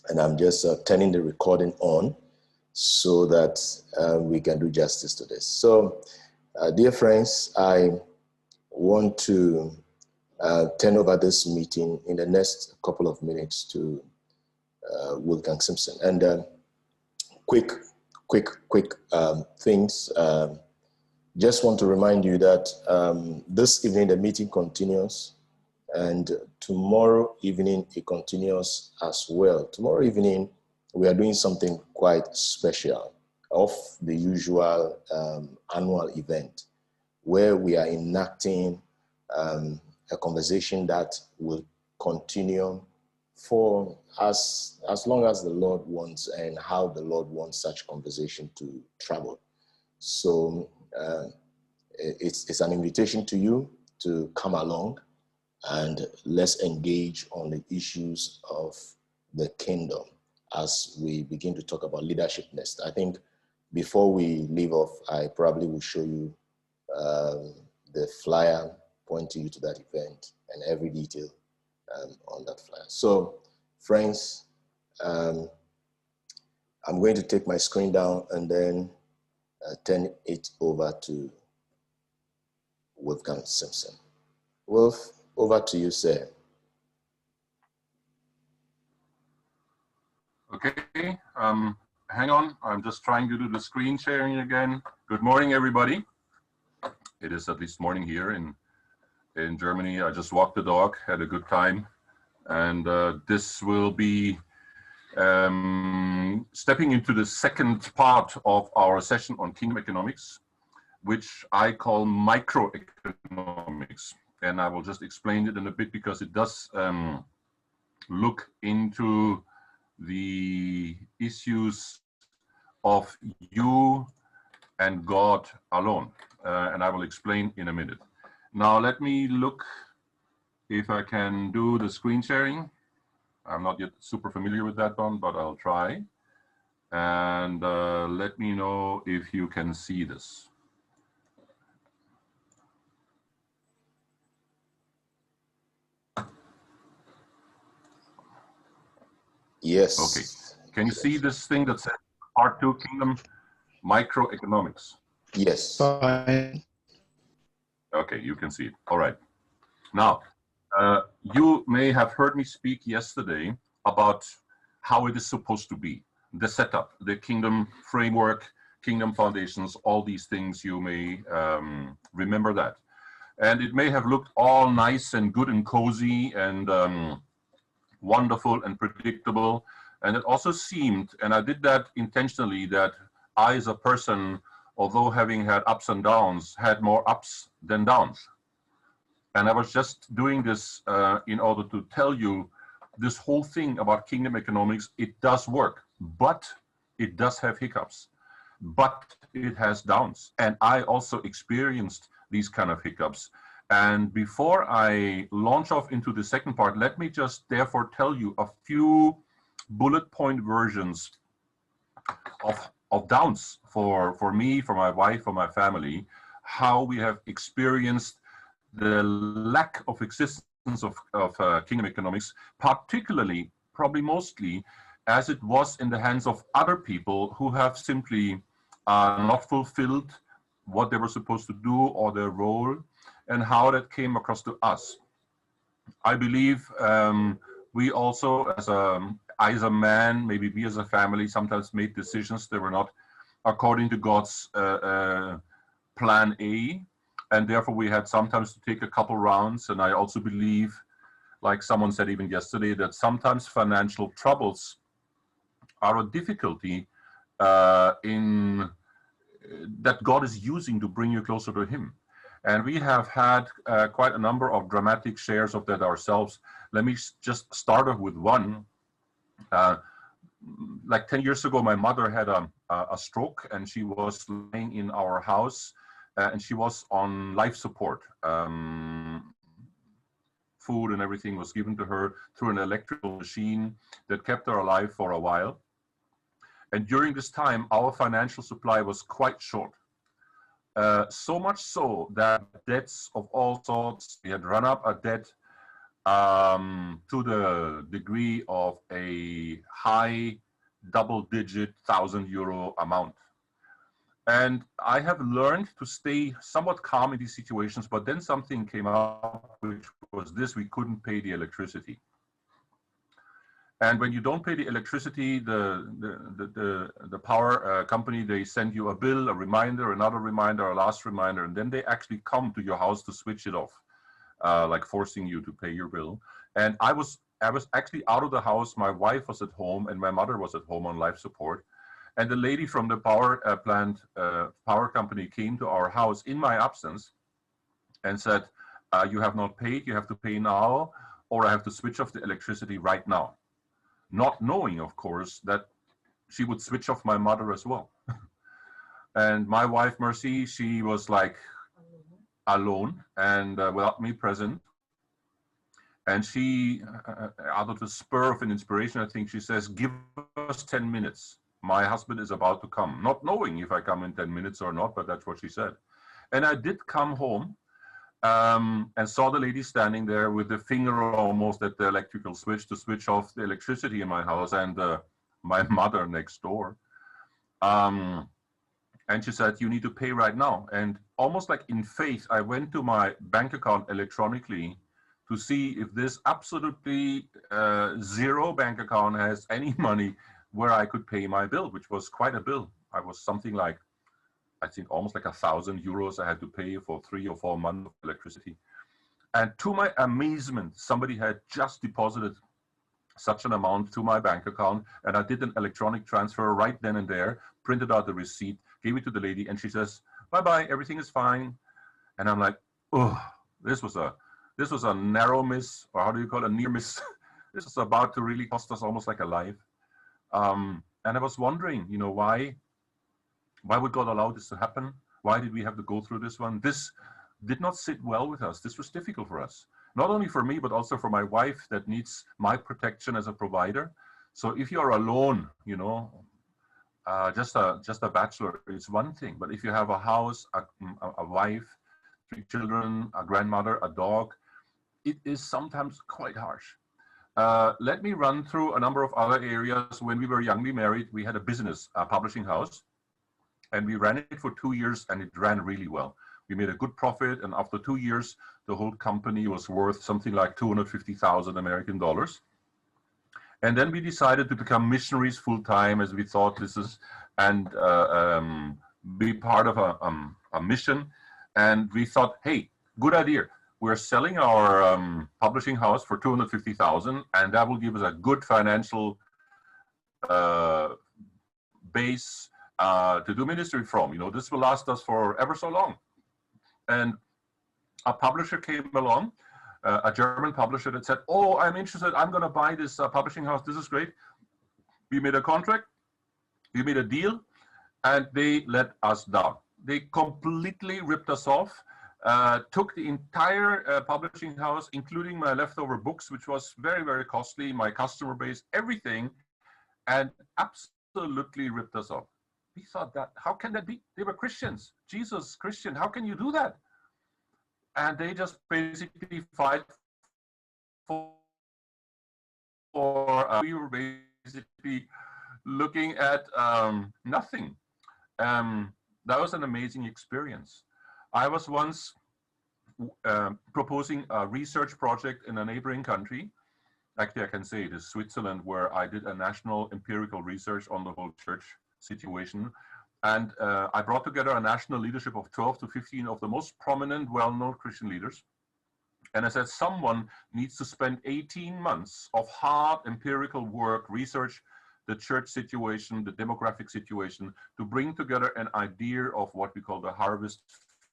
And I'm just turning the recording on so that we can do justice to this. So, dear friends, I want to turn over this meeting in the next couple of minutes to Wolfgang Simson. And quick things. Just want to remind you that this evening the meeting continues, and tomorrow evening it continues as well. Tomorrow evening we are doing something quite special off the usual annual event, where we are enacting a conversation that will continue for as long as the Lord wants and how the Lord wants such conversation to travel. So it's an invitation to you to come along and let's engage on the issues of the kingdom as we begin to talk about leadership next. I think before we leave off, I probably will show you the flyer pointing you to that event and every detail on that flyer. So, friends, I'm going to take my screen down and then turn it over to Wolfgang Simson. Wolf, over to you, sir. Okay, hang on. I'm just trying to do the screen sharing again. Good morning, everybody. It is at least morning here in Germany. I just walked the dog, had a good time. And this will be stepping into the second part of our session on kingdom economics, which I call microeconomics. And I will just explain it in a bit because it does look into the issues of you and God alone. And I will explain in a minute. Now let me look if I can do the screen sharing. I'm not yet super familiar with that one, but I'll try. And let me know if you can see this. Yes. Okay. Can you see this thing that says Part 2 Kingdom Microeconomics? Yes. Fine. Okay, you can see it. All right. Now, you may have heard me speak yesterday about how it is supposed to be, the setup, the kingdom framework, kingdom foundations, all these things. You may remember that. And it may have looked all nice and good and cozy and wonderful and predictable. And it also seemed, and I did that intentionally, that I as a person, although having had ups and downs, had more ups than downs. And I was just doing this in order to tell you this whole thing about kingdom economics. It does work, but it does have hiccups, but it has downs. And I also experienced these kind of hiccups. And before I launch off into the second part, let me just therefore tell you a few bullet point versions of downs for me, for my wife, for my family, how we have experienced the lack of existence of kingdom economics, particularly, probably mostly, as it was in the hands of other people who have simply not fulfilled what they were supposed to do or their role, and how that came across to us. I believe we also, as a man, maybe we as a family, sometimes made decisions that were not according to God's plan A, and therefore we had sometimes to take a couple rounds. And I also believe, like someone said even yesterday, that sometimes financial troubles are a difficulty in that God is using to bring you closer to Him. And we have had quite a number of dramatic shares of that ourselves. Let me just start off with one. Like 10 years ago, my mother had a stroke, and she was lying in our house, and she was on life support. Food and everything was given to her through an electrical machine that kept her alive for a while. And during this time, our financial supply was quite short. So much so that debts of all sorts, we had run up a debt to the degree of a high double-digit €1,000 amount. And I have learned to stay somewhat calm in these situations, but then something came up, which was this: we couldn't pay the electricity. And when you don't pay the electricity, the power company, they send you a bill, a reminder, another reminder, a last reminder, and then they actually come to your house to switch it off, like forcing you to pay your bill. And I was actually out of the house. My wife was at home, and my mother was at home on life support. And the lady from the power company came to our house in my absence and said, you have not paid, you have to pay now, or I have to switch off the electricity right now. Not knowing, of course, that she would switch off my mother as well. And my wife, Mercy, she was like alone and without me present. And she, out of the spur of an inspiration, I think she says, give us 10 minutes. My husband is about to come, not knowing if I come in 10 minutes or not, but that's what she said. And I did come home and saw the lady standing there with the finger almost at the electrical switch to switch off the electricity in my house, and my mother next door. And she said, you need to pay right now. And almost like in faith, I went to my bank account electronically to see if this absolutely zero bank account has any money where I could pay my bill, which was quite a bill. I was something like, I think almost like €1,000 I had to pay for 3 or 4 months of electricity. And to my amazement, somebody had just deposited such an amount to my bank account, and I did an electronic transfer right then and there, printed out the receipt, gave it to the lady, and she says, bye-bye, everything is fine. And I'm like, oh, this was a narrow miss, or how do you call it, a near miss. This was about to really cost us almost like a life. And I was wondering, you know, why would God allow this to happen? Why did we have to go through this one? This did not sit well with us. This was difficult for us. Not only for me, but also for my wife that needs my protection as a provider. So if you're alone, you know, just a bachelor is one thing. But if you have a house, a wife, 3 children, a grandmother, a dog, it is sometimes quite harsh. Let me run through a number of other areas. When we were youngly married, we had a business, a publishing house, and we ran it for 2 years, and it ran really well. We made a good profit, and after 2 years, the whole company was worth something like 250,000 American dollars. And then we decided to become missionaries full-time, as we thought this is, and be part of a mission. And we thought, hey, good idea. We're selling our publishing house for 250,000, and that will give us a good financial base to do ministry from. You know, this will last us for ever so long. And a publisher came along, a German publisher, that said, oh, I'm interested, I'm going to buy this publishing house. This is great. We made a contract, we made a deal, and they let us down. They completely ripped us off. Took the entire publishing house, including my leftover books, which was very, very costly, my customer base, everything, and absolutely ripped us off. We thought, that how can that be? They were Christians, Jesus Christian, how can you do that? And they just basically fight for we were basically looking at nothing. That was an amazing experience. I was once proposing a research project in a neighboring country. Actually, I can say it is Switzerland, where I did a national empirical research on the whole church situation. And I brought together a national leadership of 12 to 15 of the most prominent, well-known Christian leaders. And I said, someone needs to spend 18 months of hard empirical work, research the church situation, the demographic situation, to bring together an idea of what we call the harvest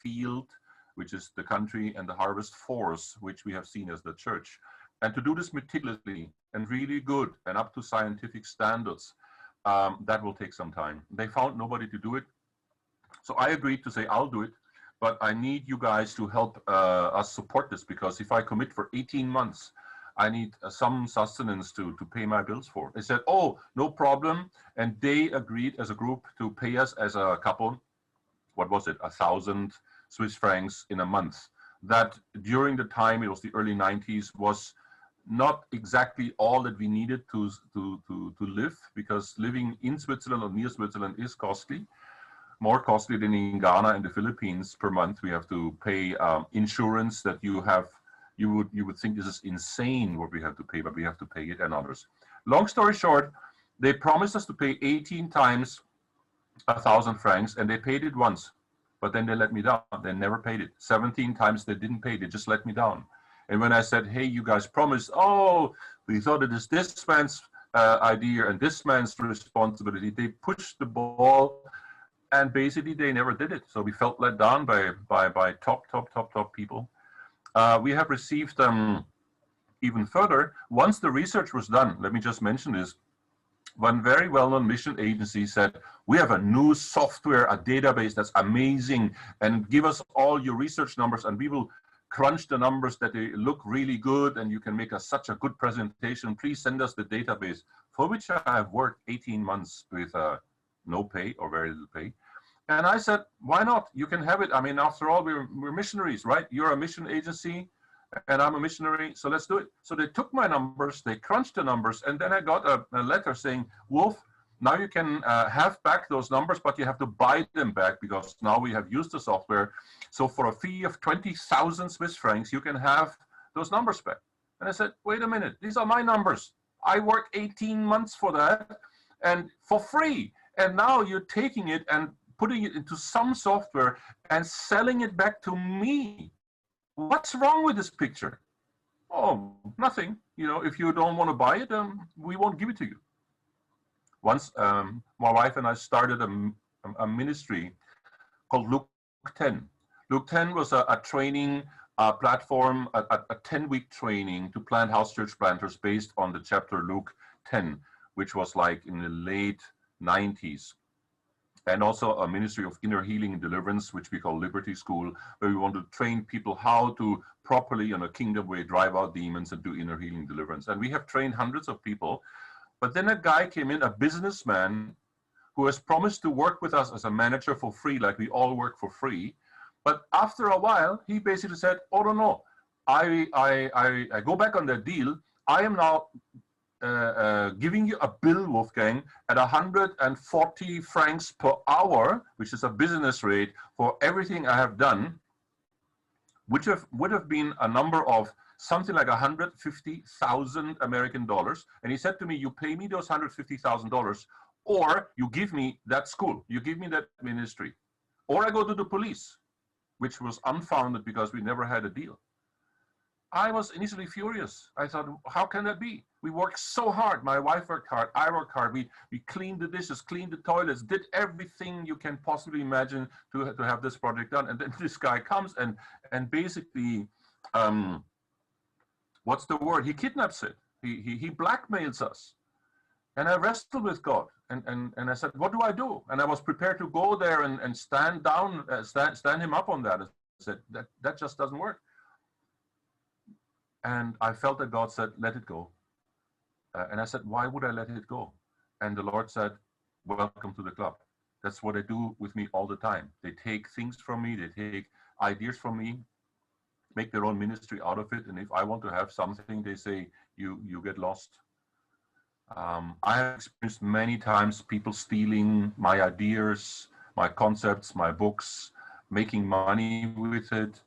field, which is the country, and the harvest force, which we have seen as the church. And to do this meticulously and really good and up to scientific standards, that will take some time. They found nobody to do it. So I agreed to say, I'll do it, but I need you guys to help us support this, because if I commit for 18 months, I need some sustenance to pay my bills for. They said, oh, no problem. And they agreed as a group to pay us as a couple, what was it, 1,000 Swiss francs in a month. that during the time, it was the early 90s, was not exactly all that we needed to live, because living in Switzerland or near Switzerland is costly, more costly than in Ghana and the Philippines. Per month we have to pay insurance that you would think this is insane what we have to pay, but we have to pay it, and others. Long story short, they promised us to pay 18 times 1,000 francs, and they paid it once, but then they let me down. They never paid it. 17 times they didn't pay, they just let me down. And when I said, hey, you guys promised, oh, we thought it is this man's idea and this man's responsibility, they pushed the ball, and basically they never did it. So we felt let down by top people. We have received even further, once the research was done, let me just mention this, one very well-known mission agency said, we have a new software, a database that's amazing, and give us all your research numbers and we will crunch the numbers that they look really good and you can make such a good presentation. Please send us the database, for which I have worked 18 months with no pay or very little pay. And I said, why not? You can have it. I mean, after all, we're missionaries, right? You're a mission agency and I'm a missionary, so let's do it. So they took my numbers, they crunched the numbers, and then I got a letter saying, Wolf, now you can have back those numbers, but you have to buy them back because now we have used the software. So for a fee of 20,000 Swiss francs, you can have those numbers back. And I said, wait a minute, these are my numbers. I worked 18 months for that and for free. And now you're taking it and putting it into some software and selling it back to me. What's wrong with this picture? Oh, nothing. You know, if you don't want to buy it, we won't give it to you. Once, my wife and I started a ministry called Luke 10. Luke 10 was a training platform, a 10-week training to plant house church planters based on the chapter Luke 10, which was like in the late 90s. And also a ministry of inner healing and deliverance, which we call Liberty School, where we want to train people how to properly, in a kingdom way, drive out demons and do inner healing and deliverance. And we have trained hundreds of people. But then a guy came in, a businessman, who has promised to work with us as a manager for free, like we all work for free. But after a while, he basically said, oh, no, I go back on that deal. I am now giving you a bill, Wolfgang, at 140 francs per hour, which is a business rate, for everything I have done, which would have been a number of something like $150,000 American dollars. And he said to me, you pay me those $150,000, or you give me that school, you give me that ministry, or I go to the police, which was unfounded because we never had a deal. I was initially furious. I thought, how can that be? We worked so hard. My wife worked hard. I worked hard. We cleaned the dishes, cleaned the toilets, did everything you can possibly imagine to have this project done. And then this guy comes and basically, what's the word? He kidnaps it. He blackmails us. And I wrestled with God. And I said, what do I do? And I was prepared to go there and stand him up on that. And said, that just doesn't work. And I felt that God said, let it go. And I said, why would I let it go? And the Lord said, welcome to the club. That's what they do with me all the time. They take things from me, they take ideas from me, make their own ministry out of it. And if I want to have something, they say, you get lost. I have experienced many times people stealing my ideas, my concepts, my books, making money with it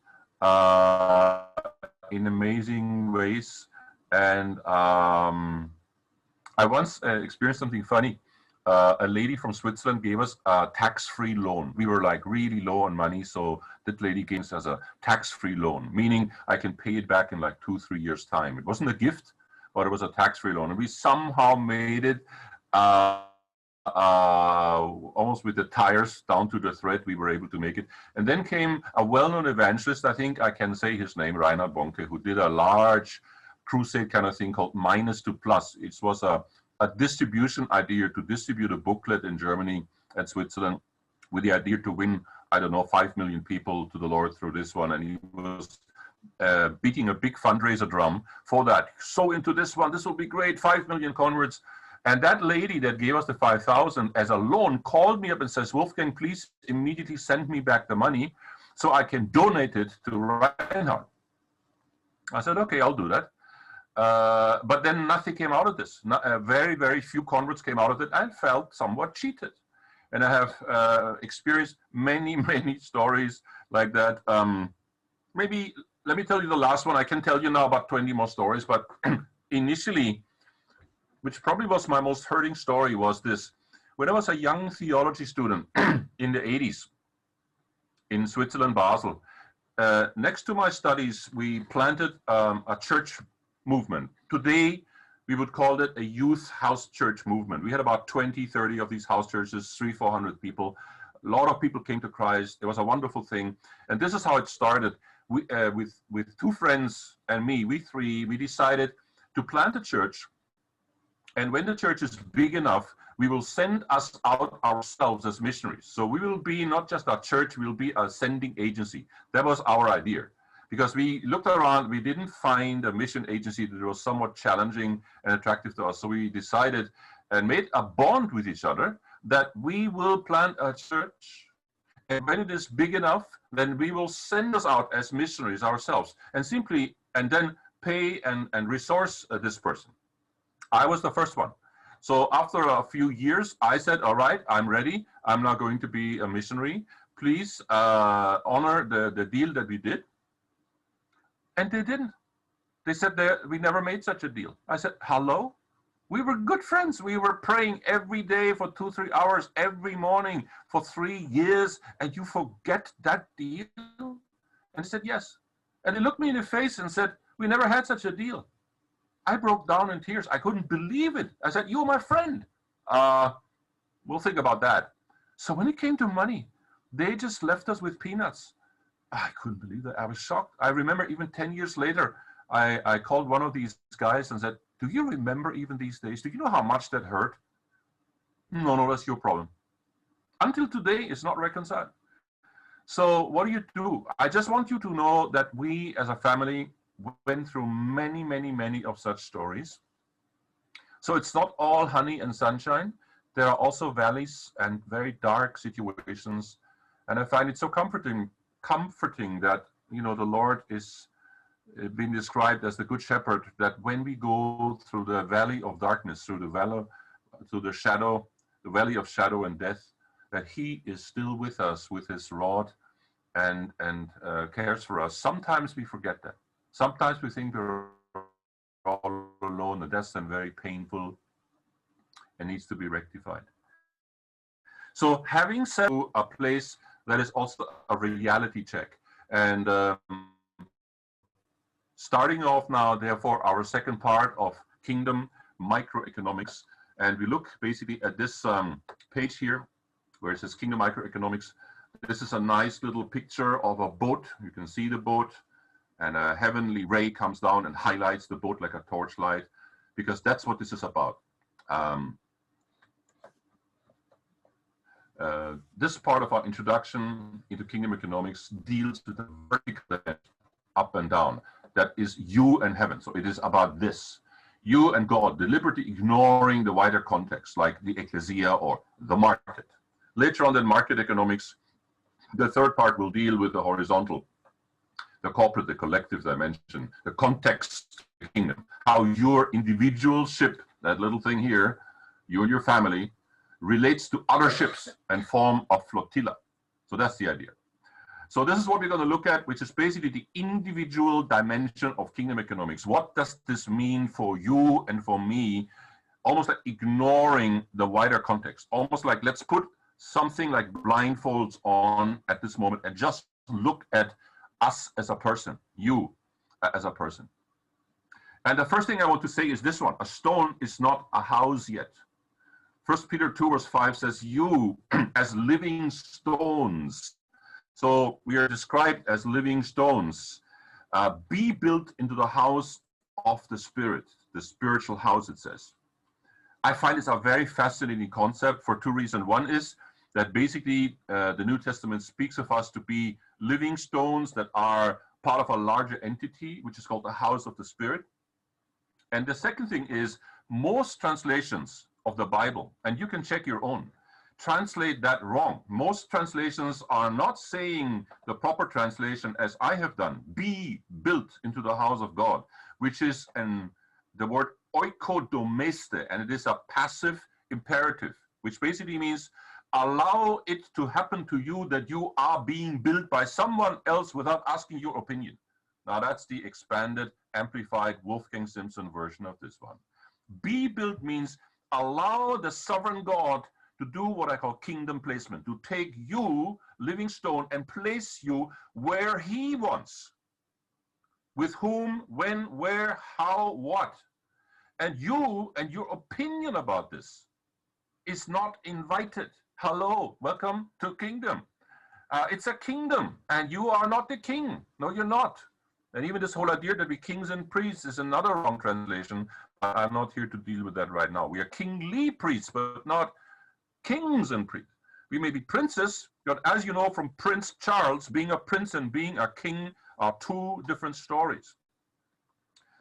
in amazing ways. And I once experienced something funny. A lady from Switzerland gave us a tax-free loan. We were like really low on money, so that lady gave us a tax-free loan, meaning I can pay it back in like 2-3 years' time. It wasn't a gift, but it was a tax-free loan. And we somehow made it almost with the tires down to the thread. We were able to make it. And then came a well-known evangelist, I think I can say his name, Reinhard Bonke, who did a large crusade kind of thing called Minus to Plus. It was a distribution idea to distribute a booklet in Germany and Switzerland with the idea to win, I don't know, 5 million people to the Lord through this one. And he was beating a big fundraiser drum for that. So into this one, this will be great, 5 million converts. And that lady that gave us the 5,000 as a loan called me up and says, Wolfgang, please immediately send me back the money so I can donate it to Reinhard. I said, okay, I'll do that. But then nothing came out of this. Very, very few converts came out of it. I felt somewhat cheated. And I have experienced many, many stories like that. Maybe, let me tell you the last one. I can tell you now about 20 more stories, but initially, which probably was my most hurting story, was this. When I was a young theology student in the 80s in Switzerland, Basel, next to my studies, we planted a church movement. Today, we would call it a youth house church movement. We had about 20, 30 of these house churches, 300-400 people. A lot of people came to Christ. It was a wonderful thing. And this is how it started. We, with two friends and me, we decided to plant a church. And when the church is big enough, we will send us out ourselves as missionaries. So we will be not just a church, we will be a sending agency. That was our idea. Because we looked around, we didn't find a mission agency that was somewhat challenging and attractive to us. So we decided and made a bond with each other that we will plant a church. And when it is big enough, then we will send us out as missionaries ourselves and then pay and resource this person. I was the first one. So after a few years, I said, all right, I'm ready. I'm not going to be a missionary. Please honor the deal that we did. And they didn't. They said we never made such a deal. I said, hello? We were good friends. We were praying every day for 2-3 hours every morning for 3 years, and you forget that deal? And they said, yes. And they looked me in the face and said, we never had such a deal. I broke down in tears. I couldn't believe it. I said, you're my friend. We'll think about that. So when it came to money, they just left us with peanuts. I couldn't believe that. I was shocked. I remember even 10 years later, I called one of these guys and said, do you remember even these days? Do you know how much that hurt? No, that's your problem. Until today, it's not reconciled. So what do? I just want you to know that we as a family went through many, many, many of such stories. So it's not all honey and sunshine. There are also valleys and very dark situations. And I find it so comforting that, you know, the Lord is being described as the good shepherd, that when we go through the valley of darkness, through the valley of shadow and death, that he is still with us with his rod and cares for us. Sometimes we forget that. Sometimes we think we're all alone, and that's then very painful and needs to be rectified. So having said a place that is also a reality check, and starting off now, therefore, our second part of Kingdom Microeconomics, and we look basically at this page here, where it says Kingdom Microeconomics. This is a nice little picture of a boat. You can see the boat, and a heavenly ray comes down and highlights the boat like a torchlight, because that's what this is about. This part of our introduction into Kingdom Economics deals with the vertical up and down. That is you and heaven. So it is about this. You and God, deliberately ignoring the wider context, like the ecclesia or the market. Later on in market economics, the third part will deal with the horizontal, the corporate, the collective dimension, the context, the kingdom, how your individual ship, that little thing here, you and your family, relates to other ships and form a flotilla. So that's the idea. So this is what we're going to look at, which is basically the individual dimension of kingdom economics. What does this mean for you and for me? Almost like ignoring the wider context. Almost like let's put something like blindfolds on at this moment and just look at us as a person, you as a person. And the first thing I want to say is this one: a stone is not a house yet. 1 Peter 2 verse 5 says, you as living stones. So we are described as living stones. Be built into the house of the Spirit, the spiritual house, it says. I find it's a very fascinating concept for two reasons. One is that basically the New Testament speaks of us to be living stones that are part of a larger entity, which is called the house of the Spirit. And the second thing is most translations of the Bible, and you can check your own, translate that wrong. Most translations are not saying the proper translation as I have done, be built into the house of God, which is the word oikodomeste, and it is a passive imperative, which basically means allow it to happen to you that you are being built by someone else without asking your opinion. Now that's the expanded, amplified Wolfgang Simson version of this one. Be built means allow the sovereign God to do what I call kingdom placement, to take you, living stone, and place you where he wants. With whom, when, where, how, what. And you and your opinion about this is not invited. Hello, welcome to kingdom. It's a kingdom, and you are not the king. No, you're not. And even this whole idea that we kings and priests is another wrong translation. I'm not here to deal with that right now. We are kingly priests, but not kings and priests. We may be princes, but as you know from Prince Charles, being a prince and being a king are two different stories.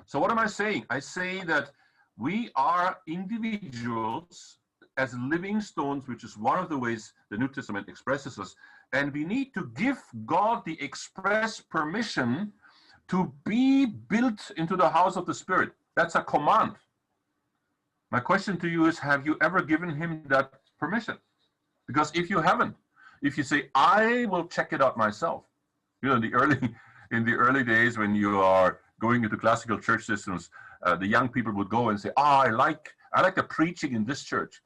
So what am I saying? I say that we are individuals as living stones, which is one of the ways the New Testament expresses us, and we need to give God the express permission to be built into the house of the Spirit. That's a command. My question to you is, have you ever given him that permission? Because if you haven't, if you say, I will check it out myself, you know, in the early days when you are going into classical church systems, the young people would go and say, I like the preaching in this church.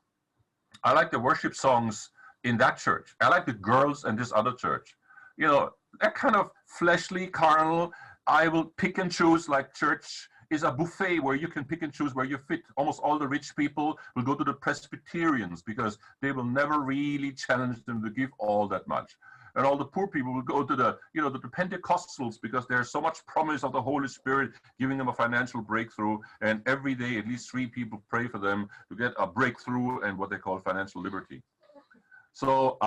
I like the worship songs in that church. I like the girls in this other church. You know, that kind of fleshly, carnal, I will pick and choose, like church is a buffet where you can pick and choose where you fit. Almost all the rich people will go to the Presbyterians because they will never really challenge them to give all that much. And all the poor people will go to the Pentecostals because there's so much promise of the Holy Spirit giving them a financial breakthrough. And every day, at least 3 people pray for them to get a breakthrough and what they call financial liberty. So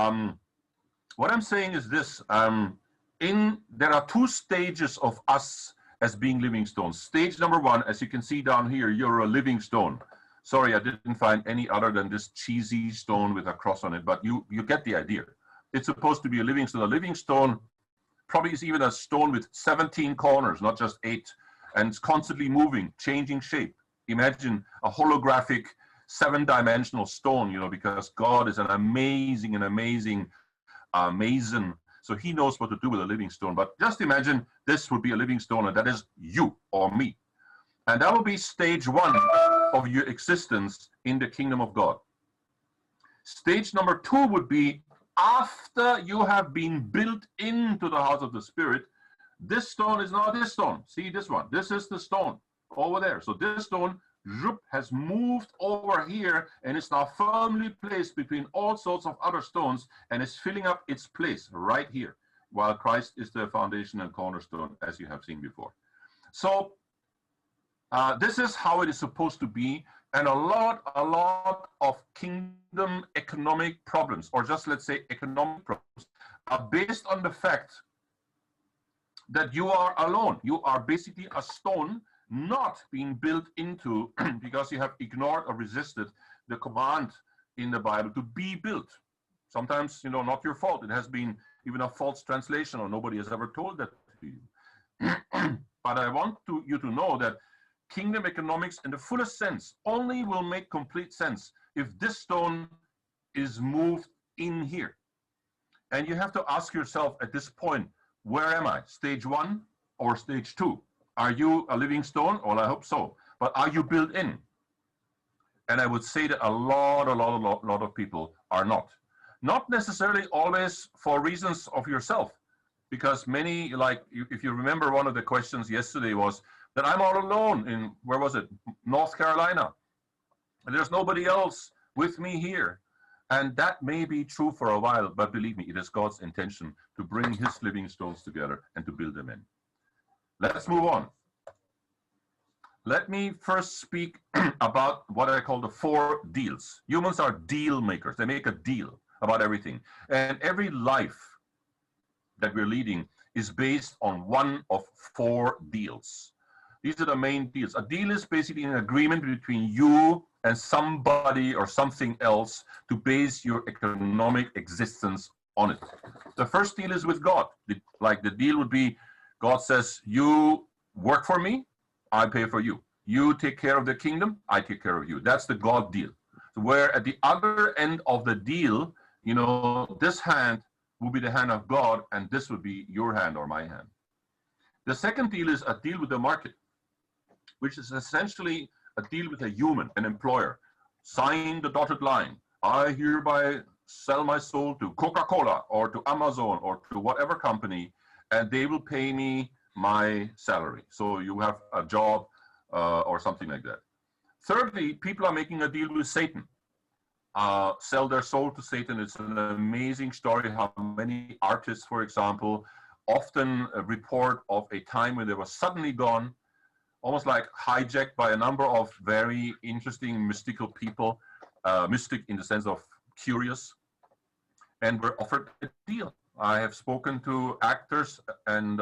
what I'm saying is this, there are 2 stages of us as being living stones. Stage number 1, as you can see down here, you're a living stone. Sorry, I didn't find any other than this cheesy stone with a cross on it, but you get the idea. It's supposed to be a living stone. A living stone probably is even a stone with 17 corners, not just 8, and it's constantly moving, changing shape. Imagine a holographic 7-dimensional stone, you know, because God is an amazing mason. So he knows what to do with a living stone. But just imagine this would be a living stone, and that is you or me. And that will be stage 1 of your existence in the kingdom of God. Stage number 2 would be after you have been built into the house of the Spirit. This stone is not this stone. See this one? This is the stone over there. So this stone has moved over here and is now firmly placed between all sorts of other stones and is filling up its place right here, while Christ is the foundation and cornerstone, as you have seen before. So this is how it is supposed to be, and a lot of kingdom economic problems, or just let's say economic problems, are based on the fact that you are alone. You are basically a stone not being built into because you have ignored or resisted the command in the Bible to be built. Sometimes, you know, not your fault. It has been even a false translation, or nobody has ever told that to you. But I want you to know that kingdom economics in the fullest sense only will make complete sense if this stone is moved in here. And you have to ask yourself at this point, where am I? Stage 1 or stage 2? Are you a living stone? Well, I hope so. But are you built in? And I would say that a lot of people are not. Not necessarily always for reasons of yourself, because many, like, if you remember, one of the questions yesterday was that I'm all alone in, where was it? North Carolina. And there's nobody else with me here. And that may be true for a while, but believe me, it is God's intention to bring his living stones together and to build them in. Let's move on. Let me first speak about what I call the 4 deals. Humans are deal makers. They make a deal about everything. And every life that we're leading is based on one of 4 deals. These are the main deals. A deal is basically an agreement between you and somebody or something else to base your economic existence on it. The first deal is with God. Like the deal would be, God says, you work for me, I pay for you. You take care of the kingdom, I take care of you. That's the God deal. So where at the other end of the deal, you know, this hand will be the hand of God, and this would be your hand or my hand. The second deal is a deal with the market, which is essentially a deal with a human, an employer. Sign the dotted line. I hereby sell my soul to Coca-Cola or to Amazon or to whatever company, and they will pay me my salary. So you have a job or something like that. Thirdly, people are making a deal with Satan. Sell their soul to Satan. It's an amazing story how many artists, for example, often report of a time when they were suddenly gone, almost like hijacked by a number of very interesting mystical people, mystic in the sense of curious, and were offered a deal. I have spoken to actors and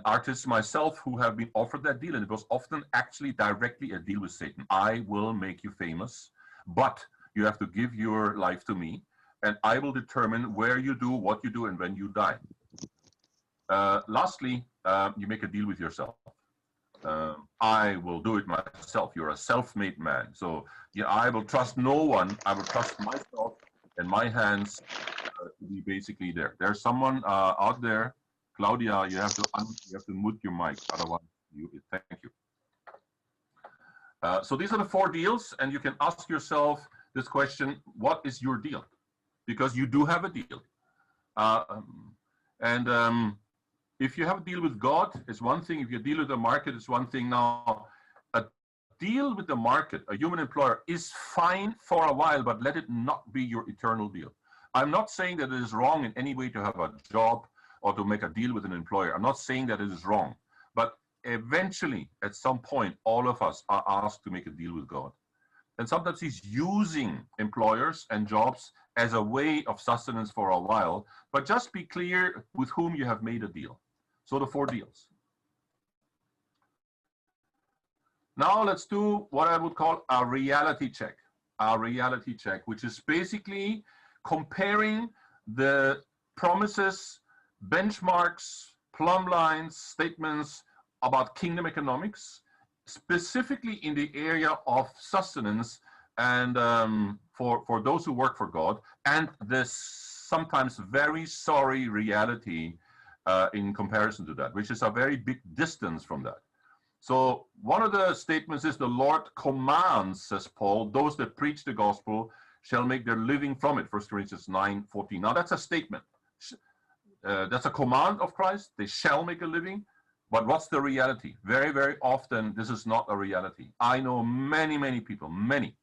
artists myself who have been offered that deal, and it was often actually directly a deal with Satan. I will make you famous, but you have to give your life to me, and I will determine where you do, what you do, and when you die. Lastly, you make a deal with yourself. I will do it myself. You're a self-made man. So yeah, I will trust no one. I will trust myself and my hands to be basically there. There's someone out there. Claudia, you have to mute your mic. Otherwise, thank you. So these are the 4 deals, and you can ask yourself this question: what is your deal? Because you do have a deal. If you have a deal with God, it's one thing. If you deal with the market, it's one thing. Now, a deal with the market, a human employer, is fine for a while, but let it not be your eternal deal. I'm not saying that it is wrong in any way to have a job or to make a deal with an employer. I'm not saying that it is wrong. But eventually, at some point, all of us are asked to make a deal with God. And sometimes he's using employers and jobs as a way of sustenance for a while, but just be clear with whom you have made a deal. So the 4 deals. Now let's do what I would call a reality check. A reality check, which is basically comparing the promises, benchmarks, plumb lines, statements about kingdom economics, specifically in the area of sustenance and for those who work for God, and this sometimes very sorry reality in comparison to that, which is a very big distance from that. So one of the statements is, the Lord commands, says Paul, those that preach the gospel shall make their living from it, 1 Corinthians 9:14. Now that's a statement. That's a command of Christ. They shall make a living. But what's the reality? Very, very often, this is not a reality. I know many, many people, many.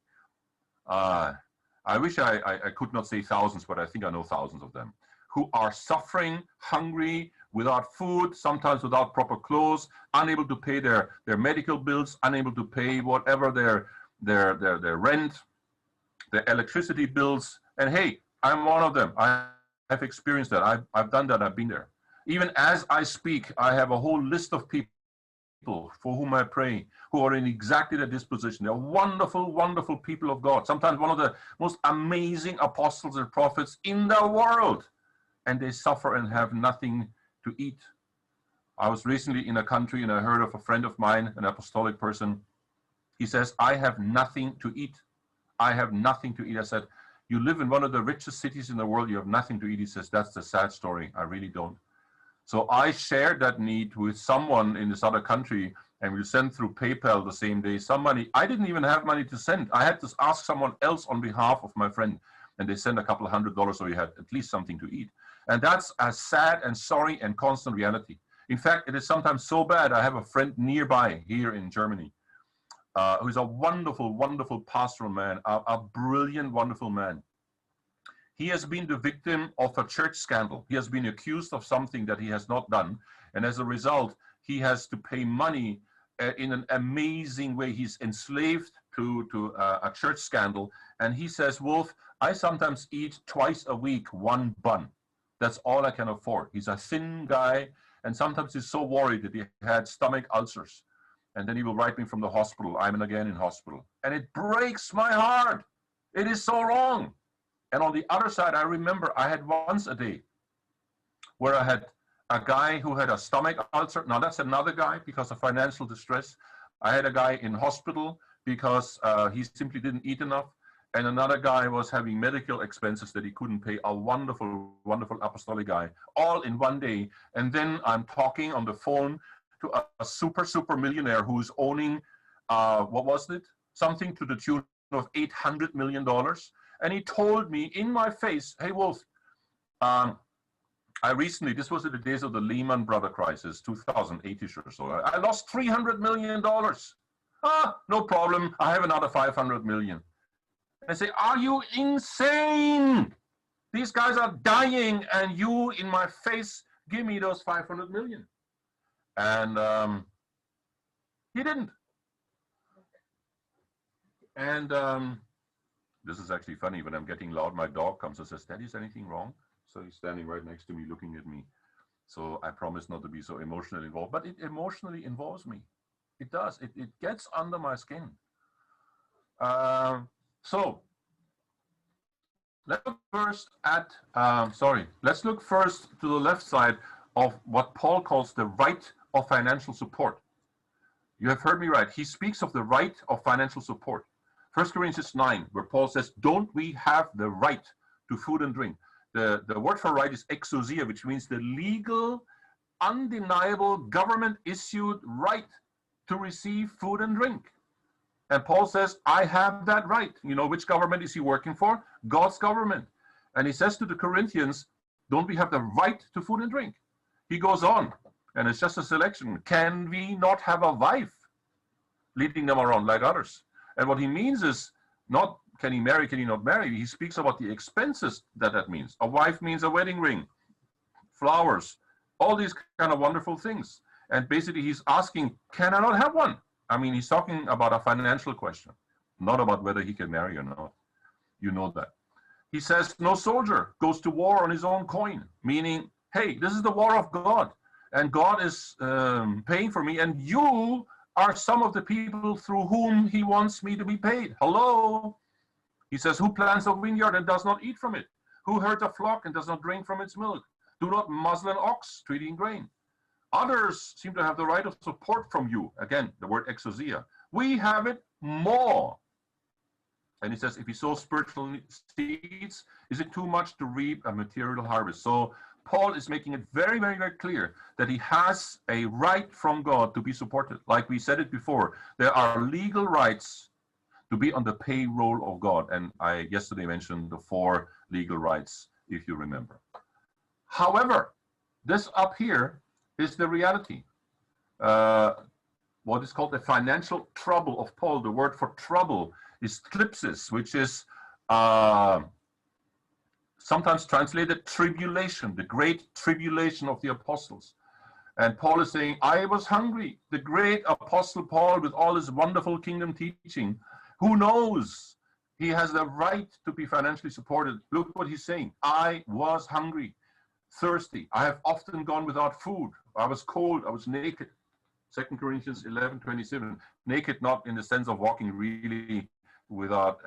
I wish I could not say thousands, but I think I know thousands of them, who are suffering, hungry, without food, sometimes without proper clothes, unable to pay their medical bills, unable to pay whatever their rent, their electricity bills. And hey, I'm one of them. I've experienced that. I've done that. I've been there. Even as I speak, I have a whole list of people for whom I pray, who are in exactly that disposition. They're wonderful, wonderful people of God. Sometimes one of the most amazing apostles and prophets in the world. And they suffer and have nothing to eat. I was recently in a country and I heard of a friend of mine, an apostolic person. He says, I have nothing to eat. I have nothing to eat. I said, you live in one of the richest cities in the world, you have nothing to eat. He says, that's the sad story. I really don't. So I shared that need with someone in this other country, and we sent through PayPal the same day some money. I didn't even have money to send. I had to ask someone else on behalf of my friend, and they sent a couple of $100 so he had at least something to eat. And that's a sad and sorry and constant reality. In fact, it is sometimes so bad. I have a friend nearby here in Germany who's a wonderful, wonderful pastoral man, a brilliant, wonderful man. He has been the victim of a church scandal. He has been accused of something that he has not done. And as a result, he has to pay money in an amazing way. He's enslaved to a church scandal. And he says, Wolf, I sometimes eat twice a week 1 bun. That's all I can afford. He's a thin guy. And sometimes he's so worried that he had stomach ulcers. And then he will write me from the hospital. I'm again in hospital. And it breaks my heart. It is so wrong. And on the other side, I remember I had once a day where I had a guy who had a stomach ulcer. Now that's another guy because of financial distress. I had a guy in hospital because he simply didn't eat enough. And another guy was having medical expenses that he couldn't pay. A wonderful, wonderful apostolic guy, all in one day. And then I'm talking on the phone to a super millionaire who's owning, what was it? Something to the tune of $800 million. And he told me in my face, hey, Wolf, I recently, this was in the days of the Lehman Brothers crisis, 2008-ish or so. I lost $300 million. No problem. I have another 500 million. I say, are you insane? These guys are dying and you in my face, give me those 500 million. And he didn't. And this is actually funny. When I'm getting loud, my dog comes and says, Daddy, is anything wrong? So he's standing right next to me looking at me. So I promise not to be so emotionally involved, but it emotionally involves me. It does. It gets under my skin. So let's look first at, let's look first to the left side of what Paul calls the right of financial support. You have heard me right. He speaks of the right of financial support. 1 Corinthians 9, where Paul says, don't we have the right to food and drink? The word for right is exousia, which means the legal, undeniable, government-issued right to receive food and drink. And Paul says, I have that right. You know, which government is he working for? God's government. And he says to the Corinthians, don't we have the right to food and drink? He goes on, and it's just a selection. Can we not have a wife leading them around like others? And what he means is not, can he marry, can he not marry? He speaks about the expenses that means. A wife means a wedding ring, flowers, all these kind of wonderful things. And basically he's asking, can I not have one? I mean, he's talking about a financial question, not about whether he can marry or not. You know that. He says, no soldier goes to war on his own coin, meaning, hey, this is the war of God, and God is paying for me, and you are some of the people through whom he wants me to be paid. Hello? He says, who plants a vineyard and does not eat from it? Who herds a flock and does not drink from its milk? Do not muzzle an ox to eating grain. Others seem to have the right of support from you. Again, the word exousia. We have it more. And he says, if he sows spiritual seeds, is it too much to reap a material harvest? So Paul is making it very, very, very clear that he has a right from God to be supported. Like we said it before, there are legal rights to be on the payroll of God. And I yesterday mentioned the 4 legal rights, if you remember. However, this up here is the reality. What is called the financial trouble of Paul. The word for trouble is thlipsis, which is sometimes translated tribulation, the great tribulation of the apostles. And Paul is saying, I was hungry. The great apostle Paul, with all his wonderful kingdom teaching, who knows? He has the right to be financially supported. Look what he's saying. I was hungry, thirsty. I have often gone without food. I was cold. I was naked. 2 Corinthians 11:27. Naked, not in the sense of walking really without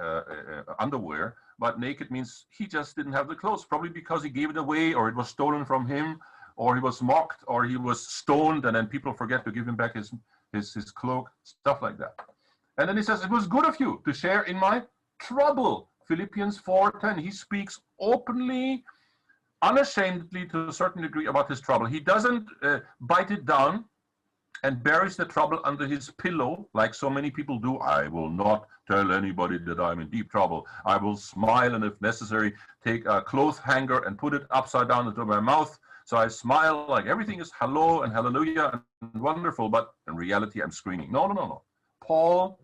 underwear, but naked means he just didn't have the clothes, probably because he gave it away, or it was stolen from him, or he was mocked, or he was stoned, and then people forget to give him back his cloak, stuff like that. And then he says, it was good of you to share in my trouble. Philippians 4:10. He speaks openly, unashamedly to a certain degree about his trouble. He doesn't bite it down and buries the trouble under his pillow, like so many people do. I will not tell anybody that I'm in deep trouble. I will smile, and if necessary, take a cloth hanger and put it upside down into my mouth. So I smile like everything is hello and hallelujah and wonderful, but in reality, I'm screaming. No. Paul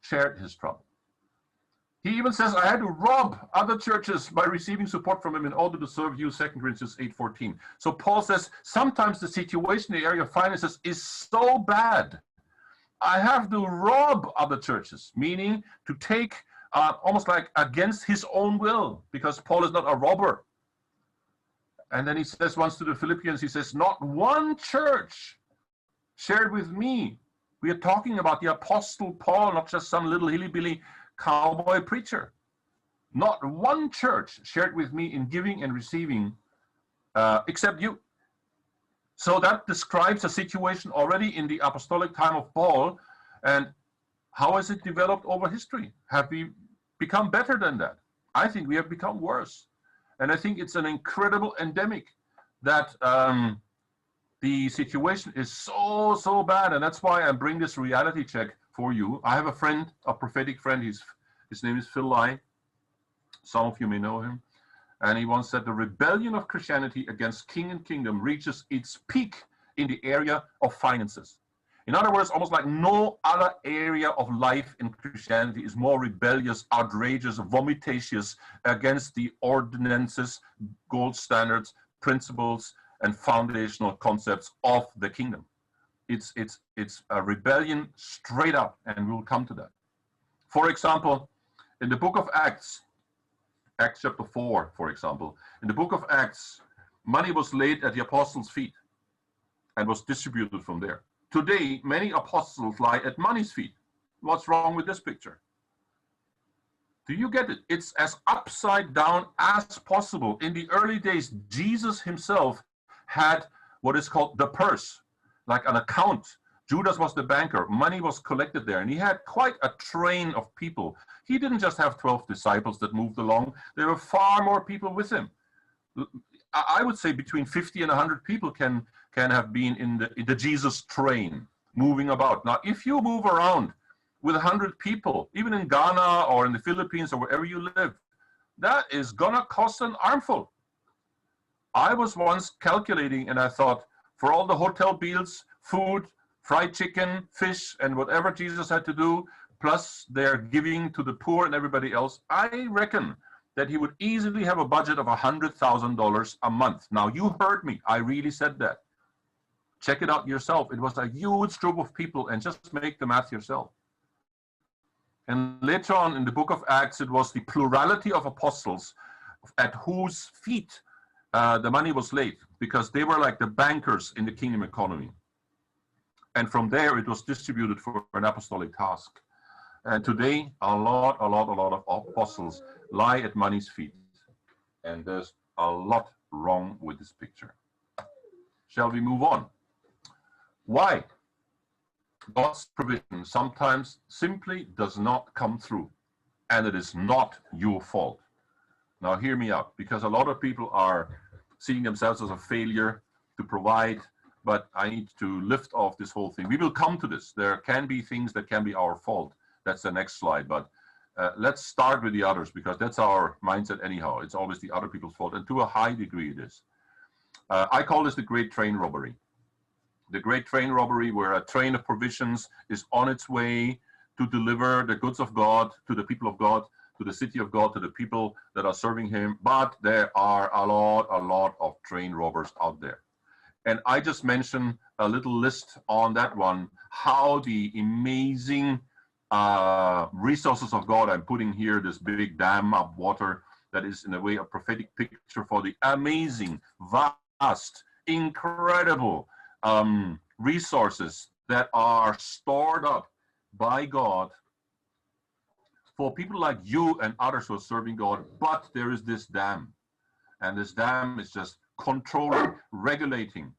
shared his trouble. He even says, I had to rob other churches by receiving support from him in order to serve you, 2 Corinthians 8:14. So Paul says, sometimes the situation in the area of finances is so bad, I have to rob other churches, meaning to take almost like against his own will, because Paul is not a robber. And then he says once to the Philippians, he says, not one church shared with me We are talking about the Apostle Paul, not just some little hilly-billy cowboy preacher. Not one church shared with me in giving and receiving except you. So that describes a situation already in the apostolic time of Paul. And how has it developed over history? Have we become better than that? I think we have become worse. And I think it's an incredible endemic that the situation is so bad. And that's why I bring this reality check for you. I have a friend, a prophetic friend. His name is Phil Lai. Some of you may know him. And he once said, the rebellion of Christianity against king and kingdom reaches its peak in the area of finances. In other words, almost like no other area of life in Christianity is more rebellious, outrageous, vomitacious against the ordinances, gold standards, principles, and foundational concepts of the kingdom. It's a rebellion straight up, and we'll come to that. For example, in the book of Acts chapter 4, for example, in the book of Acts, money was laid at the apostles' feet and was distributed from there. Today, many apostles lie at money's feet. What's wrong with this picture? Do you get it? It's as upside down as possible. In the early days, Jesus himself had what is called the purse, like an account. Judas was the banker. Money was collected there, and he had quite a train of people. He didn't just have 12 disciples that moved along. There were far more people with him. I would say between 50 and 100 people can have been in the Jesus train, moving about. Now, if you move around with 100 people, even in Ghana or in the Philippines or wherever you live, that is gonna cost an armful. I was once calculating, and I thought, for all the hotel bills, food, fried chicken, fish, and whatever Jesus had to do, plus their giving to the poor and everybody else, I reckon that he would easily have a budget of $100,000 a month. Now, you heard me. I really said that. Check it out yourself. It was a huge group of people, and just make the math yourself. And later on in the book of Acts, it was the plurality of apostles at whose feet the money was laid, because they were like the bankers in the kingdom economy. And from there, it was distributed for an apostolic task. And today, a lot of apostles lie at money's feet. And there's a lot wrong with this picture. Shall we move on? Why? God's provision sometimes simply does not come through. And it is not your fault. Now, hear me out, because a lot of people are seeing themselves as a failure to provide. But I need to lift off this whole thing. We will come to this. There can be things that can be our fault. That's the next slide. But let's start with the others, because that's our mindset anyhow. It's always the other people's fault. And to a high degree it is. I call this the great train robbery. The great train robbery, where a train of provisions is on its way to deliver the goods of God to the people of God, to the city of God, to the people that are serving him. But there are a lot of train robbers out there. And I just mentioned a little list on that one, how the amazing resources of God, I'm putting here this big dam of water that is in a way a prophetic picture for the amazing, vast, incredible resources that are stored up by God for people like you and others who are serving God. But there is this dam, and this dam is just controlling, regulating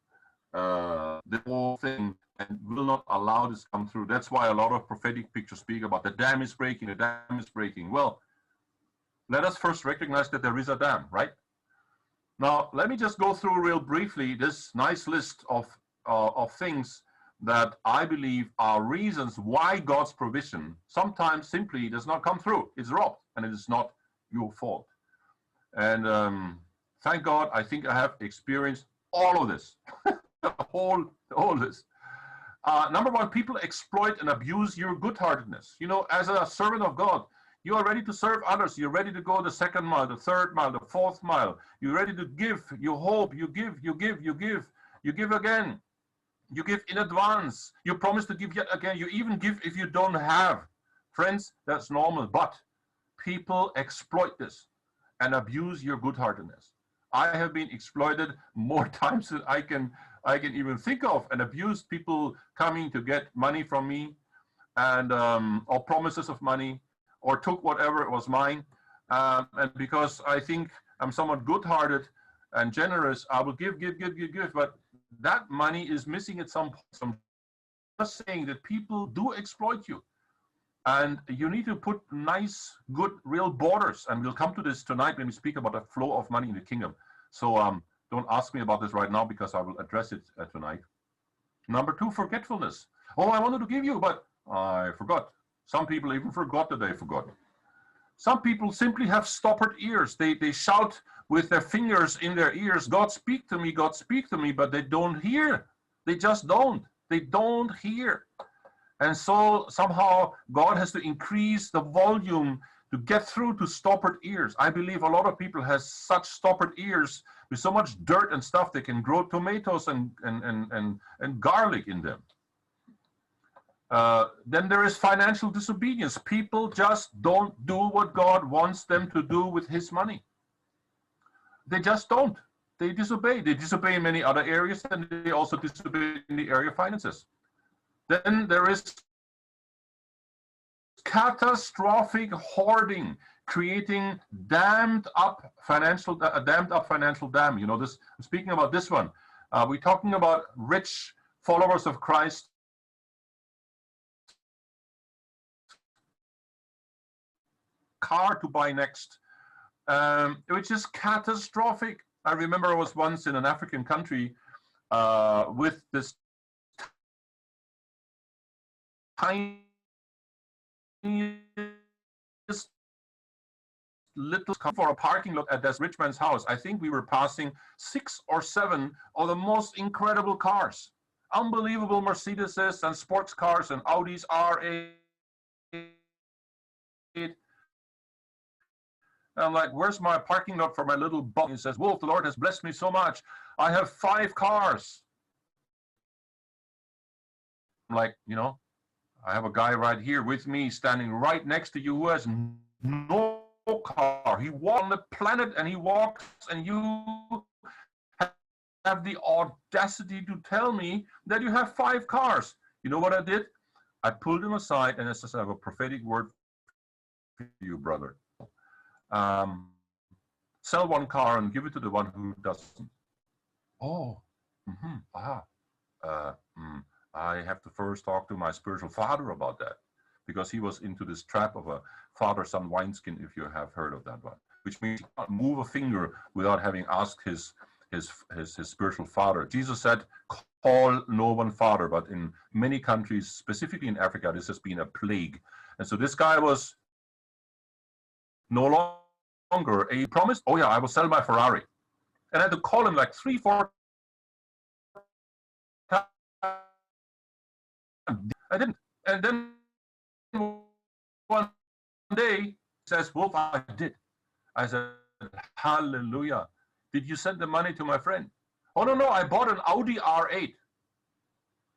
the whole thing, and will not allow this to come through. That's why a lot of prophetic pictures speak about the dam is breaking, the dam is breaking. Well, let us first recognize that there is a dam, right? Now, let me just go through real briefly this nice list of things that I believe are reasons why God's provision sometimes simply does not come through. It's robbed, and it is not your fault. And thank God, I think I have experienced all of this, all this. Number one, people exploit and abuse your good-heartedness. You know, as a servant of God, you are ready to serve others. You're ready to go the 2nd mile, the 3rd mile, the 4th mile. You're ready to give. You hope. You give. You give. You give. You give again. You give in advance. You promise to give yet again. You even give if you don't have. Friends, that's normal. But people exploit this and abuse your good-heartedness. I have been exploited more times than I can even think of, and abused, people coming to get money from me, and or promises of money, or took whatever was mine. And because I think I'm somewhat good-hearted and generous, I will give. But that money is missing at some point. So I'm just saying that people do exploit you. And you need to put nice, good, real borders. And we'll come to this tonight when we speak about the flow of money in the kingdom. So don't ask me about this right now, because I will address it tonight. Number 2, forgetfulness. Oh, I wanted to give you, but I forgot. Some people even forgot that they forgot. Some people simply have stoppered ears. They shout with their fingers in their ears, God speak to me, God speak to me, but they don't hear. They just don't. They don't hear. And so somehow God has to increase the volume to get through to stoppered ears. I believe a lot of people has such stoppered ears with so much dirt and stuff, they can grow tomatoes and garlic in them. Then there is financial disobedience. People just don't do what God wants them to do with his money. They just don't. They disobey. They disobey in many other areas, and they also disobey in the area of finances. Then there is catastrophic hoarding, creating dammed up financial dam. You know this. I'm speaking about this one. We're talking about rich followers of Christ car to buy next, which is catastrophic. I remember I was once in an African country with this tiny little car for a parking lot at this rich man's house. I think we were passing 6 or 7 of the most incredible cars, unbelievable Mercedeses and sports cars and Audis R8. I'm like, where's my parking lot for my little bus? He says, Wolf, the Lord has blessed me so much. I have 5 cars. I'm like, you know, I have a guy right here with me, standing right next to you, who has no car. He walks on the planet, and he walks, and you have the audacity to tell me that you have 5 cars. You know what I did? I pulled him aside, and I said, I have a prophetic word for you, brother. Sell 1 car and give it to the one who doesn't. Oh, I have to first talk to my spiritual father about that, because he was into this trap of a father-son wineskin, if you have heard of that one, which means you can't move a finger without having asked his spiritual father. Jesus said, call no one father, but in many countries, specifically in Africa, this has been a plague. And so this guy was no longer, he promised, oh yeah, I will sell my Ferrari. And I had to call him like 3-4 times. I didn't. And then one day he says, Wolf, I did. I said, hallelujah. Did you send the money to my friend? Oh, no, I bought an Audi R8.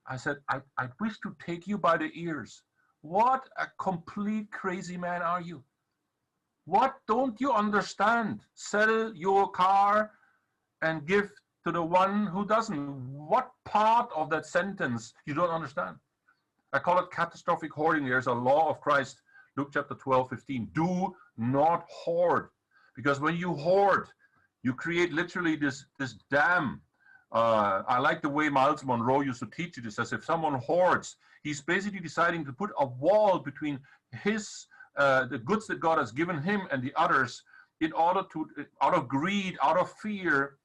I said, I wish to take you by the ears. What a complete crazy man are you? What don't you understand? Sell your car and give to the one who doesn't. What part of that sentence you don't understand? I call it catastrophic hoarding. There's a law of Christ, Luke chapter 12:15. Do not hoard, because when you hoard, you create literally this dam. I like the way Miles Monroe used to teach it. It says if someone hoards, he's basically deciding to put a wall between his the goods that God has given him and the others, in order to, out of greed, out of fear.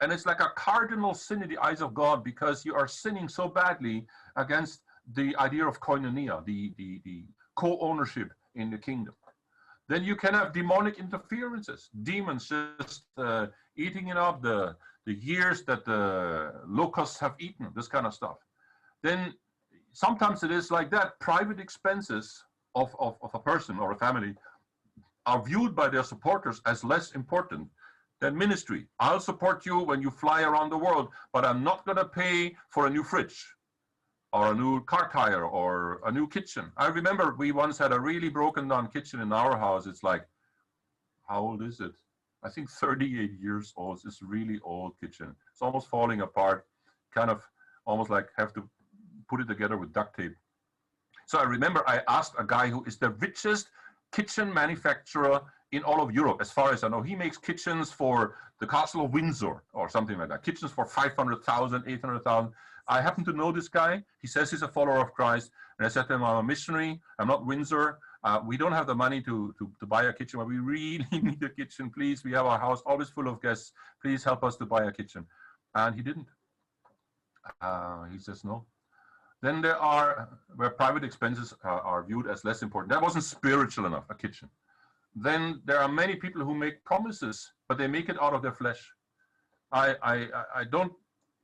And it's like a cardinal sin in the eyes of God, because you are sinning so badly against the idea of koinonia, the co-ownership in the kingdom. Then you can have demonic interferences, demons just eating up the years that the locusts have eaten, this kind of stuff. Then sometimes it is like that. Private expenses of a person or a family are viewed by their supporters as less important than ministry. I'll support you when you fly around the world, but I'm not going to pay for a new fridge or a new car tire or a new kitchen. I remember we once had a really broken down kitchen in our house. It's like, how old is it? I think 38 years old. It's really old kitchen. It's almost falling apart, kind of almost like have to put it together with duct tape. So I remember I asked a guy who is the richest kitchen manufacturer in all of Europe, as far as I know. He makes kitchens for the Castle of Windsor or something like that. Kitchens for 500,000, 800,000. I happen to know this guy. He says he's a follower of Christ. And I said to him, I'm a missionary. I'm not Windsor. We don't have the money to buy a kitchen, but we really need a kitchen. Please, we have our house always full of guests. Please help us to buy a kitchen. And he didn't. He says no. Then there are where private expenses are viewed as less important. That wasn't spiritual enough, a kitchen. Then there are many people who make promises, but they make it out of their flesh. I don't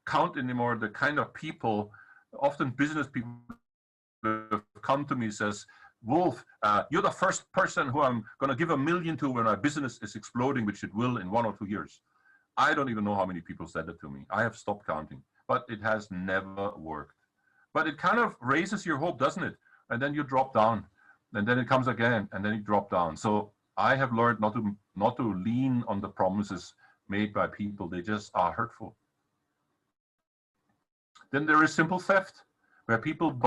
count anymore the kind of people, often business people, come to me and says, Wolf, you're the first person who I'm going to give $1 million to when my business is exploding, which it will in 1 or 2 years. I don't even know how many people said that to me. I have stopped counting, but it has never worked. But it kind of raises your hope, doesn't it? And then you drop down, and then it comes again, and then you drop down. So I have learned not to lean on the promises made by people. They just are hurtful. Then there is simple theft, where people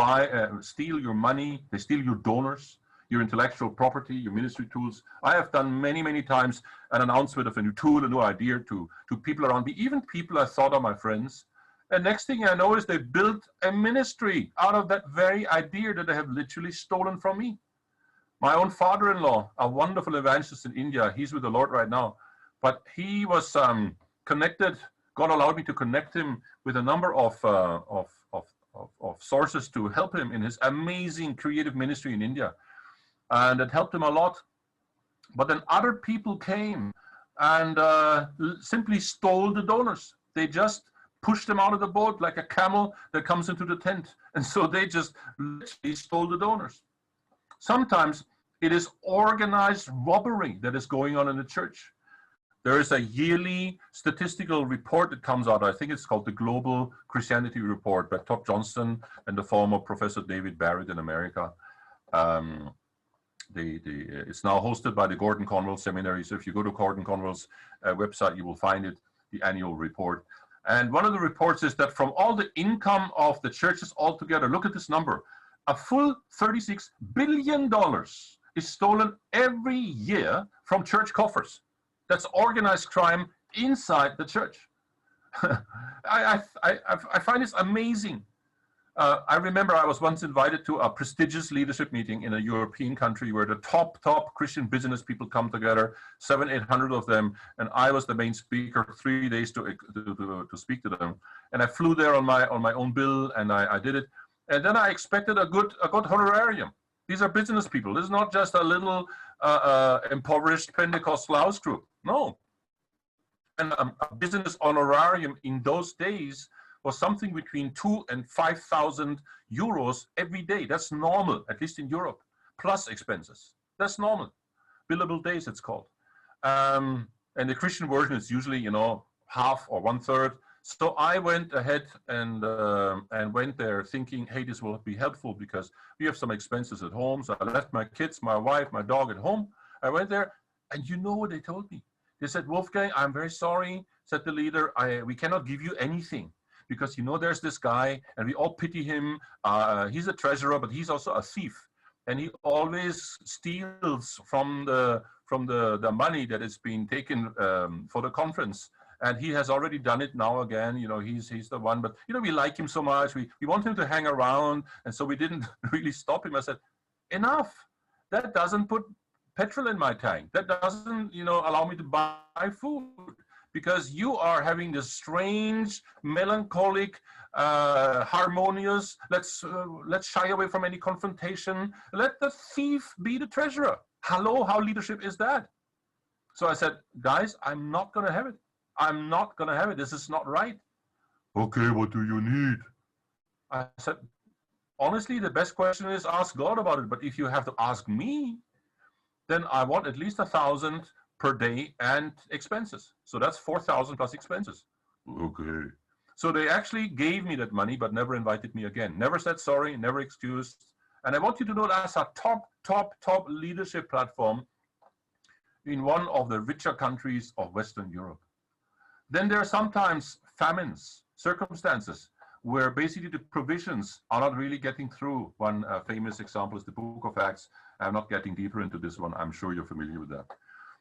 steal your money, they steal your donors, your intellectual property, your ministry tools. I have done many, many times an announcement of a new tool, a new idea to people around me, even people I thought are my friends. And next thing I know is they built a ministry out of that very idea that they have literally stolen from me. My own father-in-law, a wonderful evangelist in India, he's with the Lord right now, but he was connected. God allowed me to connect him with a number of sources to help him in his amazing creative ministry in India. And it helped him a lot. But then other people came and simply stole the donors. They just pushed them out of the boat like a camel that comes into the tent. And so they just literally stole the donors. Sometimes it is organized robbery that is going on in the church. There is a yearly statistical report that comes out. I think it's called the Global Christianity Report by Todd Johnson and the former Professor David Barrett in America. It's now hosted by the Gordon Conwell Seminary. So if you go to Gordon Conwell's website, you will find it, the annual report. And one of the reports is that from all the income of the churches altogether, look at this number, a full $36 billion is stolen every year from church coffers. That's organized crime inside the church. I find this amazing. I remember I was once invited to a prestigious leadership meeting in a European country where the top Christian business people come together, 700-800 of them, and I was the main speaker, 3 days to speak to them. And I flew there on my own bill, and I did it. And then I expected a good honorarium. These are business people. This is not just a little impoverished Pentecostal house group. No. And a business honorarium in those days was something between 2,000 and 5,000 euros every day. That's normal, at least in Europe, plus expenses. That's normal. Billable days, it's called. And the Christian version is usually, half or 1/3. So I went ahead and went there thinking, hey, this will be helpful because we have some expenses at home. So I left my kids, my wife, my dog at home. I went there, and you know what they told me? They said, Wolfgang, I'm very sorry, said the leader. We cannot give you anything because, there's this guy, and we all pity him. He's a treasurer, but he's also a thief. And he always steals from the money that is being taken for the conference. And he has already done it now again. He's the one, but we like him so much. We want him to hang around. And so we didn't really stop him. I said, enough. That doesn't put petrol in my tank. That doesn't, allow me to buy food because you are having this strange, melancholic, harmonious, let's shy away from any confrontation. Let the thief be the treasurer. Hello, how leadership is that? So I said, guys, I'm not going to have it. I'm not going to have it. This is not right. Okay, what do you need? I said, honestly, the best question is ask God about it. But if you have to ask me, then I want at least 1,000 per day and expenses. So that's 4,000 plus expenses. Okay. So they actually gave me that money, but never invited me again. Never said sorry, never excused. And I want you to know that's a top leadership platform. in one of the richer countries of Western Europe. Then there are sometimes famines, circumstances, where basically the provisions are not really getting through. One famous example is the Book of Acts. I'm not getting deeper into this one. I'm sure you're familiar with that.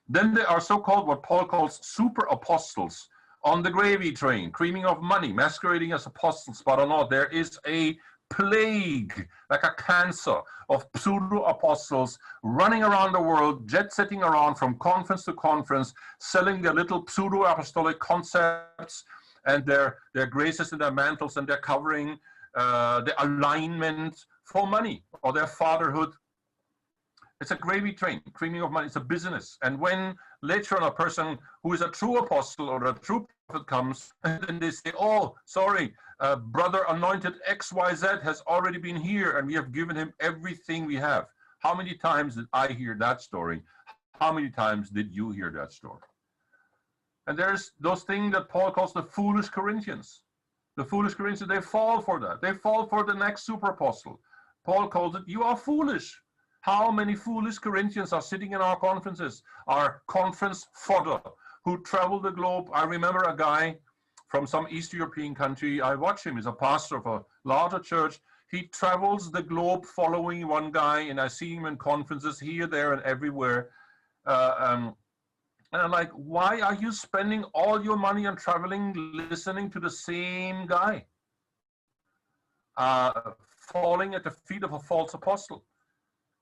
Then there are so-called, what Paul calls super apostles on the gravy train, creaming of money, masquerading as apostles, but or not. There is a plague, like a cancer, of pseudo-apostles running around the world, jet-setting around from conference to conference, selling their little pseudo-apostolic concepts and their graces and their mantles and their covering, their alignment for money or their fatherhood. It's a gravy train, creaming of money. It's a business. And when later on a person who is a true apostle or a true prophet comes, and then they say, oh, sorry, brother anointed XYZ has already been here and we have given him everything we have. How many times did I hear that story? How many times did you hear that story? And there's those things that Paul calls the foolish Corinthians. The foolish Corinthians, they fall for that. They fall for the next super apostle. Paul calls it, you are foolish. How many foolish Corinthians are sitting in our conferences, our conference fodder, who travel the globe? I remember a guy from some East European country. I watch him. He's a pastor of a larger church. He travels the globe following one guy, and I see him in conferences here, there, and everywhere. And I'm like, why are you spending all your money on traveling, listening to the same guy? Falling at the feet of a false apostle.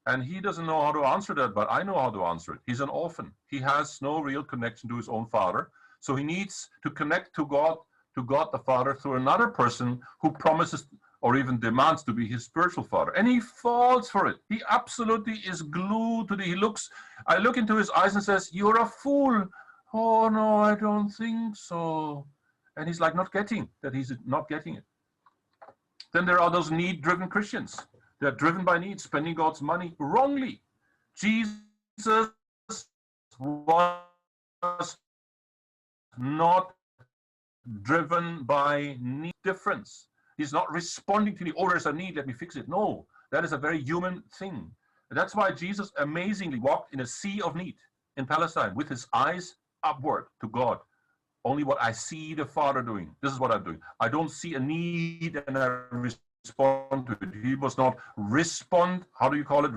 And he doesn't know how to answer that, but I know how to answer it. He's an orphan. He has no real connection to his own father. So he needs to connect to God the Father through another person who promises or even demands to be his spiritual father. And he falls for it. He absolutely is glued to I look into his eyes and says, you're a fool. Oh, no, I don't think so. And he's like not getting that, he's not getting it. Then there are those need-driven Christians. They're driven by need, spending God's money wrongly. Jesus was not driven by need difference. He's not responding to the, oh, there's a need, let me fix it. No, that is a very human thing. That's why Jesus amazingly walked in a sea of need in Palestine with his eyes upward to God. Only what I see the Father doing. This is what I'm doing. I don't see a need and I respond to it. He was not how do you call it?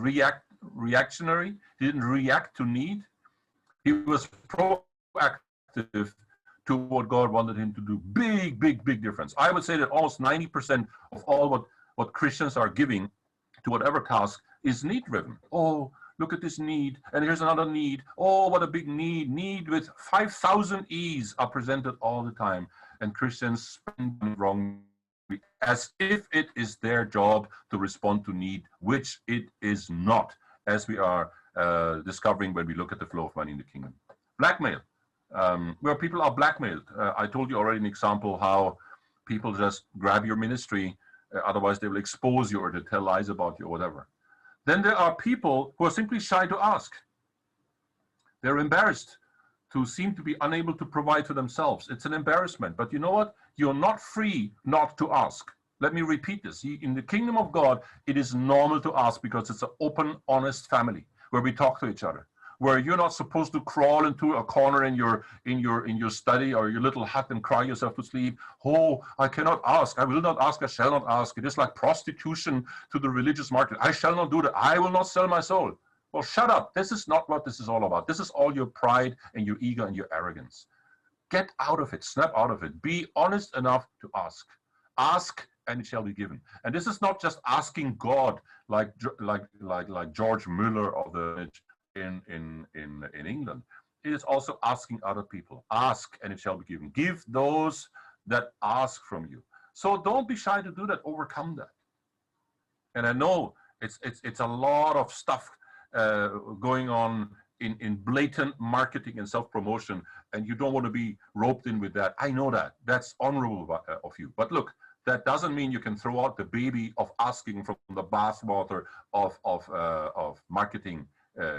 Reactionary. He didn't react to need. He was proactive to what God wanted him to do. Big, big, big difference. I would say that almost 90% of all what Christians are giving to whatever task is need driven. Oh, look at this need, and here's another need. Oh, what a big need. Need with 5,000 E's are presented all the time. And Christians spend them wrongly as if it is their job to respond to need, which it is not, as we are discovering when we look at the flow of money in the kingdom. Blackmail, where people are blackmailed. I told you already an example how people just grab your ministry, otherwise they will expose you or they tell lies about you or whatever. Then there are people who are simply shy to ask. They're embarrassed to seem to be unable to provide for themselves. It's an embarrassment, but you know what? You're not free not to ask. Let me repeat this. In the kingdom of God, it is normal to ask because it's an open, honest family where we talk to each other, where you're not supposed to crawl into a corner in your study or your little hut and cry yourself to sleep. Oh, I cannot ask. I will not ask. I shall not ask. It is like prostitution to the religious market. I shall not do that. I will not sell my soul. Well, shut up. This is not what this is all about. This is all your pride and your ego and your arrogance. Get out of it. Snap out of it. Be honest enough to ask. Ask and it shall be given. And this is not just asking God like George Muller of the in England. It is also asking other people. Ask and it shall be given. Give those that ask from you. So don't be shy to do that. Overcome that. And I know it's a lot of stuff going on in blatant marketing and self-promotion, and you don't want to be roped in with that. I know that. That's honorable of you. But look, that doesn't mean you can throw out the baby of asking from the bathwater of marketing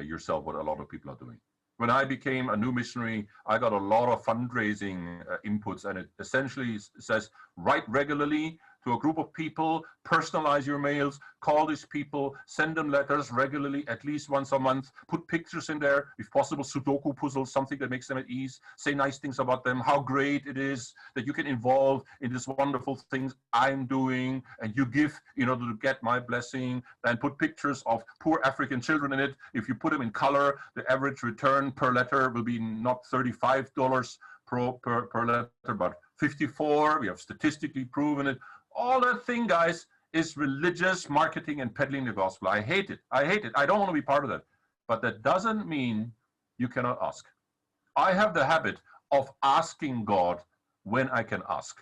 yourself, what a lot of people are doing. When I became a new missionary, I got a lot of fundraising inputs, and it essentially says, write regularly, to a group of people, personalize your mails, call these people, send them letters regularly, at least once a month, put pictures in there, if possible, Sudoku puzzles, something that makes them at ease, say nice things about them, how great it is that you can involve in these wonderful things I'm doing, and you give in order to get my blessing, and put pictures of poor African children in it. If you put them in color, the average return per letter will be not $35 per letter, but 54. We have statistically proven it. All that thing, guys, is religious marketing and peddling the gospel. I hate it. I hate it. I don't want to be part of that. But that doesn't mean you cannot ask. I have the habit of asking God when I can ask.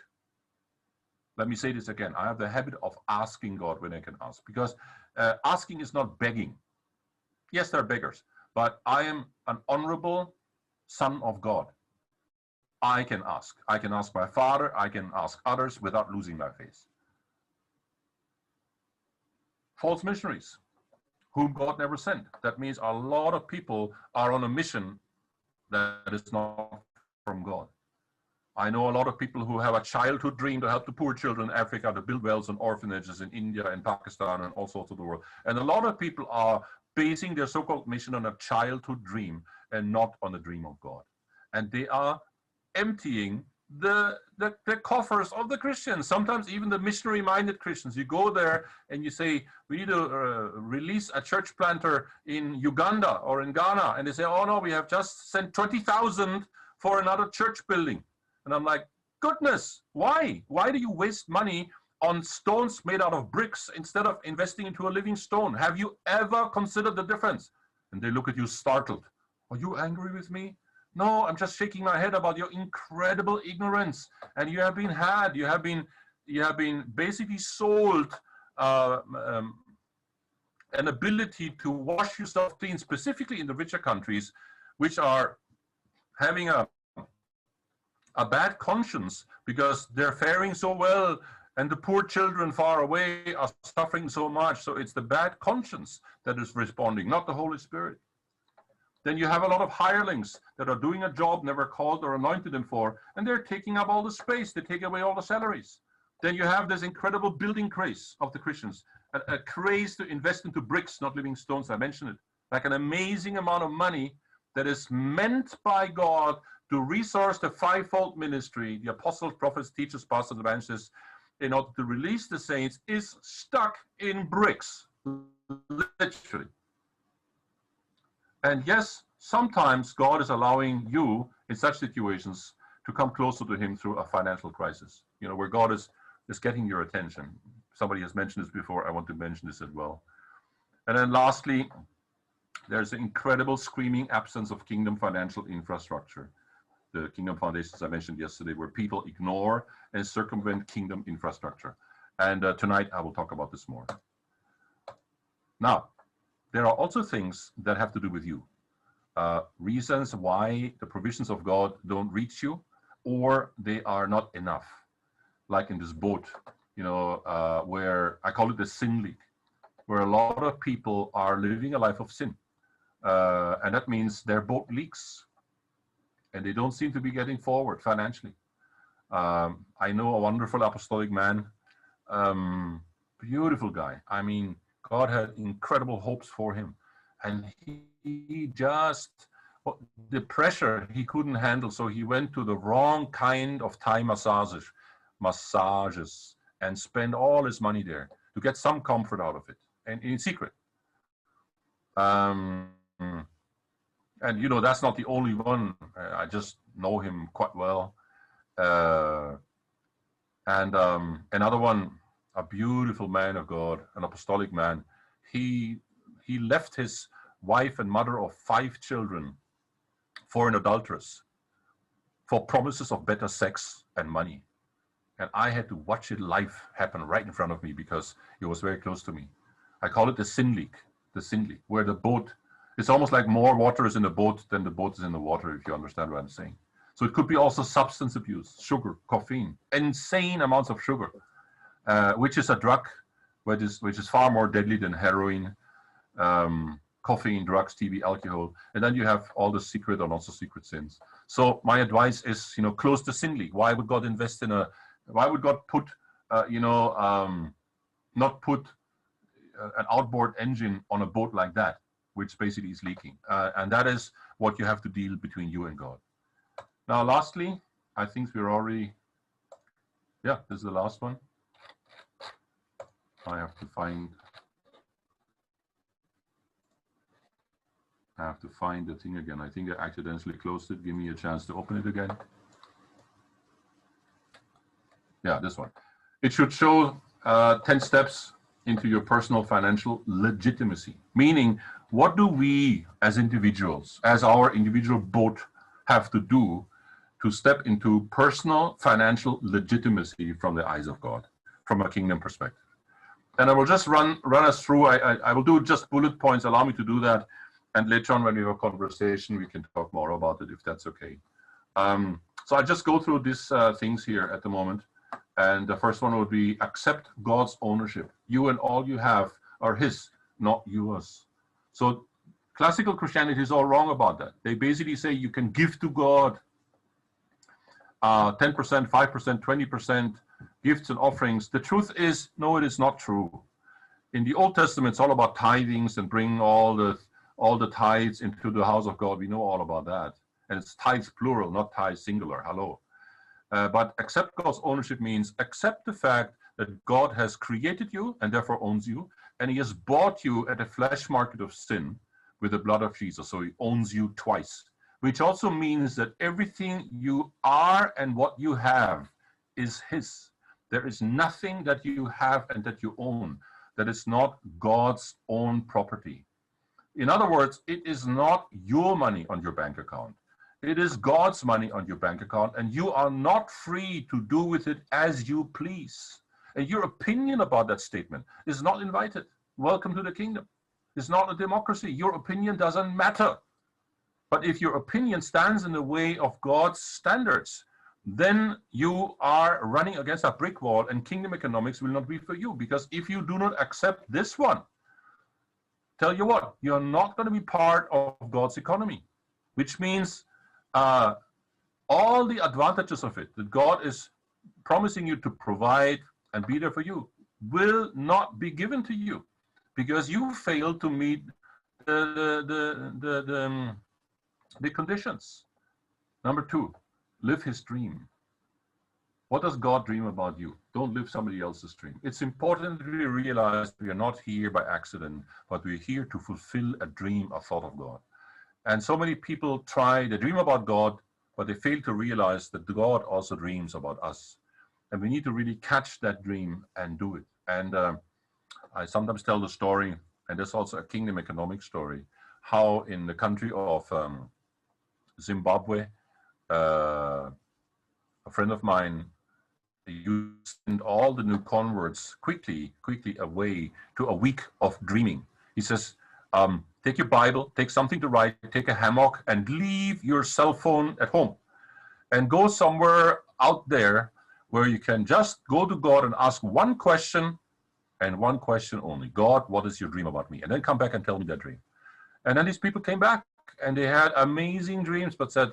Let me say this again. I have the habit of asking God when I can ask, because asking is not begging. Yes, there are beggars, but I am an honorable son of God. I can ask. I can ask my Father. I can ask others without losing my face. False missionaries, whom God never sent. That means a lot of people are on a mission that is not from God. I know a lot of people who have a childhood dream to help the poor children in Africa, to build wells and orphanages in India and Pakistan and all sorts of the world. And a lot of people are basing their so-called mission on a childhood dream and not on the dream of God. And they are emptying the coffers of the Christians, sometimes even the missionary-minded Christians. You go there and you say, we need to release a church planter in Uganda or in Ghana. And they say, oh no, we have just sent 20,000 for another church building. And I'm like, goodness, why? Why do you waste money on stones made out of bricks instead of investing into a living stone? Have you ever considered the difference? And they look at you startled. Are you angry with me? No, I'm just shaking my head about your incredible ignorance. And you have been had, you have been basically sold an ability to wash yourself clean, specifically in the richer countries, which are having a bad conscience because they're faring so well, and the poor children far away are suffering so much. So it's the bad conscience that is responding, not the Holy Spirit. Then you have a lot of hirelings that are doing a job never called or anointed them for, and they're taking up all the space. They take away all the salaries. Then you have this incredible building craze of the Christians, a craze to invest into bricks, not living stones. I mentioned it. Like an amazing amount of money that is meant by God to resource the fivefold ministry, the apostles, prophets, teachers, pastors, evangelists, in order to release the saints, is stuck in bricks, literally. And yes, sometimes God is allowing you in such situations to come closer to him through a financial crisis, you know, where God is getting your attention. Somebody has mentioned this before. I want to mention this as well. And then lastly, there's an incredible screaming absence of kingdom financial infrastructure. The kingdom foundations I mentioned yesterday, where people ignore and circumvent kingdom infrastructure. And tonight I will talk about this more. Now, there are also things that have to do with you. Reasons why the provisions of God don't reach you, or they are not enough. Like in this boat, you know, where I call it the sin leak, where a lot of people are living a life of sin. And that means their boat leaks and they don't seem to be getting forward financially. I know a wonderful apostolic man, beautiful guy. I mean, God had incredible hopes for him. And he just, the pressure he couldn't handle. So he went to the wrong kind of Thai massages and spent all his money there to get some comfort out of it, and in secret. And you know, that's not the only one. I just know him quite well. Another one, a beautiful man of God, an apostolic man. He left his wife and mother of 5 children for an adulteress, for promises of better sex and money. And I had to watch it live happen right in front of me because it was very close to me. I call it the sin leak, where the boat, it's almost like more water is in the boat than the boat is in the water, if you understand what I'm saying. So it could be also substance abuse, sugar, caffeine, insane amounts of sugar, which is a drug which is far more deadly than heroin, caffeine, drugs, TB, alcohol. And then you have all the secret and also secret sins. So my advice is, you know, close the sin leak. Why would God invest in why would God put not put an outboard engine on a boat like that, which basically is leaking. And that is what you have to deal between you and God. Now, lastly, I think we're already, yeah, this is the last one. I have to find the thing again. I think I accidentally closed it. Give me a chance to open it again. Yeah, this one. It should show 10 steps into your personal financial legitimacy. Meaning, what do we as individuals, as our individual boat, have to do to step into personal financial legitimacy from the eyes of God, from a kingdom perspective? And I will just run us through. I will do just bullet points. Allow me to do that. And later on, when we have a conversation, we can talk more about it, if that's okay. So I just go through these things here at the moment. And the first one would be accept God's ownership. You and all you have are His, not yours. So classical Christianity is all wrong about that. They basically say you can give to God 10%, 5%, 20% gifts and offerings. The truth is, no, it is not true. In the Old Testament, it's all about tithings and bringing all the tithes into the house of God. We know all about that. And it's tithes plural, not tithes singular. Hello. But accept God's ownership means accept the fact that God has created you and therefore owns you, and He has bought you at the flesh market of sin with the blood of Jesus. So He owns you twice, which also means that everything you are and what you have is His. There is nothing that you have and that you own that is not God's own property. In other words, it is not your money on your bank account. It is God's money on your bank account, and you are not free to do with it as you please. And your opinion about that statement is not invited. Welcome to the kingdom. It's not a democracy. Your opinion doesn't matter. But if your opinion stands in the way of God's standards, then you are running against a brick wall, and kingdom economics will not be for you. Because if you do not accept this one, tell you what, you're not going to be part of God's economy, which means all the advantages of it that God is promising you to provide and be there for you will not be given to you because you failed to meet the conditions. Number two, live His dream. What does God dream about you? Don't live somebody else's dream. It's important that we realize we are not here by accident, but we're here to fulfill a dream, a thought of God. And so many people they dream about God, but they fail to realize that God also dreams about us. And we need to really catch that dream and do it. And I sometimes tell the story, and there's also a kingdom economic story, how in the country of Zimbabwe, a friend of mine used all the new converts quickly away to a week of dreaming. He says, take your Bible, take something to write, take a hammock, and leave your cell phone at home. And go somewhere out there where you can just go to God and ask one question and one question only. God, what is your dream about me? And then come back and tell me that dream. And then these people came back and they had amazing dreams, but said,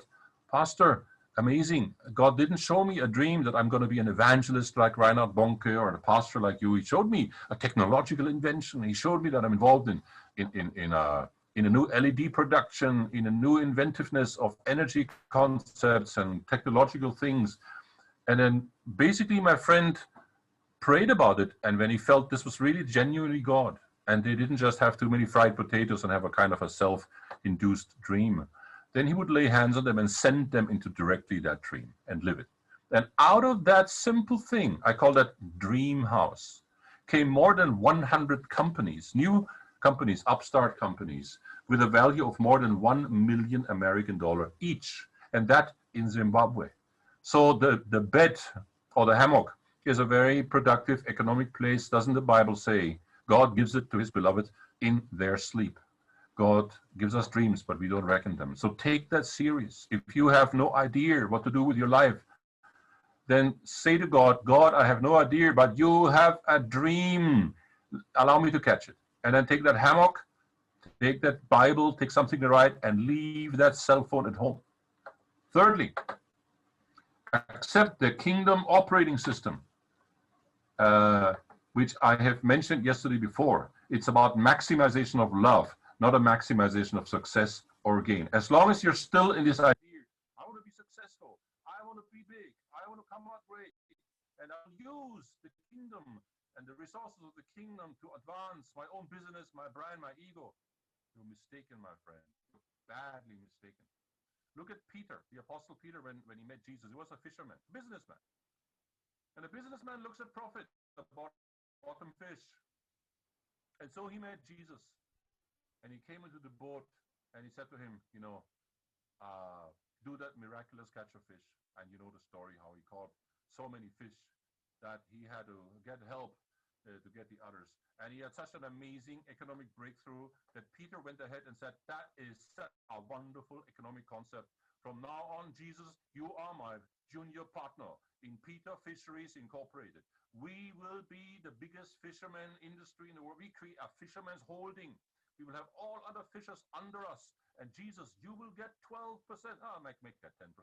Pastor, amazing. God didn't show me a dream that I'm going to be an evangelist like Reinhard Bonke or a pastor like you. He showed me a technological invention. He showed me that I'm involved in a new LED production, in a new inventiveness of energy concepts and technological things. And then basically my friend prayed about it, and when he felt this was really genuinely God, and they didn't just have too many fried potatoes and have a kind of a self-induced dream, then he would lay hands on them and send them into directly that dream and live it. And out of that simple thing, I call that dream house, came more than 100 companies, new companies, upstart companies, with a value of more than $1 million American each, and that in Zimbabwe. So the bed or the hammock is a very productive economic place. Doesn't the Bible say God gives it to His beloved in their sleep? God gives us dreams, but we don't reckon them. So take that serious. If you have no idea what to do with your life, then say to God, God, I have no idea, but you have a dream. Allow me to catch it. And then take that hammock, take that Bible, take something to write, and leave that cell phone at home. Thirdly, accept the kingdom operating system. which I have mentioned yesterday before. It's about maximization of love, not a maximization of success or gain. As long as you're still in this idea, I want to be successful, I want to be big, I want to come out great, and I'll use the kingdom and the resources of the kingdom to advance my own business, my brand, my ego. You're mistaken, my friend. You're badly mistaken. Look at Peter, the Apostle Peter, when he met Jesus. He was a fisherman, businessman. And a businessman looks at profit, the bottom fish. And so he met Jesus. And he came into the boat and he said to him, you know, do that miraculous catch of fish. And you know the story, how he caught so many fish that he had to get help to get the others. And he had such an amazing economic breakthrough that Peter went ahead and said, that is such a wonderful economic concept. From now on, Jesus, you are my junior partner in Peter Fisheries Incorporated. We will be the biggest fisherman industry in the world. We create a fisherman's holding. We will have all other fishers under us. And Jesus, you will get 12%. Make that 10%.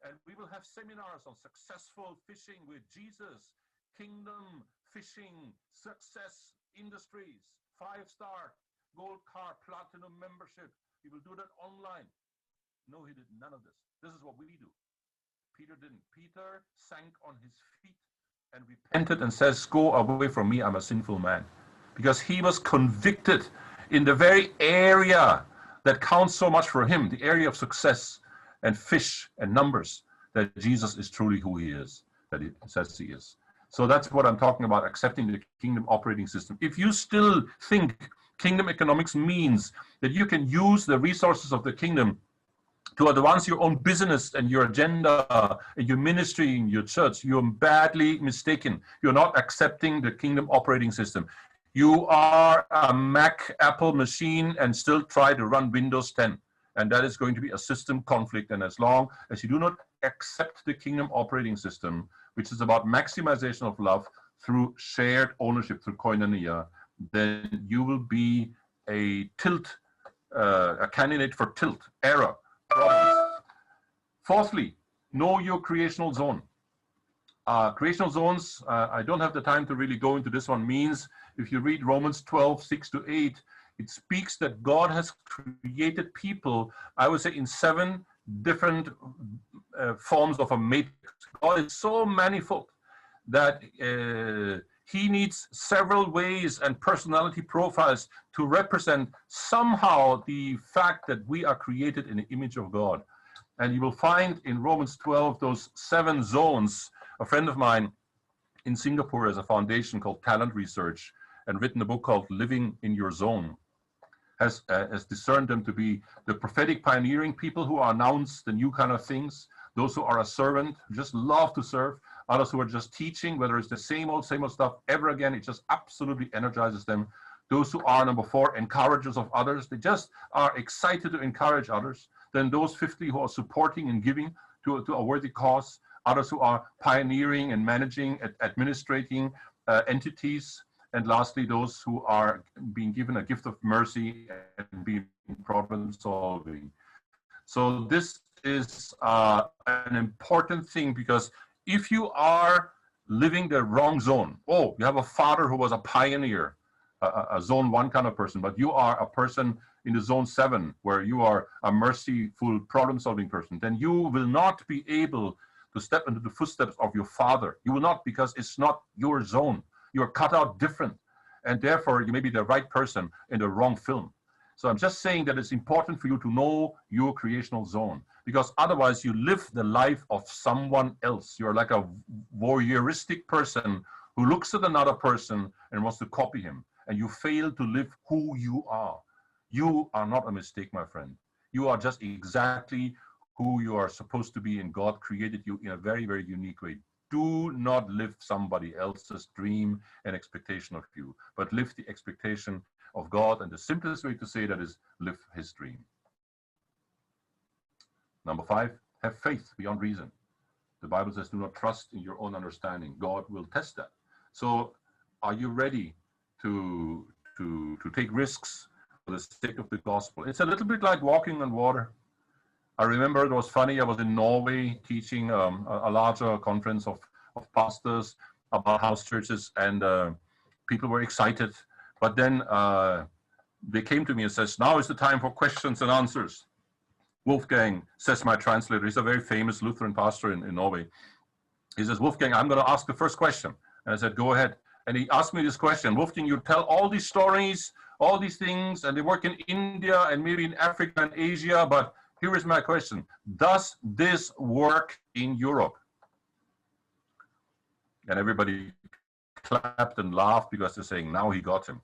And we will have seminars on successful fishing with Jesus, kingdom fishing success industries, 5-star, gold card, platinum membership. We will do that online. No, he did none of this. This is what we do. Peter didn't. Peter sank on his feet and repented and says, go away from me, I'm a sinful man. Because he was convicted in the very area that counts so much for him, the area of success and fish and numbers, that Jesus is truly who he is, that he says he is. So that's what I'm talking about, accepting the kingdom operating system. If you still think kingdom economics means that you can use the resources of the kingdom to advance your own business and your agenda and your ministry in your church, you're badly mistaken. You're not accepting the kingdom operating system. You are a Mac Apple machine and still try to run Windows 10. And that is going to be a system conflict. And as long as you do not accept the kingdom operating system, which is about maximization of love through shared ownership, through Koinonia, then you will be a candidate for tilt, error, problems. Fourthly, know your creational zone. Creational zones, I don't have the time to really go into this one, means if you read Romans 12:6-8, it speaks that God has created people, I would say, in 7 different forms of a matrix. God is so manifold that he needs several ways and personality profiles to represent somehow the fact that we are created in the image of God. And you will find in Romans 12 those 7 zones. A friend of mine in Singapore has a foundation called Talent Research and written a book called Living in Your Zone. Has discerned them to be the prophetic pioneering people who announce the new kind of things, those who are a servant, who just love to serve, others who are just teaching, whether it's the same old stuff ever again, it just absolutely energizes them. Those who are, number 4, encouragers of others, they just are excited to encourage others. Then those 50 who are supporting and giving to a worthy cause, others who are pioneering and managing, administrating entities, and lastly, those who are being given a gift of mercy and being problem solving. So this is an important thing, because if you are living the wrong zone, you have a father who was a pioneer, a zone 1 kind of person, but you are a person in the zone 7 where you are a merciful problem solving person, then you will not be able to step into the footsteps of your father. You will not, because it's not your zone. You're cut out different, and therefore you may be the right person in the wrong film. So I'm just saying that it's important for you to know your creational zone, because otherwise you live the life of someone else. You're like a voyeuristic person who looks at another person and wants to copy him, and you fail to live who you are. You are not a mistake, my friend. You are just exactly who you are supposed to be, and God created you in a very, very unique way. Do not live somebody else's dream and expectation of you, but live the expectation of God. And the simplest way to say that is live his dream. Number 5, have faith beyond reason. The Bible says, do not trust in your own understanding. God will test that. So are you ready to take risks for the sake of the gospel? It's a little bit like walking on water. I remember it was funny. I was in Norway teaching a larger conference of pastors. about house churches, and people were excited. But then they came to me and says, now is the time for questions and answers. Wolfgang, says my translator, he's a very famous Lutheran pastor in Norway. He says, Wolfgang, I'm going to ask the first question. And I said, go ahead. And he asked me this question: Wolfgang, you tell all these stories, all these things, and they work in India and maybe in Africa and Asia, but here is my question. Does this work in Europe? And everybody clapped and laughed because they're saying, now he got him.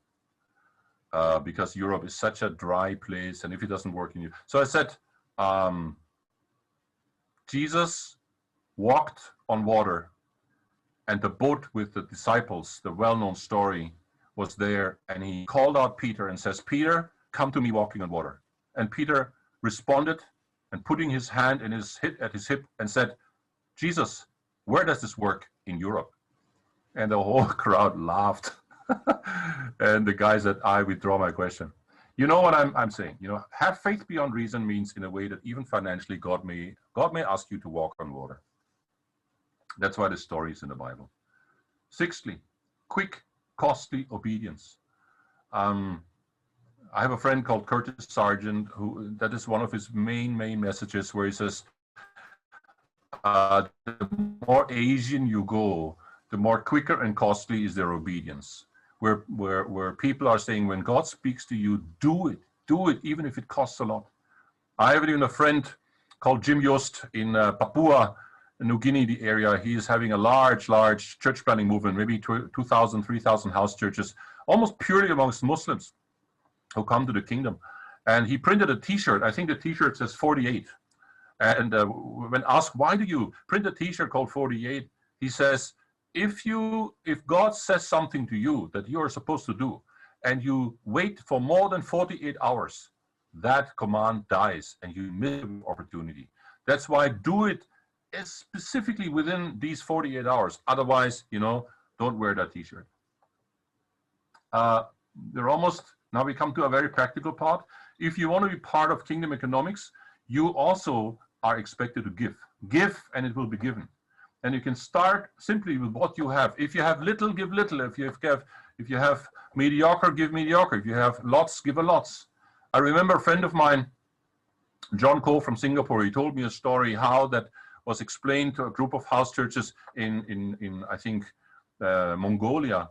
Because Europe is such a dry place, and if it doesn't work in you. So I said, Jesus walked on water, and the boat with the disciples, the well-known story, was there, and he called out Peter and says, Peter, come to me walking on water. And Peter responded and putting his hand in at his hip and said, Jesus, where does this work in Europe? And the whole crowd laughed. And the guy said, I withdraw my question. You know what I'm saying? You know, have faith beyond reason means in a way that even financially God may ask you to walk on water. That's why the story is in the Bible. Sixthly, quick, costly obedience. I have a friend called Curtis Sargent, who that is one of his main messages, where he says, the more Asian you go, the more quicker and costly is their obedience. Where people are saying, when God speaks to you, do it, even if it costs a lot. I have even a friend called Jim Yost in Papua New Guinea, the area. He is having a large church planting movement, maybe 2,000, 3,000 house churches, almost purely amongst Muslims who come to the kingdom. And he printed a t-shirt. I think the t-shirt says 48. And when asked, why do you print a t-shirt called 48? He says, if God says something to you that you are supposed to do, and you wait for more than 48 hours, that command dies and you miss the opportunity. That's why do it specifically within these 48 hours. Otherwise, you know, don't wear that t-shirt. Now we come to a very practical part. If you want to be part of kingdom economics, you also are expected to give. Give and it will be given. And you can start simply with what you have. If you have little, give little. If you have mediocre, give mediocre. If you have lots, give a lots. I remember a friend of mine, John Ko from Singapore, he told me a story how that was explained to a group of house churches in I think, Mongolia,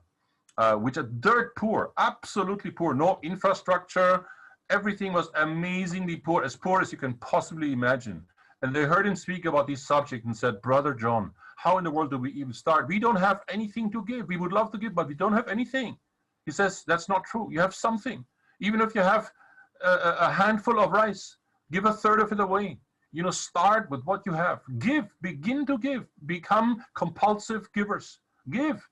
which are dirt poor, absolutely poor, no infrastructure. Everything was amazingly poor as you can possibly imagine. And they heard him speak about this subject and said, Brother John, how in the world do we even start? We don't have anything to give. We would love to give, but we don't have anything. He says, that's not true. You have something. Even if you have a handful of rice, give a third of it away. You know, start with what you have. Give, begin to give. Become compulsive givers. Give.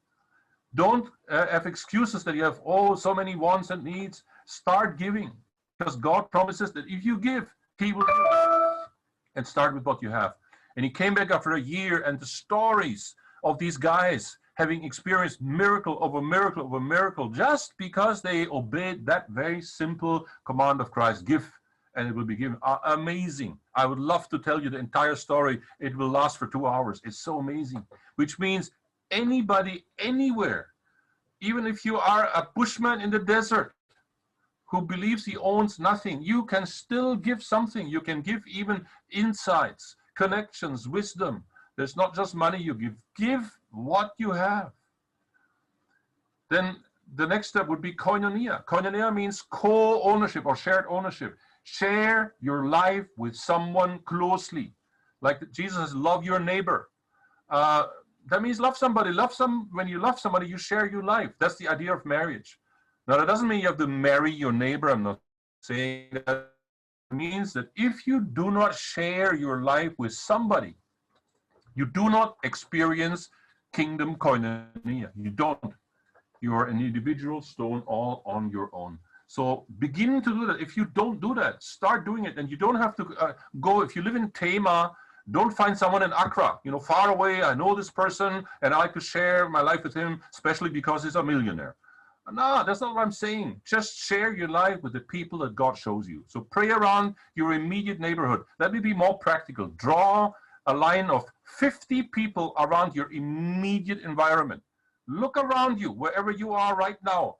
Don't have excuses that you have, so many wants and needs. Start giving, because God promises that if you give, he will give. And start with what you have. And he came back after a year, and the stories of these guys having experienced miracle over miracle over miracle just because they obeyed that very simple command of Christ: give and it will be given, are amazing. I would love to tell you the entire story. It will last for 2 hours. It's so amazing. Which means anybody, anywhere, even if you are a bushman in the desert who believes he owns nothing, you can still give something. You can give even insights, connections, wisdom. There's not just money you give. Give what you have. Then the next step would be koinonia. Koinonia means co-ownership or shared ownership. Share your life with someone closely. Like Jesus says, love your neighbor. That means love somebody. When you love somebody, you share your life. That's the idea of marriage. Now, that doesn't mean you have to marry your neighbor. I'm not saying that. It means that if you do not share your life with somebody, you do not experience kingdom koinonia. You don't. You are an individual stone all on your own. So begin to do that. If you don't do that, start doing it. And you don't have to go. If you live in Tema, don't find someone in Accra, you know, far away. I know this person and I like to share my life with him, especially because he's a millionaire. No, that's not what I'm saying. Just share your life with the people that God shows you. So pray around your immediate neighborhood. Let me be more practical. Draw a line of 50 people around your immediate environment. Look around you, wherever you are right now.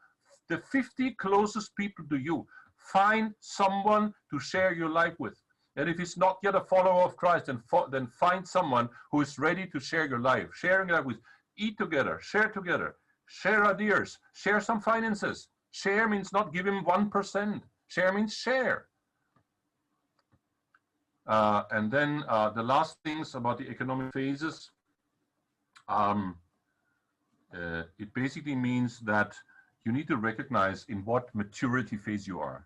The 50 closest people to you. Find someone to share your life with. And if he's not yet a follower of Christ, then find someone who is ready to share your life. Sharing life with, eat together, share ideas, share some finances. Share means not give him 1%. Share means share. And then the last things about the economic phases. It basically means that you need to recognize in what maturity phase you are.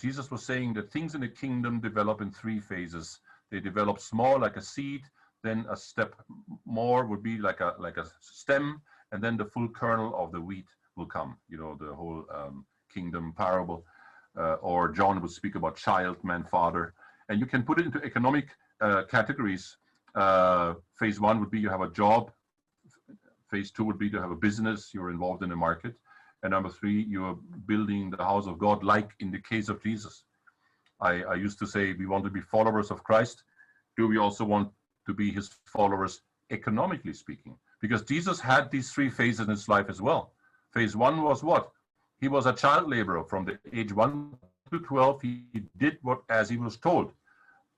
Jesus was saying that things in the kingdom develop in 3 phases. They develop small, like a seed, then a step more would be like a stem, and then the full kernel of the wheat will come. You know, the whole kingdom parable. Or John would speak about child, man, father. And you can put it into economic categories. Phase 1 would be you have a job. Phase 2 would be to have a business, you're involved in the market. And number 3, you're building the house of God, like in the case of Jesus. I used to say we want to be followers of Christ. Do we also want to be his followers economically speaking? Because Jesus had these 3 phases in his life as well. Phase 1 was what? He was a child laborer from the age 1 to 12. He did what as he was told.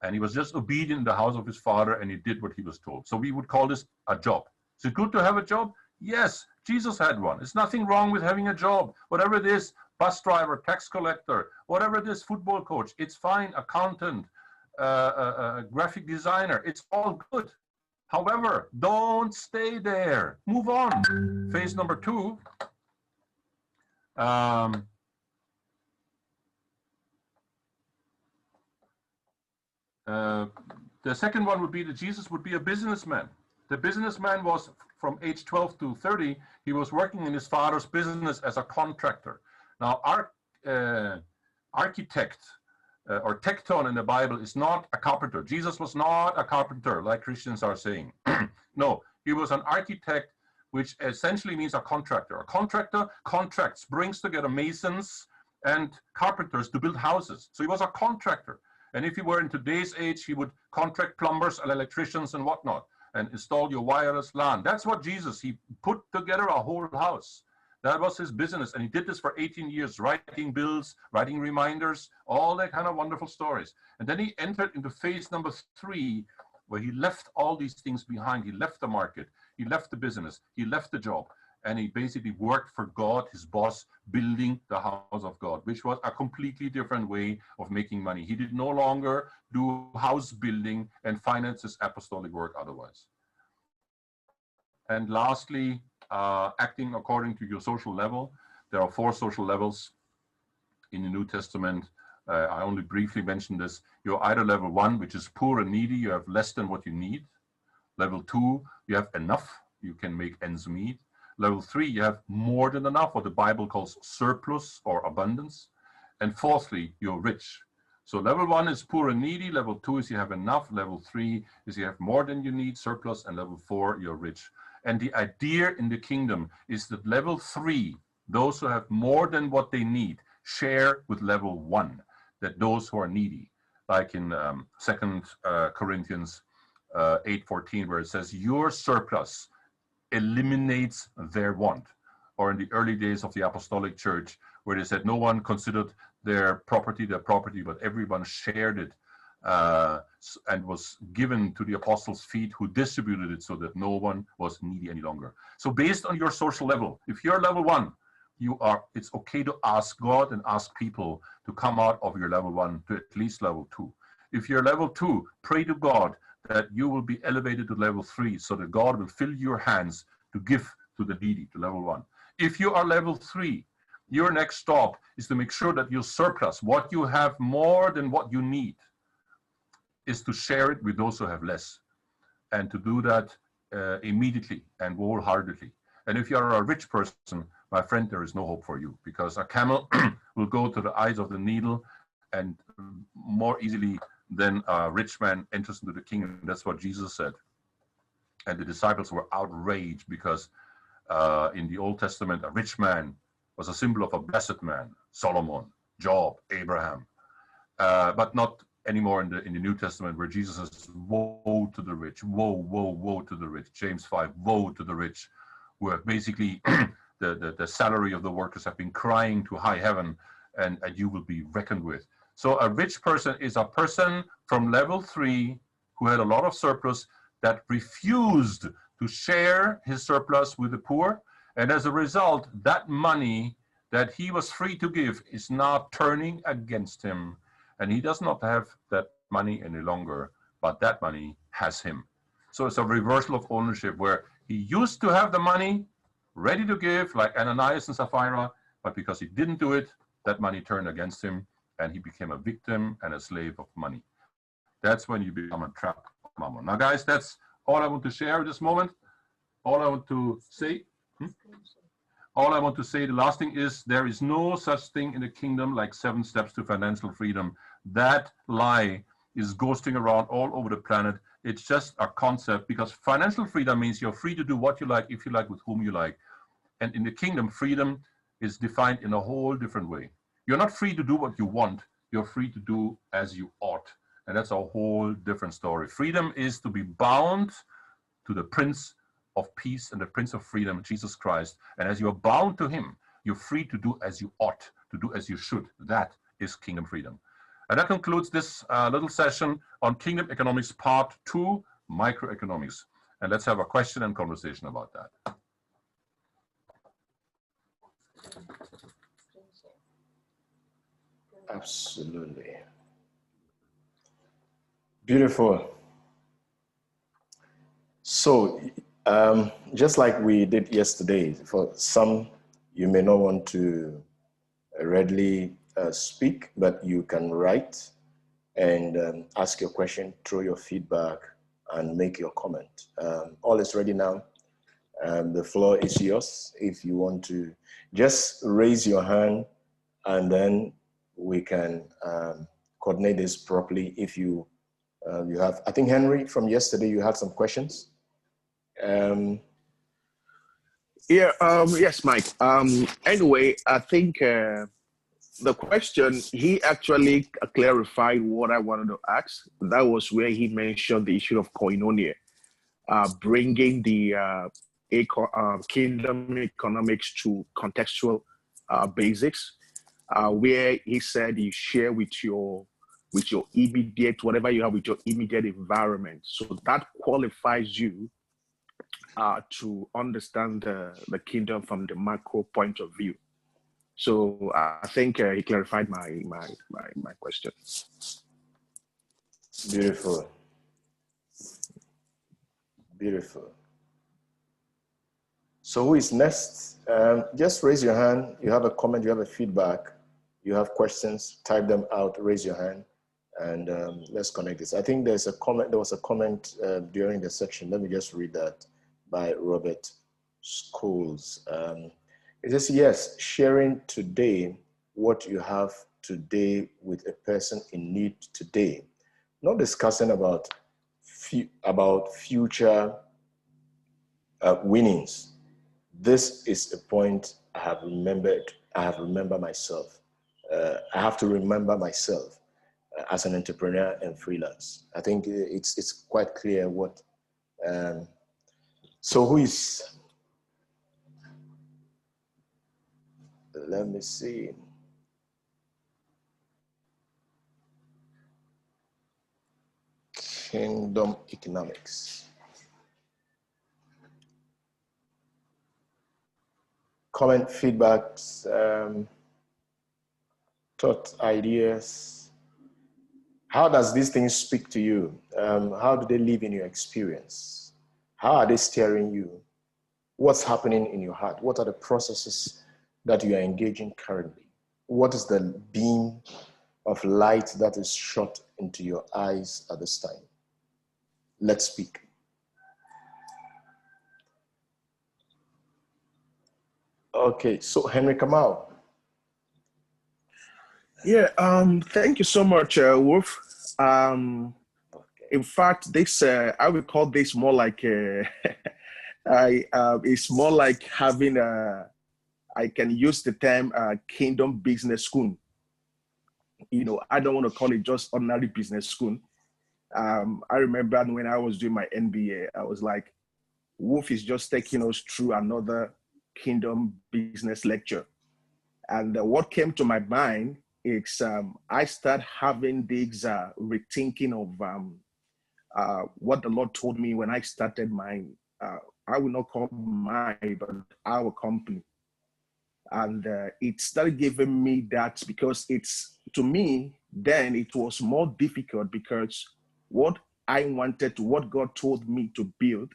And he was just obedient in the house of his father, and he did what he was told. So we would call this a job. Is it good to have a job? Yes, Jesus had one. There's nothing wrong with having a job. Whatever it is, bus driver, tax collector, whatever it is, football coach, it's fine, accountant, graphic designer, it's all good. However, don't stay there. Move on. Phase number 2. The second one would be that Jesus would be a businessman. The businessman was from age 12 to 30, he was working in his father's business as a contractor. Now, architect or tekton in the Bible is not a carpenter. Jesus was not a carpenter like Christians are saying. No, he was an architect, which essentially means a contractor. A contractor contracts, brings together masons and carpenters to build houses. So he was a contractor. And if he were in today's age, he would contract plumbers and electricians and whatnot and install your wireless LAN. That's what Jesus, he put together a whole house. That was his business. And he did this for 18 years, writing bills, writing reminders, all that kind of wonderful stories. And then he entered into phase number 3, where he left all these things behind. He left the market, he left the business, he left the job, and he basically worked for God, his boss, building the house of God, which was a completely different way of making money. He did no longer do house building and finance his apostolic work otherwise. And lastly, acting according to your social level. There are 4 social levels in the New Testament. I only briefly mentioned this. You're either level 1, which is poor and needy, you have less than what you need. Level 2, you have enough, you can make ends meet. Level 3, you have more than enough, what the Bible calls surplus or abundance. And fourthly, you're rich. So level 1 is poor and needy, level 2 is you have enough, level 3 is you have more than you need, surplus, and level 4, you're rich. And the idea in the kingdom is that level 3, those who have more than what they need, share with level 1, that those who are needy, like in 2 Corinthians 8:14, where it says, your surplus eliminates their want. Or in the early days of the apostolic church, where they said no one considered their property, but everyone shared it and was given to the apostles' feet, who distributed it so that no one was needy any longer. So based on your social level, if you're level 1, it's okay to ask God and ask people to come out of your level 1 to at least level 2. If you're level 2, pray to God that you will be elevated to level 3 so that God will fill your hands to give to the needy, to level 1. If you are level 3, your next stop is to make sure that your surplus, what you have more than what you need, is to share it with those who have less, and to do that immediately and wholeheartedly. And if you are a rich person, my friend, there is no hope for you, because a camel will go to the eyes of the needle, and more easily than a rich man enters into the kingdom. That's what Jesus said. And the disciples were outraged because in the Old Testament, a rich man was a symbol of a blessed man, Solomon, Job, Abraham, but not anymore in the New Testament, where Jesus says, woe to the rich, woe, woe, woe to the rich. James 5, woe to the rich, where basically the salary of the workers have been crying to high heaven, and you will be reckoned with. So a rich person is a person from level 3 who had a lot of surplus that refused to share his surplus with the poor. And as a result, that money that he was free to give is now turning against him. And he does not have that money any longer, but that money has him. So it's a reversal of ownership where he used to have the money ready to give, like Ananias and Sapphira, but because he didn't do it, that money turned against him, and he became a victim and a slave of money. That's when you become a trap of mammon. Now, guys, that's all I want to share at this moment. All I want to say. All I want to say, the last thing is, there is no such thing in the kingdom like 7 steps to financial freedom. That lie is ghosting around all over the planet. It's just a concept, because financial freedom means you're free to do what you like, if you like, with whom you like. And in the kingdom, freedom is defined in a whole different way. You're not free to do what you want. You're free to do as you ought. And that's a whole different story. Freedom is to be bound to the Prince of Peace and the Prince of Freedom, Jesus Christ. And as you're bound to him, you're free to do as you ought, to do as you should. That is kingdom freedom. And that concludes this little session on Kingdom Economics Part 2, Microeconomics. And let's have a question and conversation about that. Absolutely. Beautiful. So, just like we did yesterday, for some, you may not want to readily speak, but you can write and ask your question, throw your feedback, and make your comment. All is ready now. The floor is yours. If you want to just raise your hand, and then we can coordinate this properly. If you have, I think, Henry, from yesterday, you had some questions. Yes, Mike. Anyway, I think the question, he actually clarified what I wanted to ask. That was where he mentioned the issue of Koinonia, bringing the kingdom economics to contextual basics, where he said you share with your immediate, whatever you have with your immediate environment. So that qualifies you to understand the kingdom from the macro point of view. So I think he clarified my question. Beautiful. Beautiful. So who is next? Just raise your hand. You have a comment, you have a feedback, you have questions, type them out, raise your hand, and let's connect this. I think there's a comment, there was a comment during the section. Let me just read that, by Robert Scholes. It says, yes, sharing today what you have today with a person in need today. Not discussing about future winnings. This is a point I have remembered. I have remembered myself. I have to remember myself as an entrepreneur and freelance. I think it's quite clear what. So who is? Let me see. Kingdom economics. Comment, feedbacks, thoughts, ideas. How does these things speak to you? How do they live in your experience? How are they steering you? What's happening in your heart? What are the processes that you are engaging currently? What is the beam of light that is shot into your eyes at this time? Let's speak. Okay, so Henry Kamau. Yeah, thank you so much, Wolf. In fact, this I would call this more like it's more like having I can use the term kingdom business school. You know, I don't want to call it just ordinary business school. I remember when I was doing my MBA, I was like, Wolf is just taking us through another kingdom business lecture. And what came to my mind is I start having this rethinking of what the Lord told me when I started my, I will not call mine, but our company. And it started giving me that, because it's, to me, then it was more difficult, because what I wanted, what God told me to build,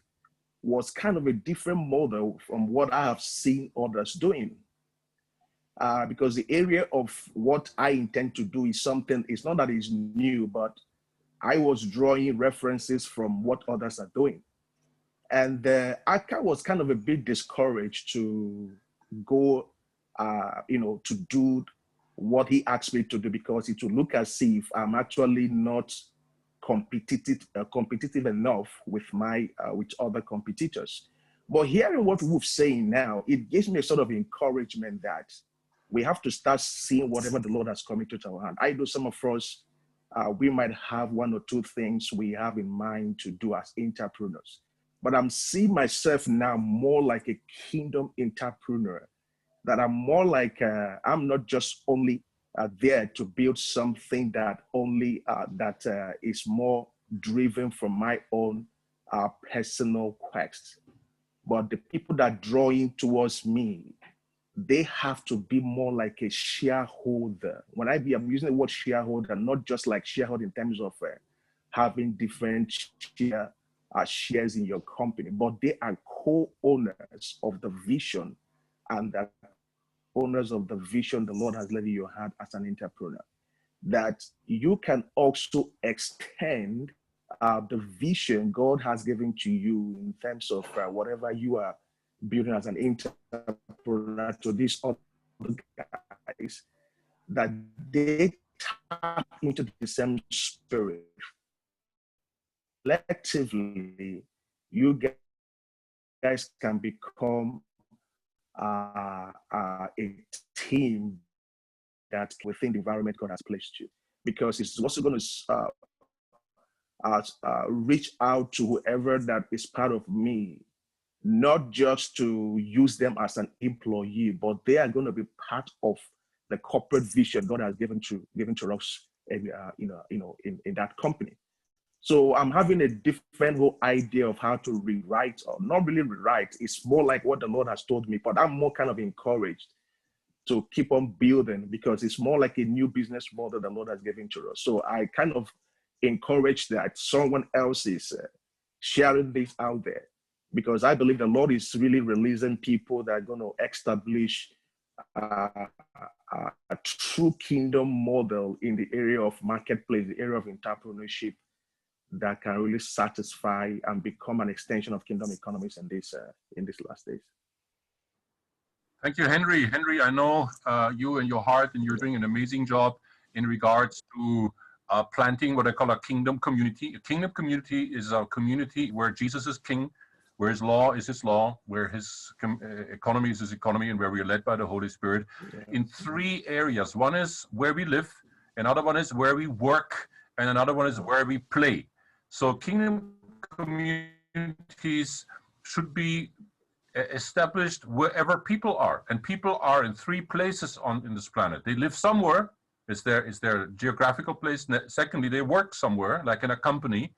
was kind of a different model from what I have seen others doing. Because the area of what I intend to do is something, it's not that it's new, but I was drawing references from what others are doing. And I was kind of a bit discouraged to go, to do what he asked me to do, because it would look as if I'm actually not competitive enough with with other competitors. But hearing what Wolf's saying now, it gives me a sort of encouragement that we have to start seeing whatever the Lord has committed to our hand. I know some of us, we might have one or two things we have in mind to do as entrepreneurs, but I'm seeing myself now more like a kingdom entrepreneur, that I'm more like, I'm not just only there to build something that only, is more driven from my own personal quest, but the people that draw in towards me, they have to be more like a shareholder. When I'm using the word shareholder, not just like shareholder in terms of having different shares in your company, but they are co-owners of the vision, and the owners of the vision the Lord has laid in your heart as an entrepreneur. That you can also extend the vision God has given to you in terms of whatever you are building as an entrepreneur to these other guys, that they tap into the same spirit. Collectively, you guys can become a team that within the environment God has placed you, because it's also going to reach out to whoever that is part of me, not just to use them as an employee, but they are going to be part of the corporate vision God has given to us, in that company. So I'm having a different whole idea of how to rewrite, or not really rewrite. It's more like what the Lord has told me, but I'm more kind of encouraged to keep on building, because it's more like a new business model the Lord has given to us. So I kind of encourage that someone else is sharing this out there, because I believe the Lord is really releasing people that are going to establish a true kingdom model in the area of marketplace, the area of entrepreneurship, that can really satisfy and become an extension of kingdom economies in these last days. Thank you, Henry. Henry, I know you and your heart, and you're doing an amazing job in regards to planting what I call a kingdom community. A kingdom community is a community where Jesus is king, where his law is his law, where his economy is his economy, and where we are led by the Holy Spirit in three areas. One is where we live, another one is where we work, and another one is where we play. So kingdom communities should be established wherever people are, and people are in three places in this planet. They live somewhere, is their geographical place. Secondly, they work somewhere, like in a company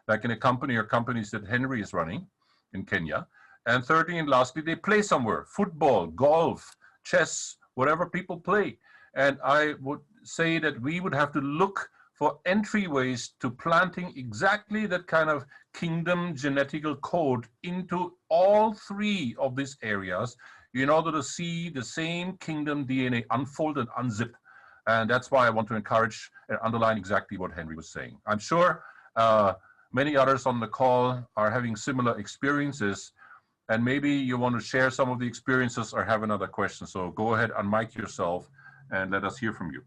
or companies that Henry is running in Kenya. And thirdly and lastly, they play somewhere: football, golf, chess, whatever people play. And I would say that we would have to look for entryways to planting exactly that kind of kingdom genetical code into all three of these areas, in order to see the same kingdom DNA unfold and unzip. And that's why I want to encourage and underline exactly what Henry was saying. I'm sure many others on the call are having similar experiences, and maybe you want to share some of the experiences or have another question. So go ahead, unmic yourself, and let us hear from you.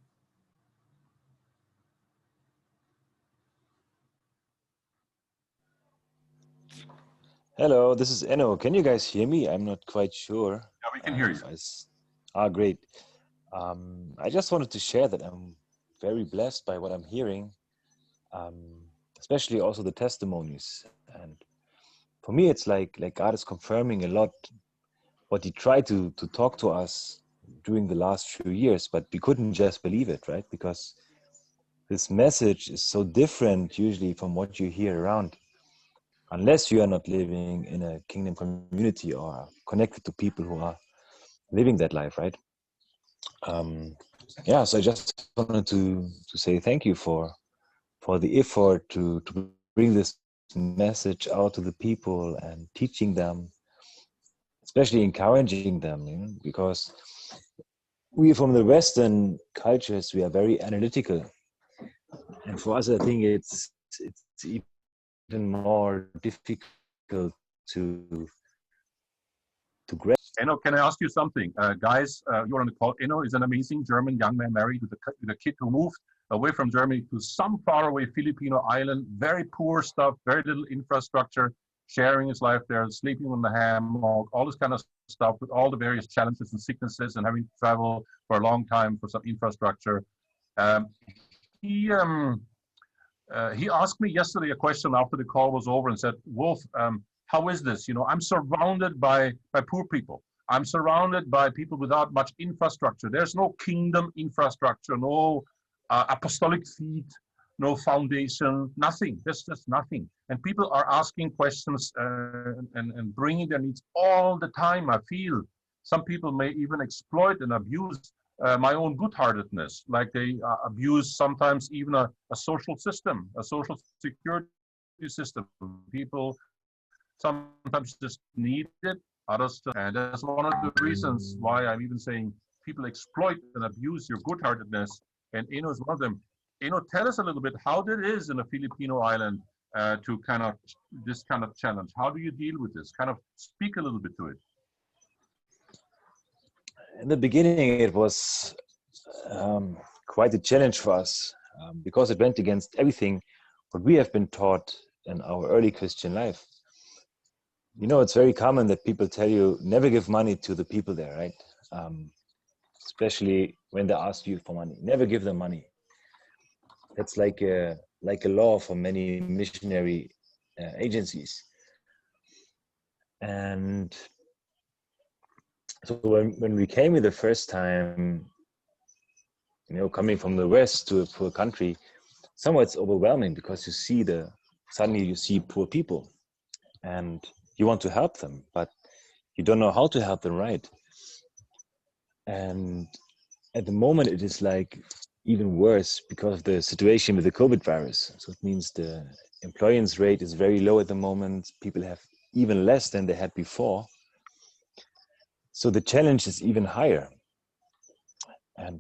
Hello, this is Enno. Can you guys hear me? I'm not quite sure. Yeah, we can hear you. Great. I just wanted to share that I'm very blessed by what I'm hearing, especially also the testimonies. And for me, it's like God is confirming a lot what he tried to talk to us during the last few years, but we couldn't just believe it, right? Because this message is so different usually from what you hear around, unless you are not living in a kingdom community or are connected to people who are living that life, right? Yeah, so I just wanted to say thank you for the effort to bring this message out to the people and teaching them, especially encouraging them, you know, because we from the Western cultures, we are very analytical. And for us, I think it's even more difficult to grasp. Enno, can I ask you something? Guys, you're on the call. Enno is an amazing German young man married with a kid who moved away from Germany to some faraway Filipino island. Very poor stuff, very little infrastructure, sharing his life there, sleeping on the hammock, all this kind of stuff with all the various challenges and sicknesses and having to travel for a long time for some infrastructure. He asked me yesterday a question after the call was over and said, Wolf, how is this? You know, I'm surrounded by poor people. I'm surrounded by people without much infrastructure. There's no kingdom infrastructure, no apostolic feet, no foundation, nothing. There's just nothing. And people are asking questions and bringing their needs all the time. I feel some people may even exploit and abuse my own good-heartedness, like they abuse sometimes even a social system, a social security system. People sometimes just need it, others just, and that's one of the reasons why I'm even saying people exploit and abuse your good-heartedness, and Enno is one of them. Enno, tell us a little bit how it is in a Filipino island to kind of this kind of challenge. How do you deal with this? Kind of speak a little bit to it. In the beginning, it was quite a challenge for us because it went against everything what we have been taught in our early Christian life. You know, it's very common that people tell you never give money to the people there, right? Especially when they ask you for money, never give them money. That's like a law for many missionary agencies. And so when we came here the first time, you know, coming from the West to a poor country, somewhat it's overwhelming because suddenly you see poor people and you want to help them, but you don't know how to help them right. And at the moment it is like even worse because of the situation with the COVID virus. So it means the employment rate is very low at the moment. People have even less than they had before. So the challenge is even higher.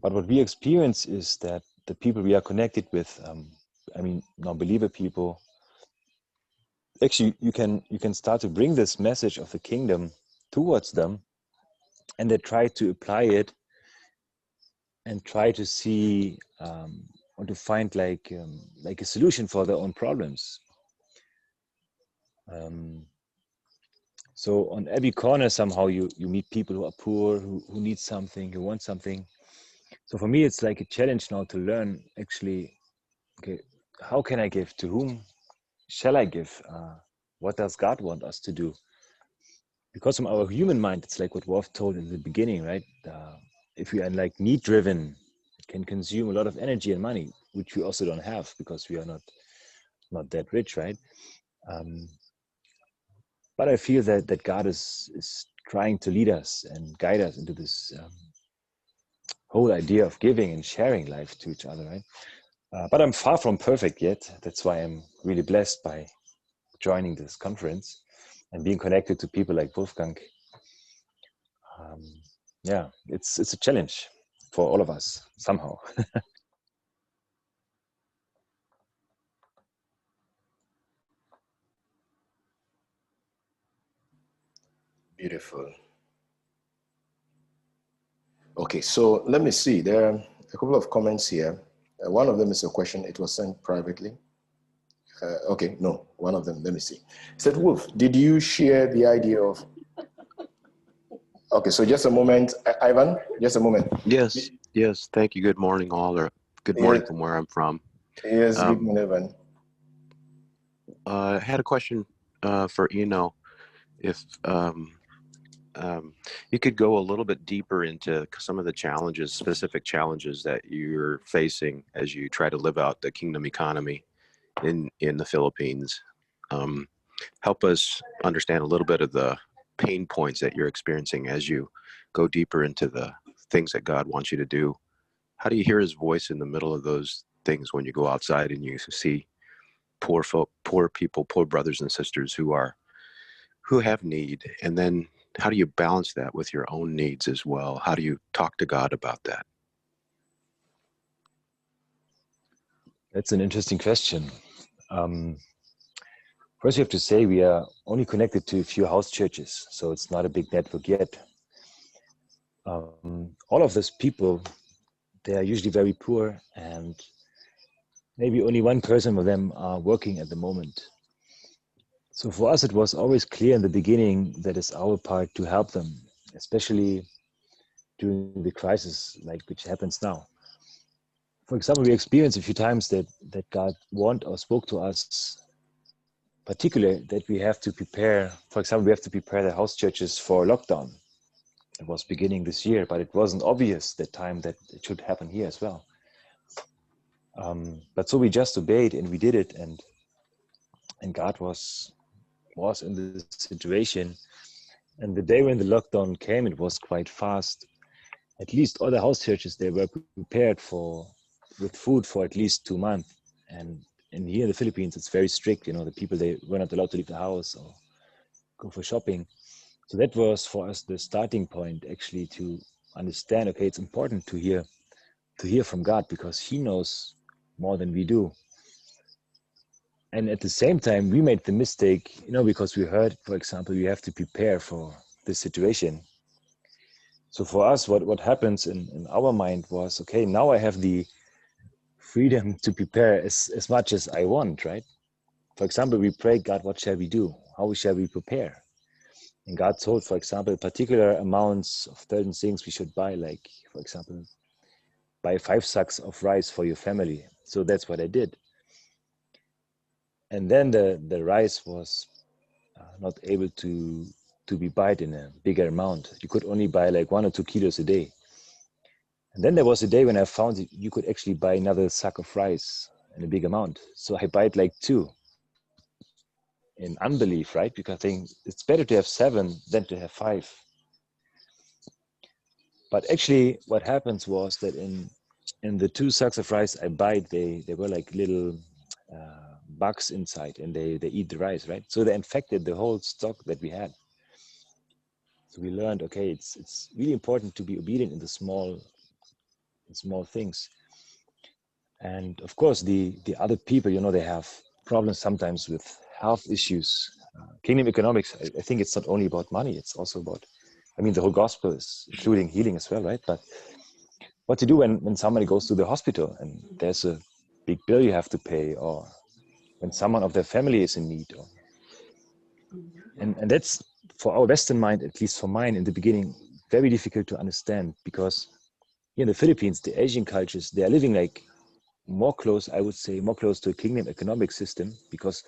But what we experience is that the people we are connected with, non-believer people, actually you can start to bring this message of the kingdom towards them, and they try to apply it and try to see or to find like a solution for their own problems. So on every corner somehow you meet people who are poor, who need something, who want something. So for me it's like a challenge now to learn actually, okay, how can I give? To whom shall I give? What does God want us to do? Because from our human mind, it's like what Wolf told in the beginning, right? If we are like need driven, it can consume a lot of energy and money, which we also don't have because we are not that rich, right? But I feel that God is trying to lead us and guide us into this whole idea of giving and sharing life to each other, right? But I'm far from perfect yet. That's why I'm really blessed by joining this conference and being connected to people like Wolfgang. Yeah, it's a challenge for all of us somehow. Beautiful. Okay, so let me see. There are a couple of comments here. One of them is a question. It was sent privately. Okay, no, one of them, let me see. It said, Wolf, did you share the idea of... Okay, so just a moment. Ivan, just a moment. Yes, yes, thank you. Good morning, all, or good morning from where I'm from. Yes, good morning, Ivan. I had a question for if you could go a little bit deeper into some of the challenges, specific challenges that you're facing as you try to live out the kingdom economy in the Philippines. Help us understand a little bit of the pain points that you're experiencing as you go deeper into the things that God wants you to do. How do you hear his voice in the middle of those things when you go outside and you see poor folk, poor people, poor brothers and sisters who have need? And then how do you balance that with your own needs as well? How do you talk to God about that? That's an interesting question. First, you have to say we are only connected to a few house churches, so it's not a big network yet. All of those people, they are usually very poor, and maybe only one person of them are working at the moment. So for us, it was always clear in the beginning that it's our part to help them, especially during the crisis like which happens now. For example, we experienced a few times that God warned or spoke to us, particularly that we have to prepare, for example, we have to prepare the house churches for lockdown. It was beginning this year, but it wasn't obvious that time that it should happen here as well. But so we just obeyed and we did it, and God was in this situation. And the day when the lockdown came, it was quite fast. At least all the house churches, they were prepared with food for at least 2 months. And here in the Philippines, it's very strict. The people, they were not allowed to leave the house or go for shopping. So that was for us the starting point, actually, to understand, okay, it's important to hear from God, because he knows more than we do. And at the same time, we made the mistake, because we heard, for example, you have to prepare for this situation. So for us, what happens in our mind was, okay, now I have the freedom to prepare as much as I want, right? For example, we pray, God, what shall we do? How shall we prepare? And God told, for example, particular amounts of certain things we should buy, like, for example, buy 5 sacks of rice for your family. So that's what I did. And then the rice was not able to be bought in a bigger amount. You could only buy like 1 or 2 kilos a day. And then there was a day when I found that you could actually buy another sack of rice in a big amount. So I bought like 2 in unbelief, right? Because I think it's better to have 7 than to have 5. But actually what happens was that in the 2 sacks of rice I bought, they were like little bugs inside, and they eat the rice, right? So they infected the whole stock that we had. So we learned, okay, it's really important to be obedient in the small things. And of course, the other people, they have problems sometimes with health issues. Kingdom economics, I think it's not only about money, it's also about, the whole gospel is including healing as well, right? But what to do when somebody goes to the hospital and there's a big bill you have to pay, or when someone of their family is in need, and that's, for our Western mind, at least for mine in the beginning, very difficult to understand, because here in the Philippines, the Asian cultures, they are living like more close to a kingdom economic system, because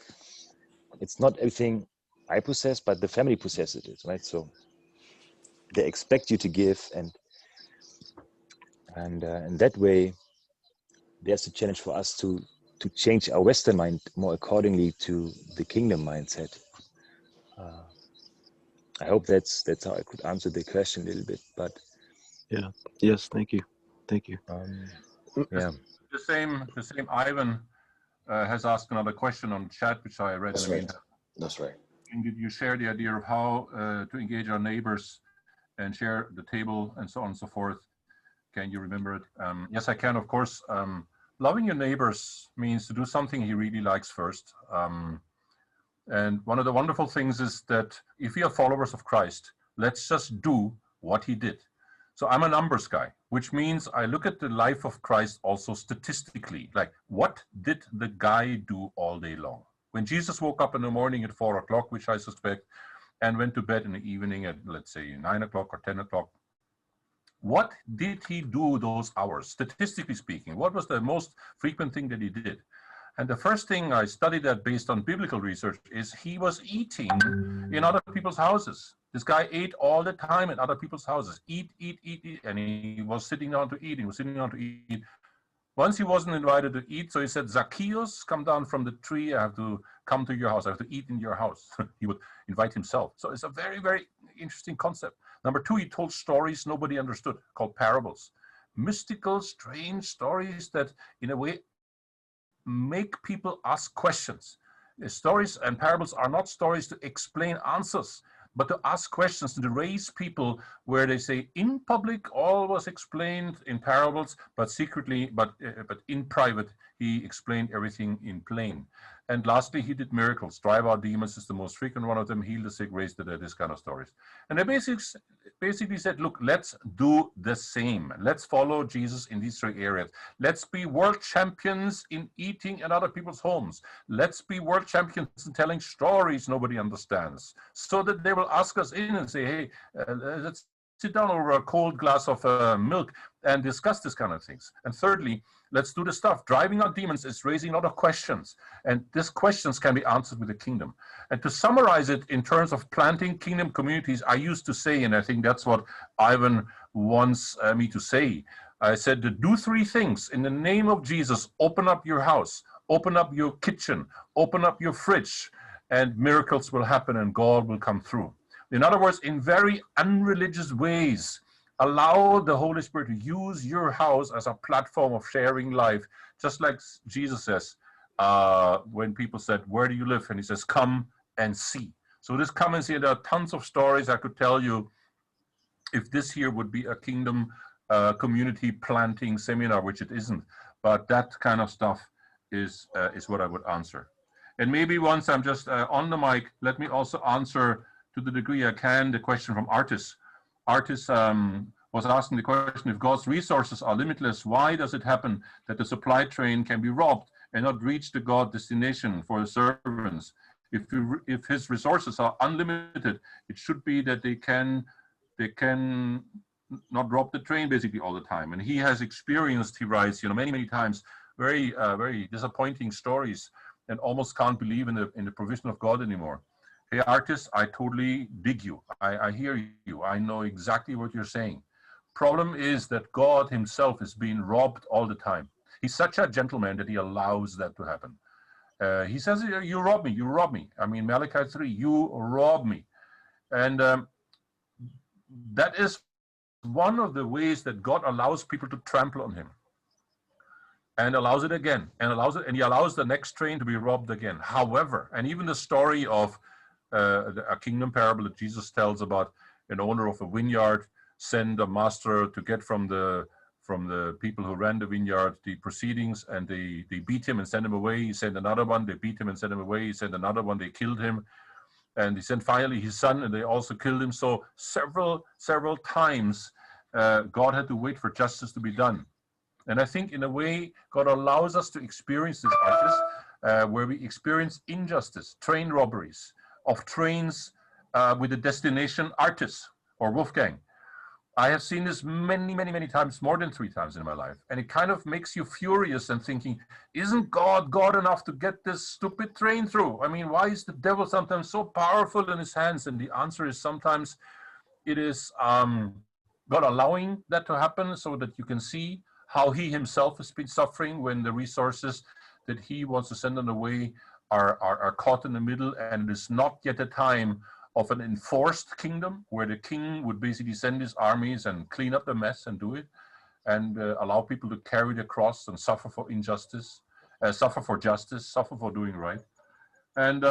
it's not everything I possess, but the family possesses it, right? So they expect you to give, and in that way, there's a challenge for us to change our Western mind more accordingly to the kingdom mindset. I hope that's how I could answer the question a little bit, but yes, thank you. Yeah. The same Ivan has asked another question on chat, which I read. That's right. And did you share the idea of how to engage our neighbors and share the table and so on and so forth? Can you remember it? Yes, I can, of course. Loving your neighbors means to do something he really likes first. And one of the wonderful things is that if we are followers of Christ, let's just do what he did. So I'm a numbers guy, which means I look at the life of Christ also statistically, like what did the guy do all day long? When Jesus woke up in the morning at 4 o'clock, which I suspect, and went to bed in the evening at, let's say, 9 o'clock or 10 o'clock, what did he do those hours, statistically speaking? What was the most frequent thing that he did? And the first thing I studied that based on biblical research is he was eating in other people's houses. This guy ate all the time in other people's houses. Eat, eat, eat, eat. And he was sitting down to eat. He was sitting down to eat. Once he wasn't invited to eat, so he said, Zacchaeus, come down from the tree. I have to come to your house. I have to eat in your house. He would invite himself. So it's a very, very interesting concept. Number two, he told stories nobody understood, called parables. Mystical, strange stories that, in a way, make people ask questions. The stories and parables are not stories to explain answers, but to ask questions, to raise people where they say in public all was explained in parables, but secretly, but in private, he explained everything in plain. And lastly, he did miracles. Drive out demons is the most frequent one of them. Heal the sick, raise the dead, this kind of stories. And they basically said, look, let's do the same. Let's follow Jesus in these three areas. Let's be world champions in eating in other people's homes. Let's be world champions in telling stories nobody understands, so that they will ask us in and say, hey, let's sit down over a cold glass of milk and discuss this kind of things. And thirdly, let's do the stuff. Driving out demons is raising a lot of questions, and these questions can be answered with the kingdom. And to summarize it in terms of planting kingdom communities, I used to say, and I think that's what Ivan wants me to say, I said to do three things. In the name of Jesus, open up your house, open up your kitchen, open up your fridge, and miracles will happen and God will come through. In other words, in very unreligious ways, allow the Holy Spirit to use your house as a platform of sharing life, just like Jesus says, when people said, where do you live? And he says, come and see. So this come and see, there are tons of stories I could tell you if this here would be a kingdom community planting seminar, which it isn't. But that kind of stuff is what I would answer. And maybe once I'm just on the mic, let me also answer to the degree I can the question from Artis. Artis was asking the question, if God's resources are limitless, why does it happen that the supply train can be robbed and not reach the God destination for the servants? If his resources are unlimited, it should be that they can not rob the train basically all the time. And he has experienced, he writes, many, many times, very, very disappointing stories, and almost can't believe in the provision of God anymore. Hey, artist, I totally dig you. I hear you. I know exactly what you're saying. Problem is that God himself is being robbed all the time. He's such a gentleman that he allows that to happen. He says, you rob me, you rob me. I mean, Malachi 3, you rob me. And that is one of the ways that God allows people to trample on him. And allows it again, and he allows the next train to be robbed again. However, and even the story of a kingdom parable that Jesus tells about an owner of a vineyard send a master to get from the people who ran the vineyard the proceedings, and they beat him and send him away. He sent another one, they beat him and sent him away. He sent another one, they killed him. And he sent finally his son, and they also killed him. So several times God had to wait for justice to be done. And I think in a way, God allows us to experience this justice, where we experience injustice, train robberies of trains with the destination Artis or Wolfgang. I have seen this many, many, many times, more than 3 times in my life. And it kind of makes you furious and thinking, isn't God enough to get this stupid train through? I mean, why is the devil sometimes so powerful in his hands? And the answer is sometimes it is God allowing that to happen so that you can see how he himself has been suffering when the resources that he wants to send on the way are caught in the middle, and it is not yet a time of an enforced kingdom where the king would basically send his armies and clean up the mess and do it, and allow people to carry the cross and suffer for injustice, suffer for justice, suffer for doing right. And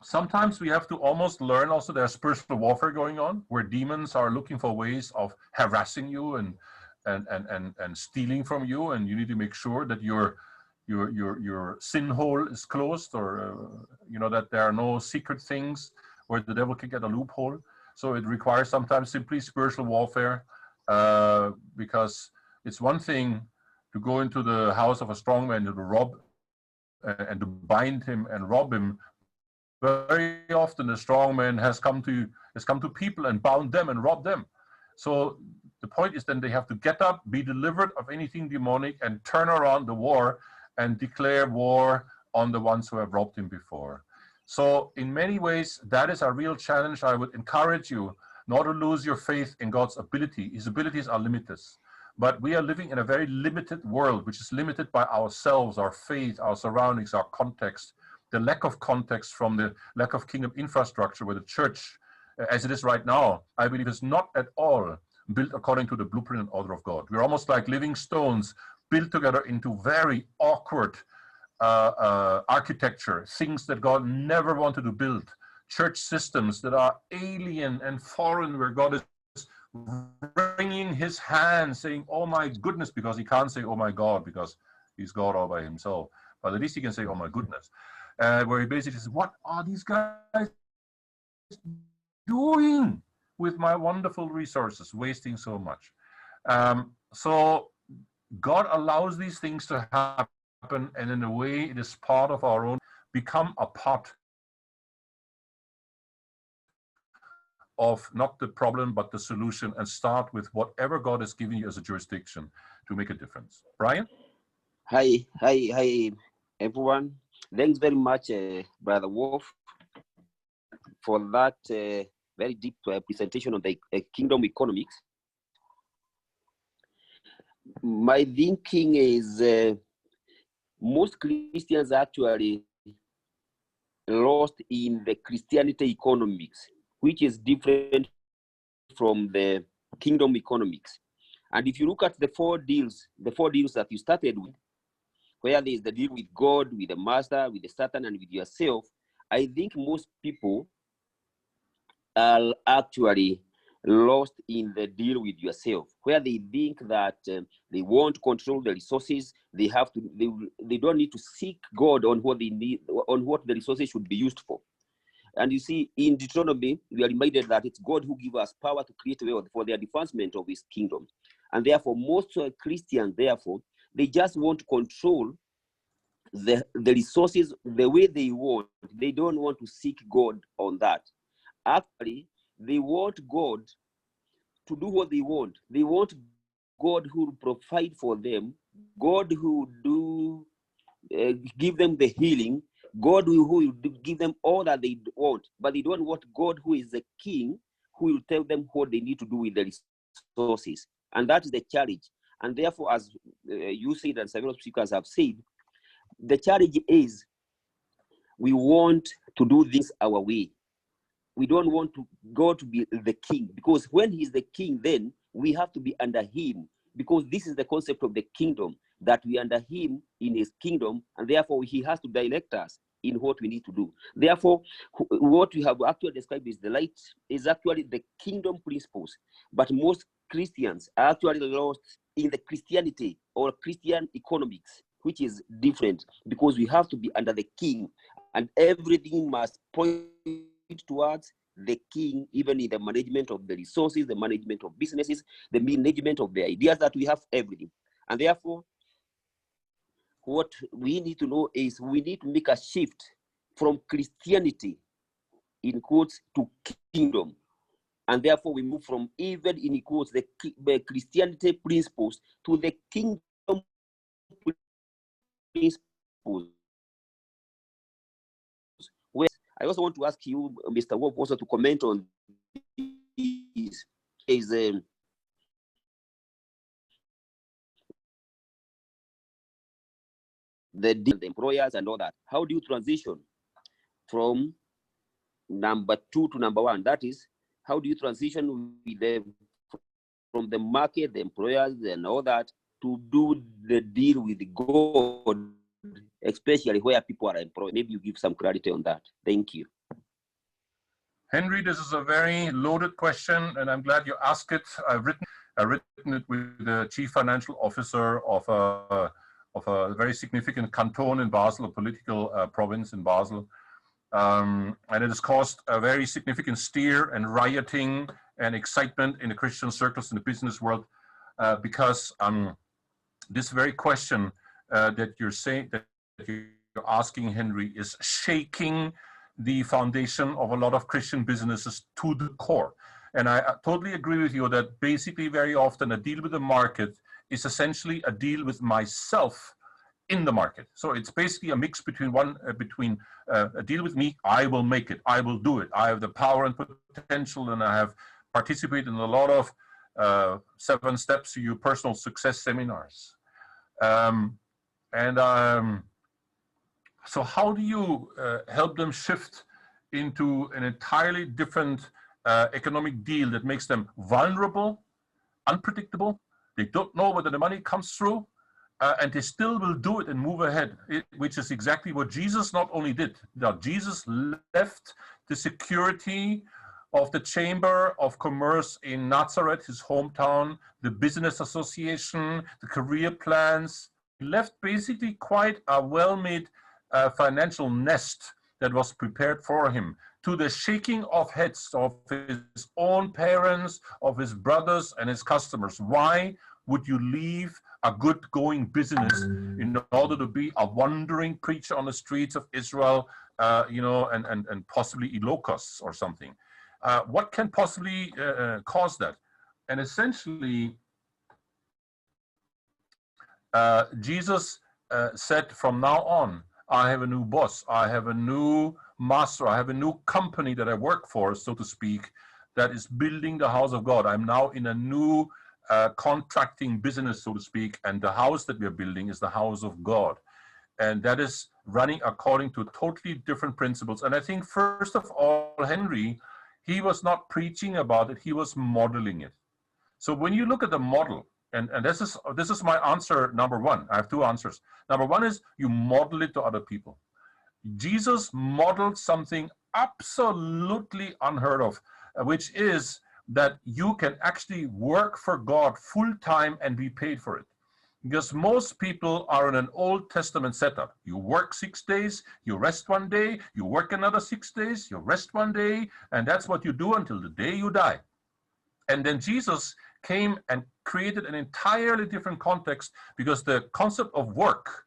sometimes we have to almost learn also there's spiritual warfare going on, where demons are looking for ways of harassing you and stealing from you, and you need to make sure that your sin hole is closed, or that there are no secret things where the devil can get a loophole. So it requires sometimes simply spiritual warfare, because it's one thing to go into the house of a strong man to rob and to bind him and rob him. Very often the strong man has come to people and bound them and robbed them. So the point is then they have to get up, be delivered of anything demonic, and turn around the war and declare war on the ones who have robbed him before. So in many ways, that is a real challenge. I would encourage you not to lose your faith in God's ability. His abilities are limitless. But we are living in a very limited world, which is limited by ourselves, our faith, our surroundings, our context, the lack of context from the lack of kingdom infrastructure, where the church, as it is right now, I believe is not at all built according to the blueprint and order of God. We're almost like living stones built together into very awkward architecture, things that God never wanted to build, church systems that are alien and foreign, where God is wringing his hands saying, oh my goodness, because he can't say, oh my God, because he's God all by himself. But at least he can say, oh my goodness, where he basically says, what are these guys doing with my wonderful resources, wasting so much? So God allows these things to happen, and in a way it is part of our own, become a part of not the problem but the solution, and start with whatever God has given you as a jurisdiction to make a difference. Brian? Hi everyone. Thanks very much, Brother Wolf, for that very deep presentation on the kingdom economics. My thinking is most Christians actually lost in the Christianity economics, which is different from the kingdom economics. And if you look at the four deals that you started with, where there is the deal with God, with the master, with the Satan, and with yourself, I think most people are actually lost in the deal with yourself, where they think that they want to control the resources. They have to. They don't need to seek God on what they need, on what the resources should be used for. And you see, in Deuteronomy, we are reminded that it's God who gives us power to create wealth for the advancement of His kingdom. And therefore, most Christians, therefore, they just want to control the resources the way they want. They don't want to seek God on that. Actually, they want God to do what they want. They want God who will provide for them, God who do give them the healing, God who will give them all that they want. But they don't want God who is the king, who will tell them what they need to do with the resources. And that is the challenge. And therefore, as you said and several speakers have said, the challenge is we want to do this our way. We don't want God to be the king, because when he's the king, then we have to be under him, because this is the concept of the kingdom, that we are under him in his kingdom, and therefore he has to direct us in what we need to do. Therefore, what we have actually described is the light is actually the kingdom principles, but most Christians are actually lost in the Christianity or Christian economics, which is different, because we have to be under the king, and everything must point towards the king, even in the management of the resources, the management of businesses, the management of the ideas that we have, everything. And therefore, what we need to know is we need to make a shift from Christianity, in quotes, to kingdom. And therefore, we move from, even in quotes, the Christianity principles to the kingdom principles. Where I also want to ask you, Mr. Wolf, also to comment on this. Is the employers and all that. How do you transition from number 2 to number 1? That is, how do you transition with them from the market, the employers and all that, to do the deal with God, especially where people are employed? Maybe you give some clarity on that. Thank you. Henry, this is a very loaded question, and I'm glad you asked it. I've written it with the chief financial officer of a very significant canton in Basel, a political province in Basel. And it has caused a very significant stir and rioting and excitement in the Christian circles in the business world, because this very question that you're saying, that you're asking, Henry, is shaking the foundation of a lot of Christian businesses to the core. And I totally agree with you that basically very often a deal with the market is essentially a deal with myself in the market. So it's basically a mix between a deal with me, I will make it, I will do it. I have the power and potential, and I have participated in a lot of 7 steps to your personal success seminars. So how do you help them shift into an entirely different economic deal that makes them vulnerable, unpredictable? They don't know whether the money comes through, and they still will do it and move ahead, which is exactly what Jesus not only did. Now, Jesus left the security of the Chamber of Commerce in Nazareth, his hometown, the business association, the career plans. He left basically quite a well-made financial nest that was prepared for him, to the shaking of heads of his own parents, of his brothers and his customers. Why would you leave a good going business in order to be a wandering preacher on the streets of Israel, and possibly eat locusts or something? What can possibly cause that? And essentially, Jesus said, from now on, I have a new boss, I have a new master, I have a new company that I work for, so to speak, that is building the house of God. I'm now in a new contracting business, so to speak, and the house that we're building is the house of God. And that is running according to totally different principles. And I think, first of all, Henry, he was not preaching about it, he was modeling it. So when you look at the model, and this is my answer number one. I have 2 answers. Number one is you model it to other people. Jesus modeled something absolutely unheard of, which is that you can actually work for God full time and be paid for it. Because most people are in an Old Testament setup. You work 6 days, you rest 1 day, you work another 6 days, you rest 1 day, and that's what you do until the day you die. And then Jesus came and created an entirely different context, because the concept of work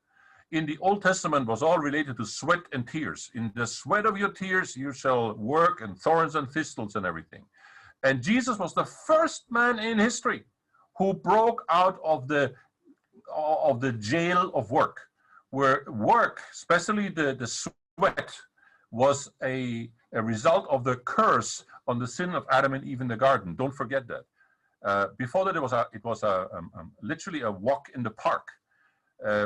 in the Old Testament was all related to sweat and tears. In the sweat of your tears, you shall work, and thorns and thistles and everything. And Jesus was the first man in history who broke out of the jail of work, where work, especially the sweat, was a result of the curse on the sin of Adam and Eve in the garden. Don't forget that. Before that, it was literally a walk in the park,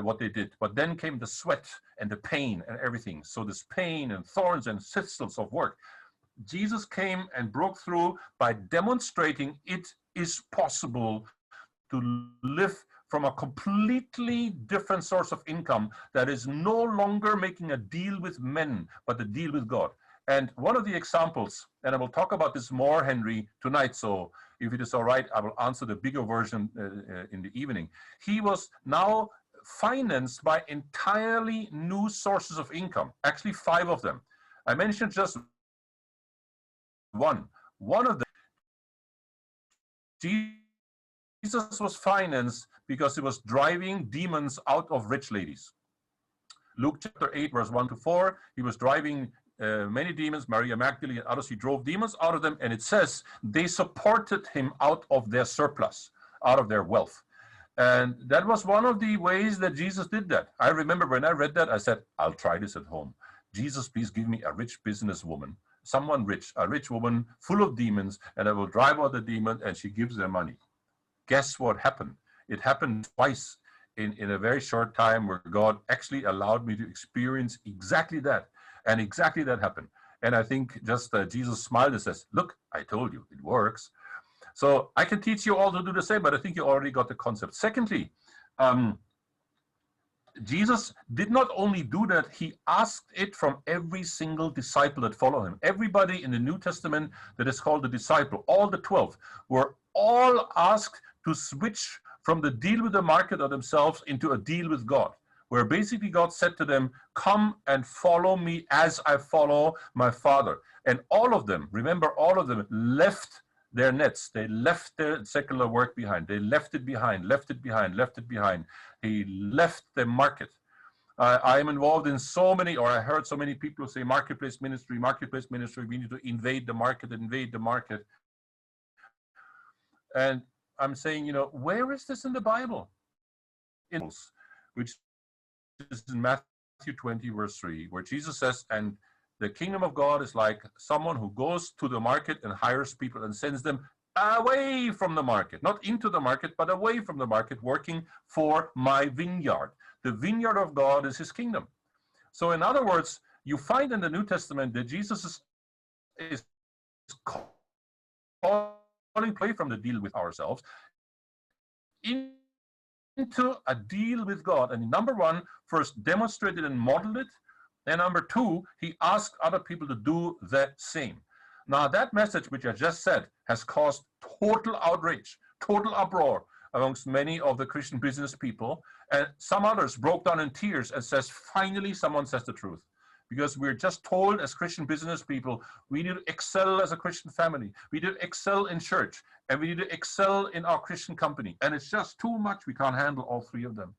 what they did. But then came the sweat and the pain and everything. So this pain and thorns and thistles of work. Jesus came and broke through by demonstrating it is possible to live from a completely different source of income that is no longer making a deal with men, but a deal with God. And one of the examples, and I will talk about this more, Henry, tonight, so if it is all right, I will answer the bigger version in the evening. He was now financed by entirely new sources of income, actually 5 of them. I mentioned just one. One of them, Jesus was financed because he was driving demons out of rich ladies. Luke chapter 8, verse 1 to 4, he was driving many demons, Maria Magdalene and others. He drove demons out of them, and it says they supported him out of their surplus, out of their wealth. And that was one of the ways that Jesus did that. I remember when I read that, I said, I'll try this at home. Jesus, please give me a rich businesswoman, someone rich, a rich woman full of demons, and I will drive out the demon, and she gives them money. Guess what happened? It happened twice in a very short time, where God actually allowed me to experience exactly that. And exactly that happened. And I think just Jesus smiled and says, look, I told you, it works. So I can teach you all to do the same, but I think you already got the concept. Secondly, Jesus did not only do that, he asked it from every single disciple that followed him. Everybody in the New Testament that is called the disciple, all the 12, were all asked to switch from the deal with the market or themselves into a deal with God, where basically God said to them, come and follow me as I follow my Father. And all of them, remember, all of them left their nets. They left their secular work behind. They left it behind, left it behind, left it behind. He left the market. I am involved in so many, or I heard so many people say, marketplace ministry, we need to invade the market, invade the market. And I'm saying, where is this in the Bible? Which is in Matthew 20, verse 3, where Jesus says, and the kingdom of God is like someone who goes to the market and hires people and sends them away from the market, not into the market, but away from the market, working for my vineyard. The vineyard of God is his kingdom. So in other words, you find in the New Testament that Jesus is calling away from the deal with ourselves into a deal with God. And number one, first demonstrated and modeled it. And number two, he asked other people to do the same. Now that message, which I just said, has caused total outrage, total uproar amongst many of the Christian business people. And some others broke down in tears and says, finally, someone says the truth. Because we're just told as Christian business people, we need to excel as a Christian family. We need to excel in church. And we need to excel in our Christian company. And it's just too much. We can't handle all three of them.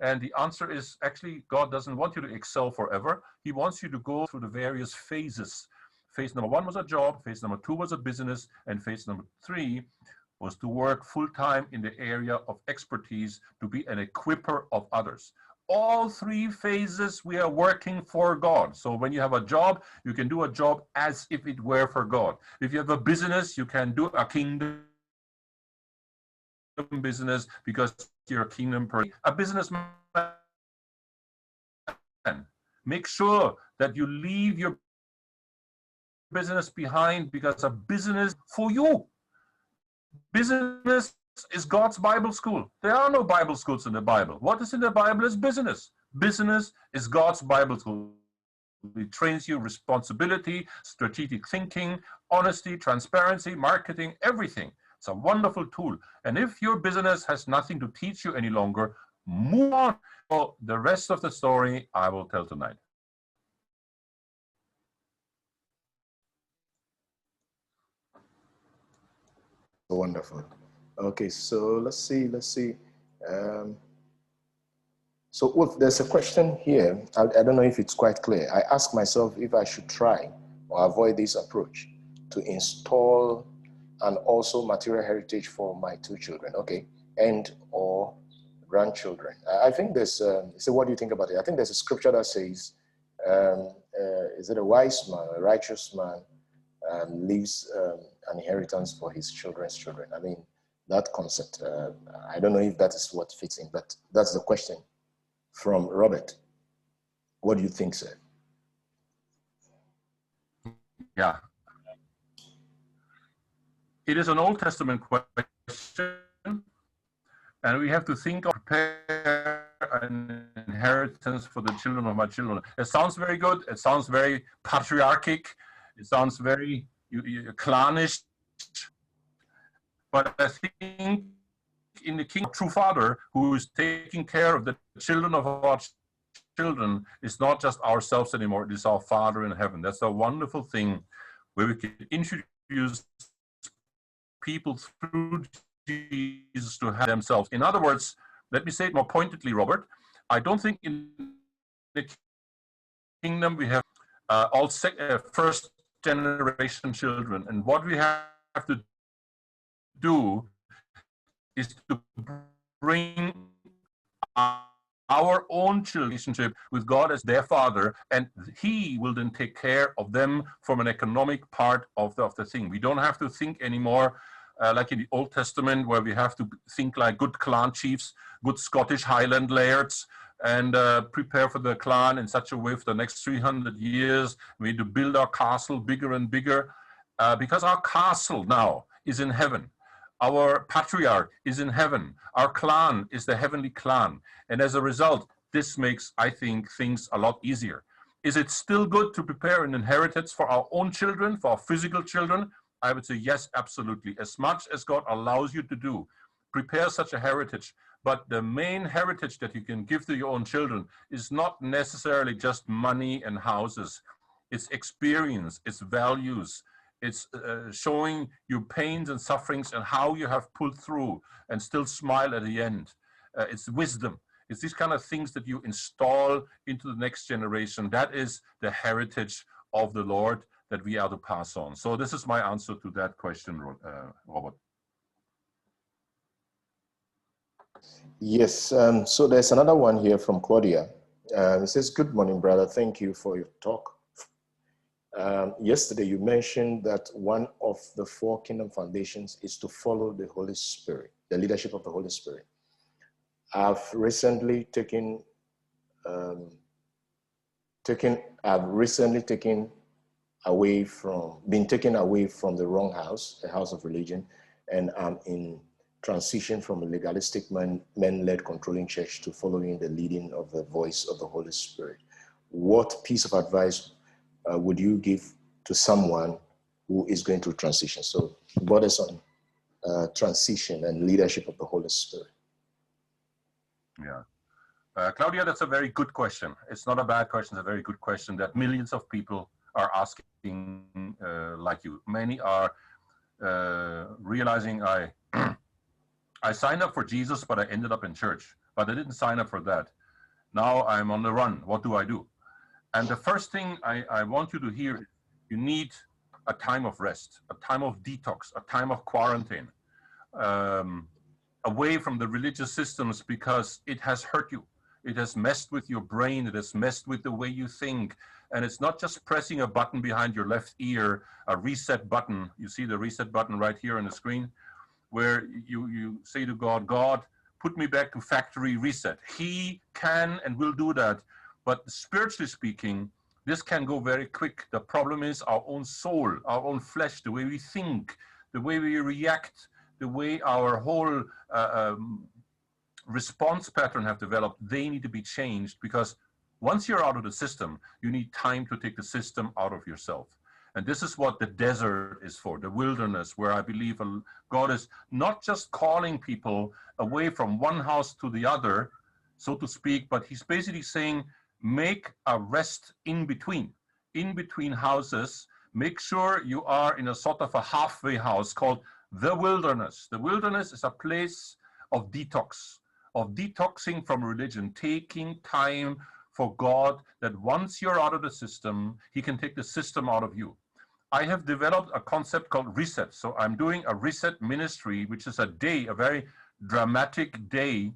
And the answer is actually, God doesn't want you to excel forever. He wants you to go through the various phases. Phase number one was a job. Phase number two was a business. And phase number three was to work full-time in the area of expertise to be an equipper of others. All three phases we are working for God. So when you have a job, you can do a job as if it were for God. If you have a business, you can do a kingdom business because you're a kingdom person. A businessman, make sure that you leave your business behind, because a business for you. Business is God's Bible school. There are no Bible schools in the Bible. What is in the Bible is business. Business is God's Bible school. It trains you responsibility, strategic thinking, honesty, transparency, marketing, everything. It's a wonderful tool. And if your business has nothing to teach you any longer, move on. So the rest of the story I will tell tonight. Wonderful. Okay, so let's see. So Wolf, there's a question here. I don't know if it's quite clear. I ask myself if I should try or avoid this approach to install and also material heritage for my two children, okay, and or grandchildren. I think there's, so what do you think about it? I think there's a scripture that says, is it a wise man, a righteous man, leaves an inheritance for his children's children? I mean, that concept, I don't know if that is what fits in, but that's the question from Robert. What do you think, sir? Yeah. It is an Old Testament question, and we have to think of prepare an inheritance for the children of my children. It sounds very good. It sounds very patriarchic. It sounds very clannish. But I think in the King, true Father, who is taking care of the children of our children, is not just ourselves anymore. It is our Father in heaven. That's a wonderful thing where we can introduce people through Jesus to have themselves. In other words, let me say it more pointedly, Robert. I don't think in the kingdom we have all first generation children. And what we have to do is to bring our own relationship with God as their Father, and He will then take care of them from an economic part of the thing. We don't have to think anymore like in the Old Testament, where we have to think like good clan chiefs, good Scottish Highland lairds, and prepare for the clan in such a way for the next 300 years. We need to build our castle bigger and bigger, because our castle now is in heaven. Our patriarch is in heaven. Our clan is the heavenly clan. And as a result, this makes, I think, things a lot easier. Is it still good to prepare an inheritance for our own children, for our physical children? I would say yes, absolutely. As much as God allows you to do, prepare such a heritage. But the main heritage that you can give to your own children is not necessarily just money and houses. It's experience, it's values, it's showing your pains and sufferings and how you have pulled through and still smile at the end. It's wisdom. It's these kind of things that you install into the next generation. That is the heritage of the Lord that we are to pass on. So this is my answer to that question, Robert. Yes, so there's another one here from Claudia. It says, good morning, brother. Thank you for your talk. Yesterday, you mentioned that one of the 4 kingdom foundations is to follow the Holy Spirit, the leadership of the Holy Spirit. I've recently taken been taken away from the wrong house, the house of religion, and I'm in transition from a legalistic men-led controlling church to following the leading of the voice of the Holy Spirit. What piece of advice would you give to someone who is going through transition? So, what is on transition and leadership of the Holy Spirit? Yeah. Claudia, that's a very good question. It's not a bad question, it's a very good question that millions of people are asking like you. Many are realizing I signed up for Jesus, but I ended up in church. But I didn't sign up for that. Now I'm on the run. What do I do? And the first thing I want you to hear, you need a time of rest, a time of detox, a time of quarantine, away from the religious systems, because it has hurt you. It has messed with your brain. It has messed with the way you think. And it's not just pressing a button behind your left ear, a reset button. You see the reset button right here on the screen, where you say to God, God, put me back to factory reset. He can and will do that. But spiritually speaking, this can go very quick. The problem is our own soul, our own flesh, the way we think, the way we react, the way our whole response pattern have developed. They need to be changed, because once you're out of the system, you need time to take the system out of yourself. And this is what the desert is for, the wilderness, where I believe God is not just calling people away from one house to the other, so to speak, but he's basically saying, make a rest in between houses. Make sure you are in a sort of a halfway house called the wilderness. The wilderness is a place of detox, of detoxing from religion, taking time for God, that once you're out of the system, he can take the system out of you. I have developed a concept called reset. So I'm doing a reset ministry, which is a day, a very dramatic day,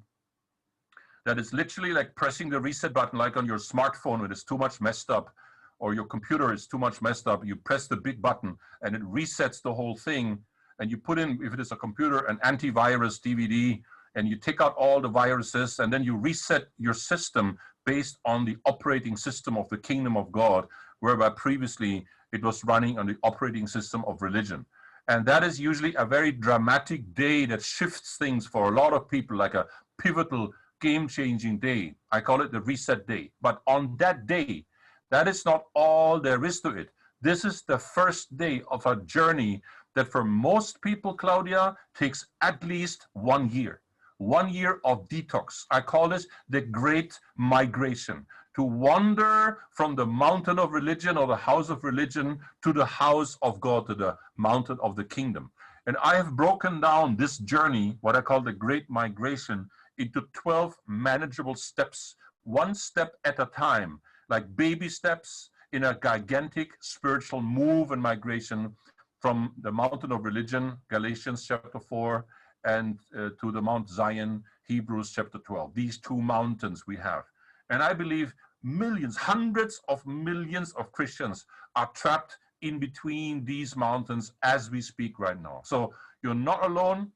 that is literally like pressing the reset button, like on your smartphone when it's too much messed up, or your computer is too much messed up. You press the big button and it resets the whole thing. And you put in, if it is a computer, an antivirus DVD, and you take out all the viruses, and then you reset your system based on the operating system of the kingdom of God, whereby previously it was running on the operating system of religion. And that is usually a very dramatic day that shifts things for a lot of people, like a pivotal, game-changing day. I call it the reset day. But on that day, that is not all there is to it. This is the first day of a journey that for most people, Claudia, takes at least 1 year. 1 year of detox. I call this the great migration, to wander from the mountain of religion or the house of religion to the house of God, to the mountain of the kingdom. And I have broken down this journey, what I call the great migration, into 12 manageable steps, one step at a time, like baby steps in a gigantic spiritual move and migration from the mountain of religion, Galatians chapter 4, and to the Mount Zion, Hebrews chapter 12. These 2 mountains we have. And I believe millions, hundreds of millions of Christians are trapped in between these mountains as we speak right now. So you're not alone.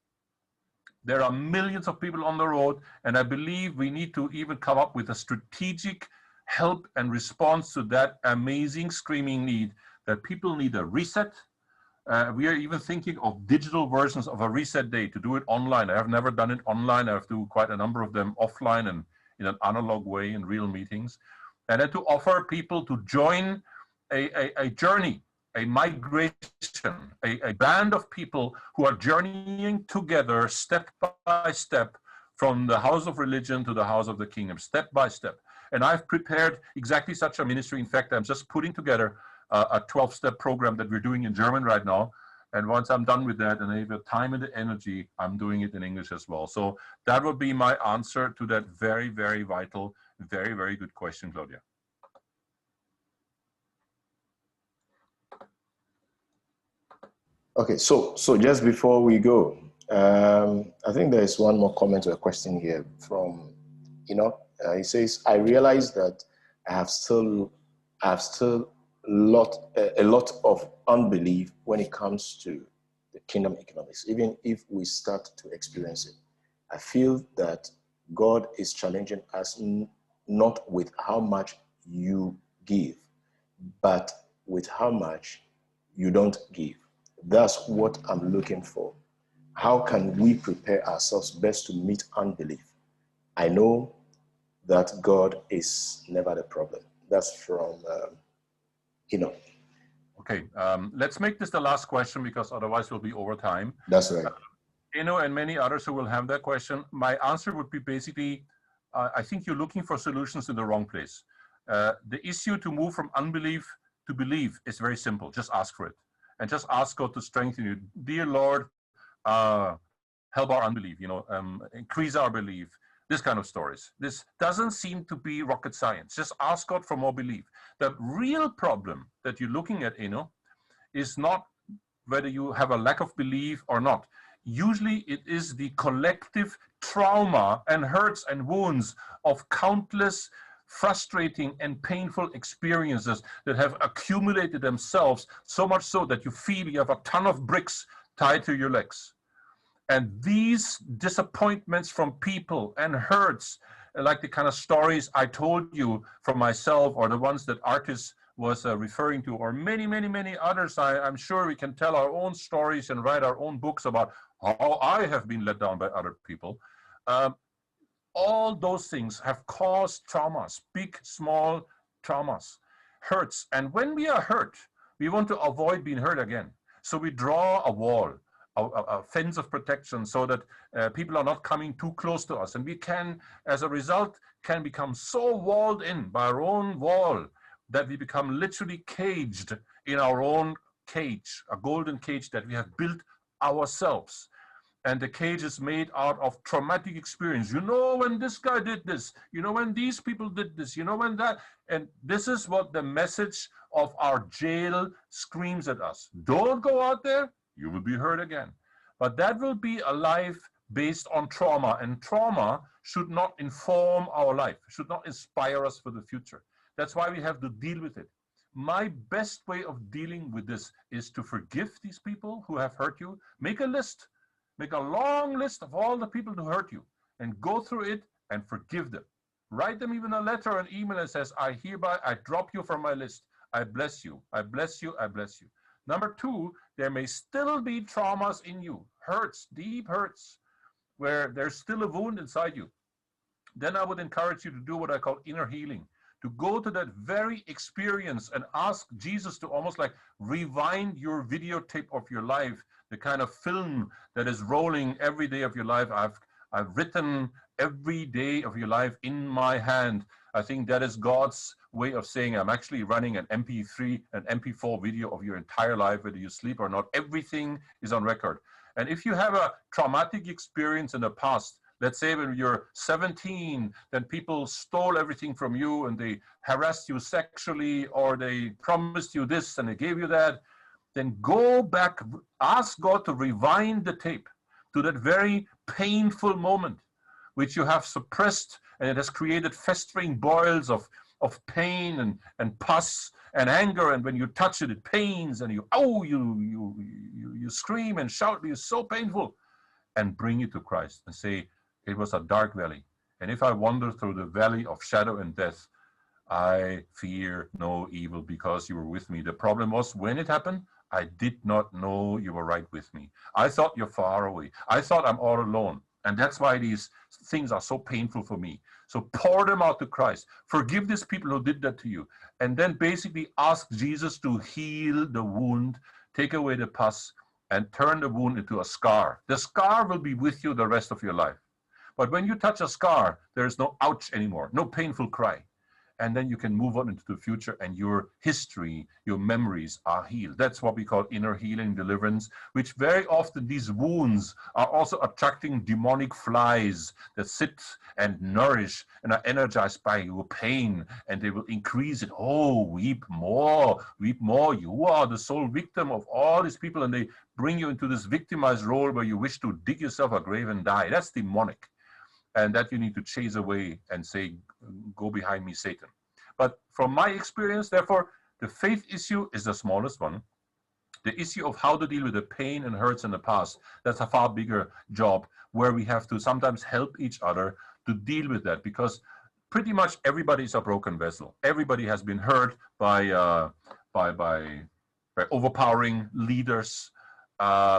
There are millions of people on the road, and I believe we need to even come up with a strategic help and response to that amazing screaming need that people need a reset. We are even thinking of digital versions of a reset day, to do it online. I have never done it online. I have to do quite a number of them offline and in an analog way in real meetings. And then to offer people to join a journey, a migration, a band of people who are journeying together step by step from the house of religion to the house of the kingdom, step by step. And I've prepared exactly such a ministry. In fact, I'm just putting together a 12-step program that we're doing in German right now. And once I'm done with that and I have the time and the energy, I'm doing it in English as well. So that would be my answer to that very, very vital, very, very good question, Claudia. Okay, so just before we go, I think there is one more comment or a question here from Enoch. He says, I realize that I have still a lot of unbelief when it comes to the kingdom economics, even if we start to experience it. I feel that God is challenging us not with how much you give, but with how much you don't give. That's what I'm looking for. How can we prepare ourselves best to meet unbelief? I know that God is never the problem. That's from, Okay, let's make this the last question because otherwise we'll be over time. That's right. And many others who will have that question. My answer would be basically, I think you're looking for solutions in the wrong place. The issue to move from unbelief to belief is very simple. Just ask for it. And just ask God to strengthen you. Dear Lord, help our unbelief, increase our belief, this kind of stories. This doesn't seem to be rocket science. Just ask God for more belief. The real problem that you're looking at, is not whether you have a lack of belief or not. Usually it is the collective trauma and hurts and wounds of countless frustrating and painful experiences that have accumulated themselves, so much so that you feel you have a ton of bricks tied to your legs. And these disappointments from people and hurts, like the kind of stories I told you from myself, or the ones that Artis was referring to, or many, many, many others, I'm sure we can tell our own stories and write our own books about how I have been let down by other people. All those things have caused traumas, big, small traumas, hurts. And when we are hurt, we want to avoid being hurt again. So we draw a wall, a fence of protection, so that people are not coming too close to us. And we can, as a result, can become so walled in by our own wall that we become literally caged in our own cage, a golden cage that we have built ourselves. And the cage is made out of traumatic experience. When this guy did this, when these people did this, when that. And this is what the message of our jail screams at us. Don't go out there, you will be hurt again. But that will be a life based on trauma, and trauma should not inform our life, should not inspire us for the future. That's why we have to deal with it. My best way of dealing with this is to forgive these people who have hurt you. Make a list. Make a long list of all the people who hurt you and go through it and forgive them. Write them even a letter or an email that says, I drop you from my list. I bless you. I bless you. I bless you. Number two, there may still be traumas in you, hurts, deep hurts, where there's still a wound inside you. Then I would encourage you to do what I call inner healing, to go to that very experience and ask Jesus to almost like rewind your videotape of your life, the kind of film that is rolling every day of your life. I've written every day of your life in my hand. I think that is God's way of saying I'm actually running an MP3, an MP4 video of your entire life, whether you sleep or not. Everything is on record. And if you have a traumatic experience in the past, let's say when you're 17, then people stole everything from you and they harassed you sexually, or they promised you this and they gave you that, then go back, ask God to rewind the tape to that very painful moment, which you have suppressed, and it has created festering boils of pain and pus and anger. And when you touch it, it pains, and you scream and shout, it's so painful. And bring it to Christ and say, it was a dark valley. And if I wander through the valley of shadow and death, I fear no evil, because you were with me. The problem was, when it happened, I did not know you were right with me. I thought you're far away. I thought I'm all alone. And that's why these things are so painful for me. So pour them out to Christ. Forgive these people who did that to you. And then basically ask Jesus to heal the wound, take away the pus, and turn the wound into a scar. The scar will be with you the rest of your life. But when you touch a scar, there is no ouch anymore, no painful cry. And then you can move on into the future, and your history, your memories are healed. That's what we call inner healing, deliverance, which very often these wounds are also attracting demonic flies that sit and nourish and are energized by your pain, and they will increase it. Oh, weep more, weep more. You are the sole victim of all these people, and they bring you into this victimized role where you wish to dig yourself a grave and die. That's demonic. and that you need to chase away and say, go behind me, Satan. But from my experience, therefore, the faith issue is the smallest one. The issue of how to deal with the pain and hurts in the past, that's a far bigger job, where we have to sometimes help each other to deal with that, because pretty much everybody is a broken vessel. Everybody has been hurt by overpowering leaders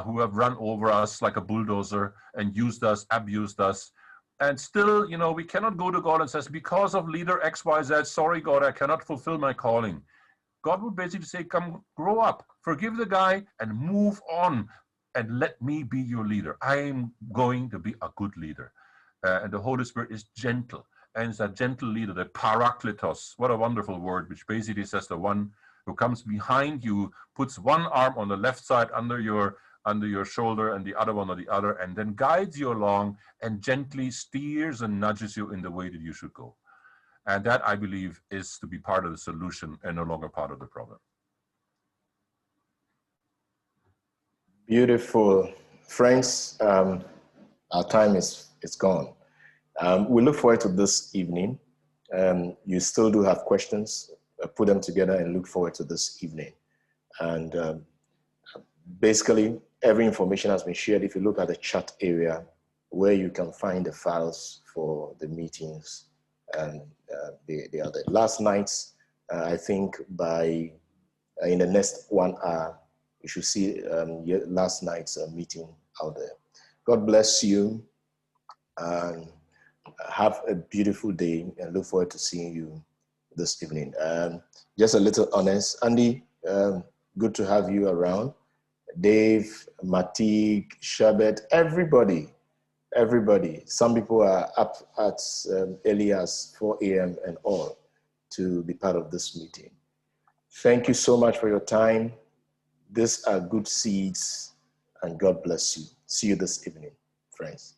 who have run over us like a bulldozer and used us, abused us. And still, you know, we cannot go to God and says, because of leader X, Y, Z, sorry, God, I cannot fulfill my calling. God would basically say, come, grow up, forgive the guy, and move on, and let me be your leader. I am going to be a good leader. And the Holy Spirit is gentle, and it's a gentle leader, the parakletos. What a wonderful word, which basically says the one who comes behind you, puts one arm on the left side under your shoulder and the other one on the other, and then guides you along and gently steers and nudges you in the way that you should go. And that, I believe, is to be part of the solution and no longer part of the problem. Beautiful. Friends, our time is gone. We look forward to this evening. You still do have questions, put them together and look forward to this evening. And basically, every information has been shared. If you look at the chat area where you can find the files for the meetings, and they are there. Last night, I think in the next 1 hour, you should see last night's meeting out there. God bless you, and have a beautiful day, and look forward to seeing you this evening. Just a little honest, Andy, good to have you around. Dave, Matig, Shabet, everybody. Some people are up at early as 4 a.m. and all to be part of this meeting. Thank you so much for your time. These are good seeds, and God bless you. See you this evening, friends.